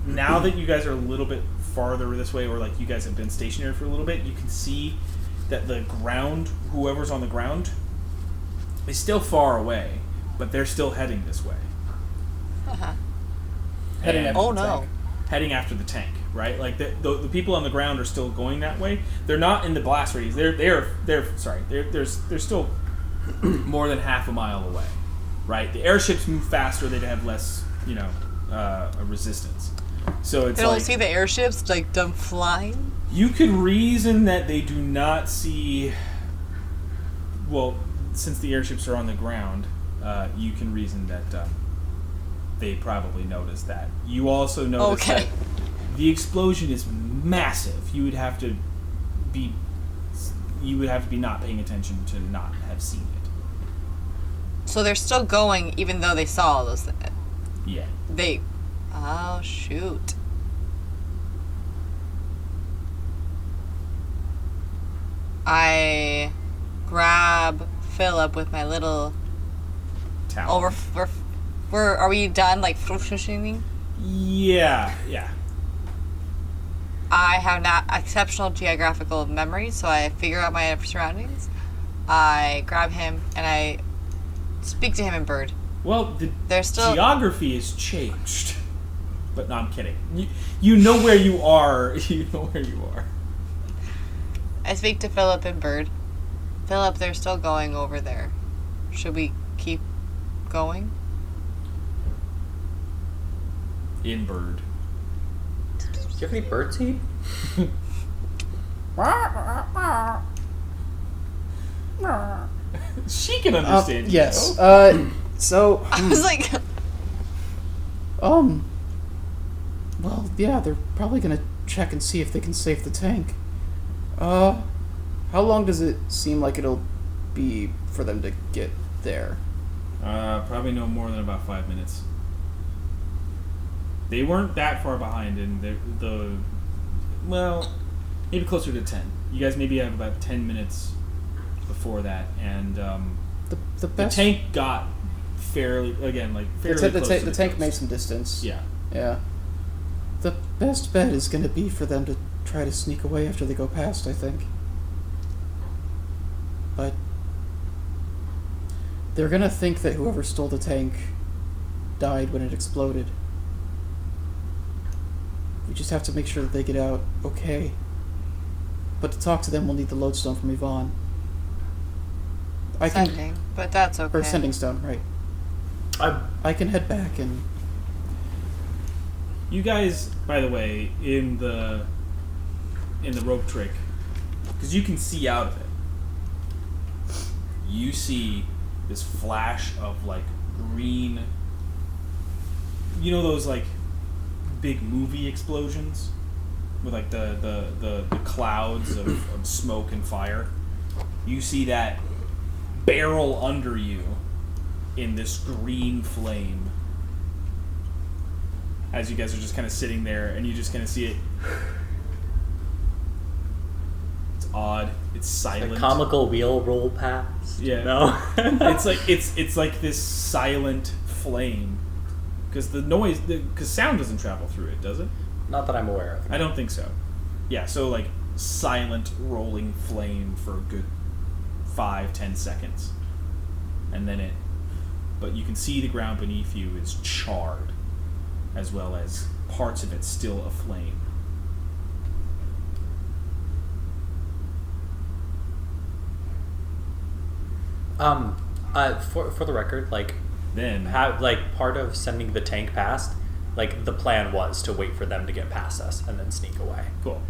now that you guys are a little bit farther this way, or you guys have been stationary for a little bit, you can see that the ground, whoever's on the ground, is still far away, but they're still heading this way. Heading And- after Oh the no. tank. heading after the tank, right? The people on the ground are still going that way. They're not in the blast radius. They're still more than half a mile away, right? The airships move faster. They'd have less, resistance. So it's They don't see the airships them flying. you could reason that they do not see. Well, since the airships are on the ground, you can reason that they probably noticed that. You also notice Okay. that the explosion is massive. You would have to be not paying attention to not have seen it. So they're still going even though they saw all those things. Yeah. They... Oh, shoot. I grab Philip with my little... Tower. Are we done, like, functioning? Yeah. I have not exceptional geographical memory, so I figure out my surroundings. I grab him, and I speak to him in bird. Well, the There's still... geography has changed. But no, I'm kidding. You know where you are. You know where you are. I speak to Philip in bird. Philip, they're still going over there. Should we keep going? In bird. Do you have any birdseed? She can understand. Yes. You. So. I was like... Well, yeah, they're probably gonna check and see if they can save the tank. How long does it seem like it'll be for them to get there? Probably no more than about 5 minutes. They weren't that far behind, and well, maybe closer to 10. You guys maybe have about 10 minutes before that, and The the best tank got fairly close to the tank coast. made some distance. Yeah. Yeah. The best bet is going to be for them to try to sneak away after they go past, I think. But they're going to think that whoever stole the tank died when it exploded. We just have to make sure that they get out okay. But to talk to them, we'll need the lodestone from Yvonne. Sending, but that's okay. Or sending stone, right. I can head back and... You guys, by the way, in the rope trick, because you can see out of it, you see this flash of like green. You know those like big movie explosions with like the clouds of smoke and fire. You see that barrel under you in this green flame. As you guys are just kind of sitting there, and you just kind of see it. It's odd. It's silent. A comical wheel roll past. Yeah. No. it's like this silent flame, because because sound doesn't travel through it, does it? Not that I'm aware of. I don't think so. Yeah. So like silent rolling flame for a good 5-10 seconds, and then but you can see the ground beneath you is charred, as well as parts of it still aflame. For the record, Then part of sending the tank past, the plan was to wait for them to get past us and then sneak away. cool.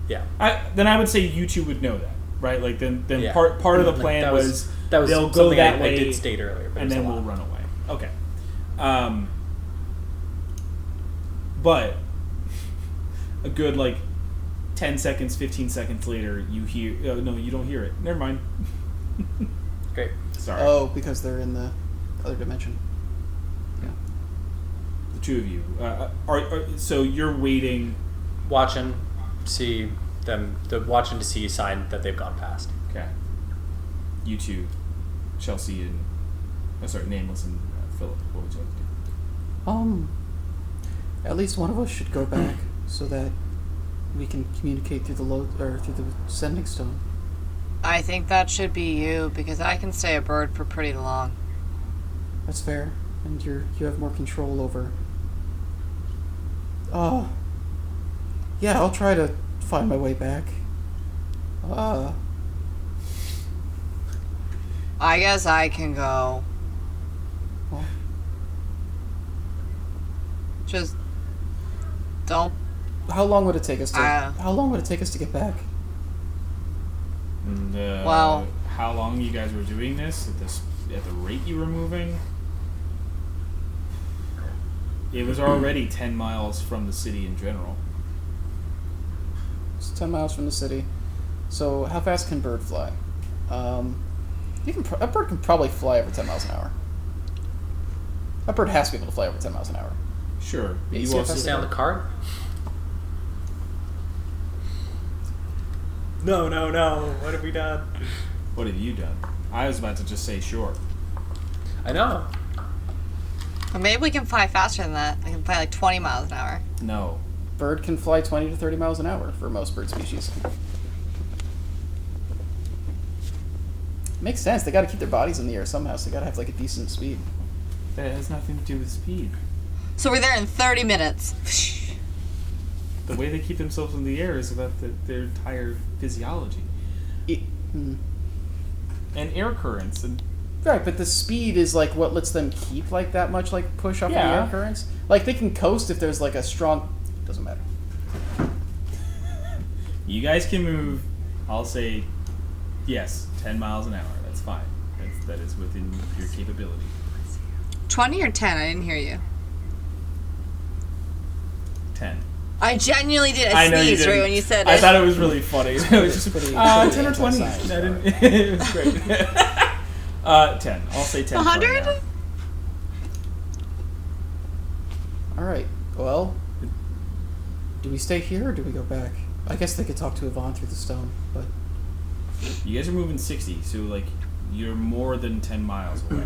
Yeah. I would say you two would know that, right? Like then Yeah. part of the plan that was they'll go something that I way, did state earlier, but and then we'll run away. Okay. But a good 10 seconds, 15 seconds later, you hear. Oh, no, you don't hear it. Never mind. Great. Sorry. Oh, because they're in the other dimension. Yeah. The two of you. So you're waiting. Watching to see a sign that they've gone past. Okay. You two, Chelsea and Nameless and Philip. What would you like to do? At least one of us should go back so that we can communicate through through the sending stone. I think that should be you, because I can stay a bird for pretty long. That's fair, and you have more control over. Yeah, I'll try to find my way back. I guess I can go. Well, Just don't. how long would it take us to? Uh, How long would it take us to get back? And, Well- how long you guys were doing this at the rate you were moving? It was already 10 miles from the city in general. It's 10 miles from the city. So how fast can bird fly? A bird can probably fly over 10 miles an hour. A bird has to be able to fly over 10 miles an hour. Sure. Yeah, You see if also that's Stay on the card? No. What have we done? What have you done? I was about to just say sure. I know. Or maybe we can fly faster than that. We can fly like 20 miles an hour. No. Bird can fly 20 to 30 miles an hour for most bird species. Makes sense. They got to keep their bodies in the air somehow, so they got to have like a decent speed. That has nothing to do with speed. So we're there in 30 minutes. The way they keep themselves in the air is about their entire physiology. And air currents. And Right, but the speed is like what lets them keep like that much like push off of the Yeah. air currents. Like they can coast if there's like a strong. Doesn't matter. you guys can move, I'll say, yes, 10 miles an hour. That's fine. That is within your capability. 20 or 10? I didn't hear you. 10. I genuinely did. I I know you sneezed right didn't. when you said I it. thought it was really funny. It was just Pretty 10 or 20. anti-science, I didn't, alright. it was great. 10. I'll say 10. 100? All right. Well, do we stay here or do we go back? I guess they could talk to Yvonne through the stone, but You guys are moving 60, so like you're more than 10 miles away.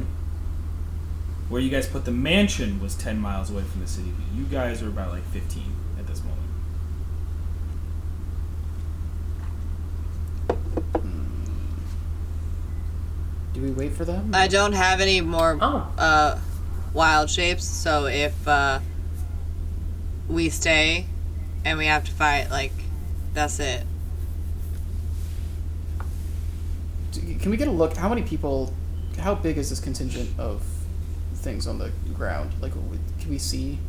Where you guys put the mansion was 10 miles away from the city. You guys are about like 15 at this moment. do we wait for them? I don't have any more Oh. wild shapes, so if we stay and we have to fight, like, that's it. Can we get a look? How many people? How big is this contingent of things on the ground? Like, can we see?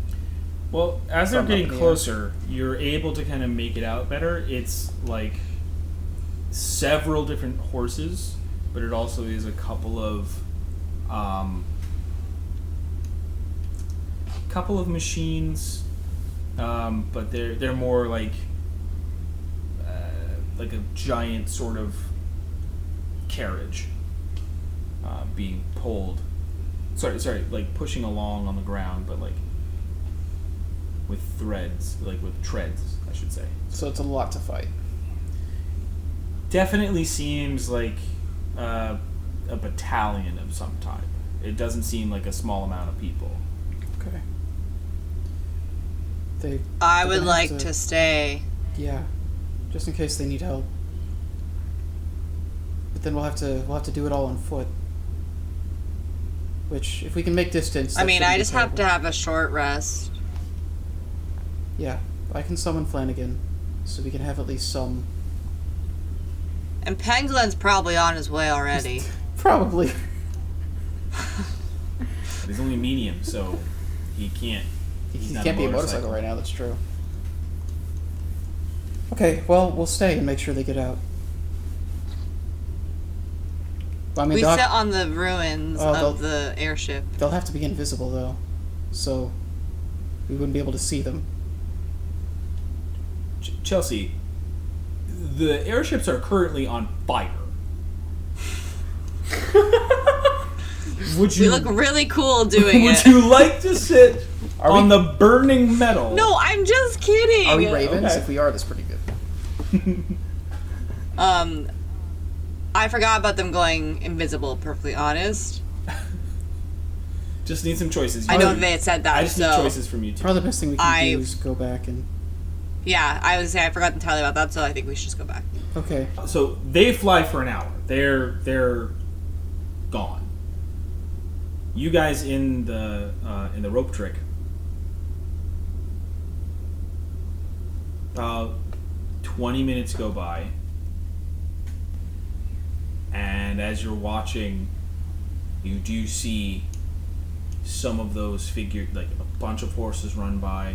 Well, as they're From up getting in the air. closer, you're able to kind of make it out better. It's like several different horses, but it also is a couple of machines, but they're more like a giant sort of carriage being pulled. Sorry, like pushing along on the ground, but like with threads, like with treads, I should say. So it's a lot to fight. Definitely seems like a battalion of some type. It doesn't seem like a small amount of people. Okay. I they're would gonna like have to stay. Yeah, just in case they need help. But then we'll have to do it all on foot. Which, if we can make distance. I that mean, shouldn't I be just have to terrible. have a short rest. Yeah, I can summon Flanagan, so we can have at least some. And Penguin's probably on his way already. Probably. But he's only medium, so he can't. He's He not can't be a motorcycle right now. That's true. Okay, well, we'll stay and make sure they get out. I mean, We they'll sit on the ruins Oh, of the airship. they'll have to be invisible though, so we wouldn't be able to see them. Chelsea, the airships are currently on fire. Would We you look really cool doing would it. you like to sit Are on we- the burning metal? No, I'm just kidding. Are we ravens? Okay. If we are, that's pretty good. I forgot about them going invisible, perfectly honest. Just need some choices. I know they had said that, I just need so choices from you two. Probably the best thing we can I- do is go back and. yeah, I would say I forgot entirely about that, so I think we should just go back. Okay. So they fly for an hour. They're gone. You guys in the rope trick. About 20 minutes go by, and as you're watching, you do see some of those figures, like a bunch of horses run by,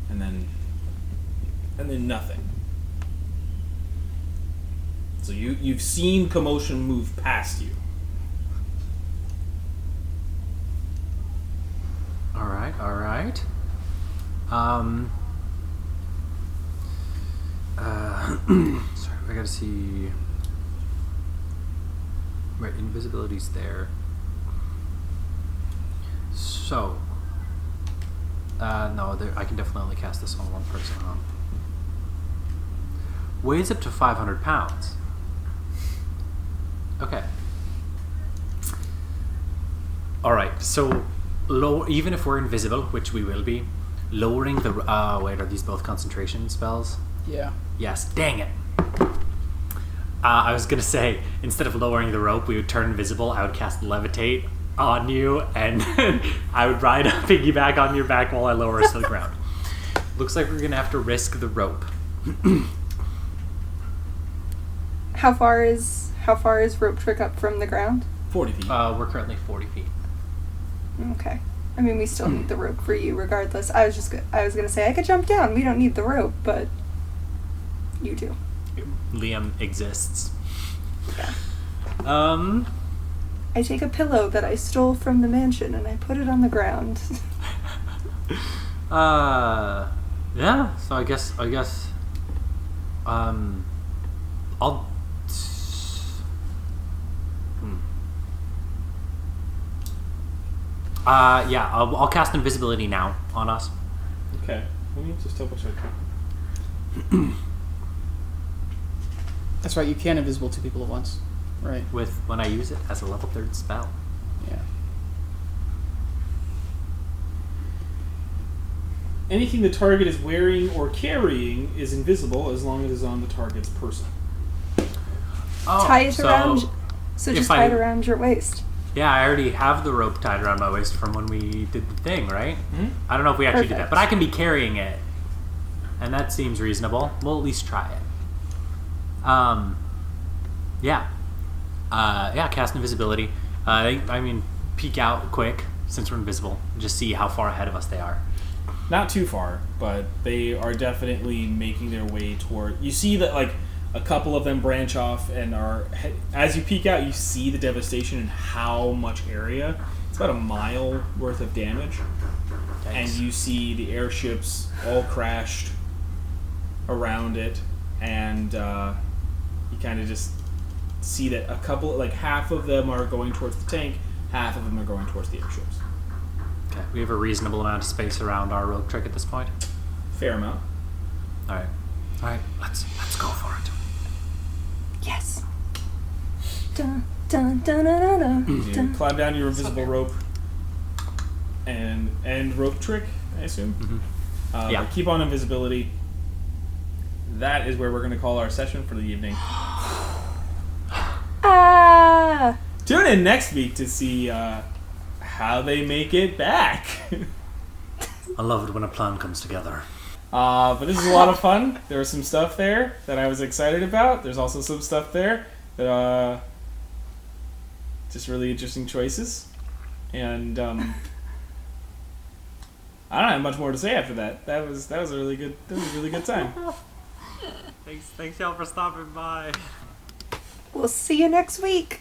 and then nothing. So you've seen commotion move past you. All right. Sorry, I gotta see. Right, invisibility's there. So, no, I can definitely only cast this on one person. Weighs up to 500 pounds. Okay. All right. So, even if we're invisible, which we will be, lowering the. Wait, are these both concentration spells? Yeah. Yes. Dang it. I was gonna say, instead of lowering the rope, we would turn invisible. I would cast levitate on you, and I would ride a piggyback on your back while I lower us to the ground. Looks like we're gonna have to risk the rope. How far is rope trick up from the ground? 40 feet. We're currently 40 feet. Okay. I mean, we still need the rope for you, regardless. I was gonna say I could jump down. We don't need the rope, but you do. Liam exists. Yeah. I take a pillow that I stole from the mansion and I put it on the ground. Yeah. So I guess, I'll. Yeah, I'll cast invisibility now on us. Okay. Let me just double check. That's right. You can invisible 2 people at once. Right. When I use it as a level 3rd spell. Yeah. Anything the target is wearing or carrying is invisible as long as it is on the target's person. Oh, Tie it around. So if just tie it around your waist. Yeah, I already have the rope tied around my waist from when we did the thing, right? Mm-hmm. I don't know if we actually did that, Perfect. but I can be carrying it, and that seems reasonable. We'll at least try it. Yeah. Cast invisibility. I mean, peek out quick since we're invisible. Just see how far ahead of us they are. Not too far, but they are definitely making their way toward. You see that like a couple of them branch off and are. As you peek out, you see the devastation and how much area. It's about a mile worth of damage, and you see the airships all crashed around it, and you kind of just see that a couple, like half of them are going towards the tank, half of them are going towards the airships. Okay, we have a reasonable amount of space around our rope trick at this point. Fair amount. All right. Let's go for it. Yes. Dun, dun, dun, dun, dun, You dun. climb down your invisible rope and rope trick, I assume. Mm-hmm. Yeah. But keep on invisibility. That is where we're going to call our session for the evening. Ah! Tune in next week to see how they make it back. I love it when a plan comes together. But this is a lot of fun. There was some stuff there that I was excited about. There's also some stuff there that just really interesting choices. And I don't have much more to say after that. That was a really good time. Thanks y'all for stopping by. We'll see you next week.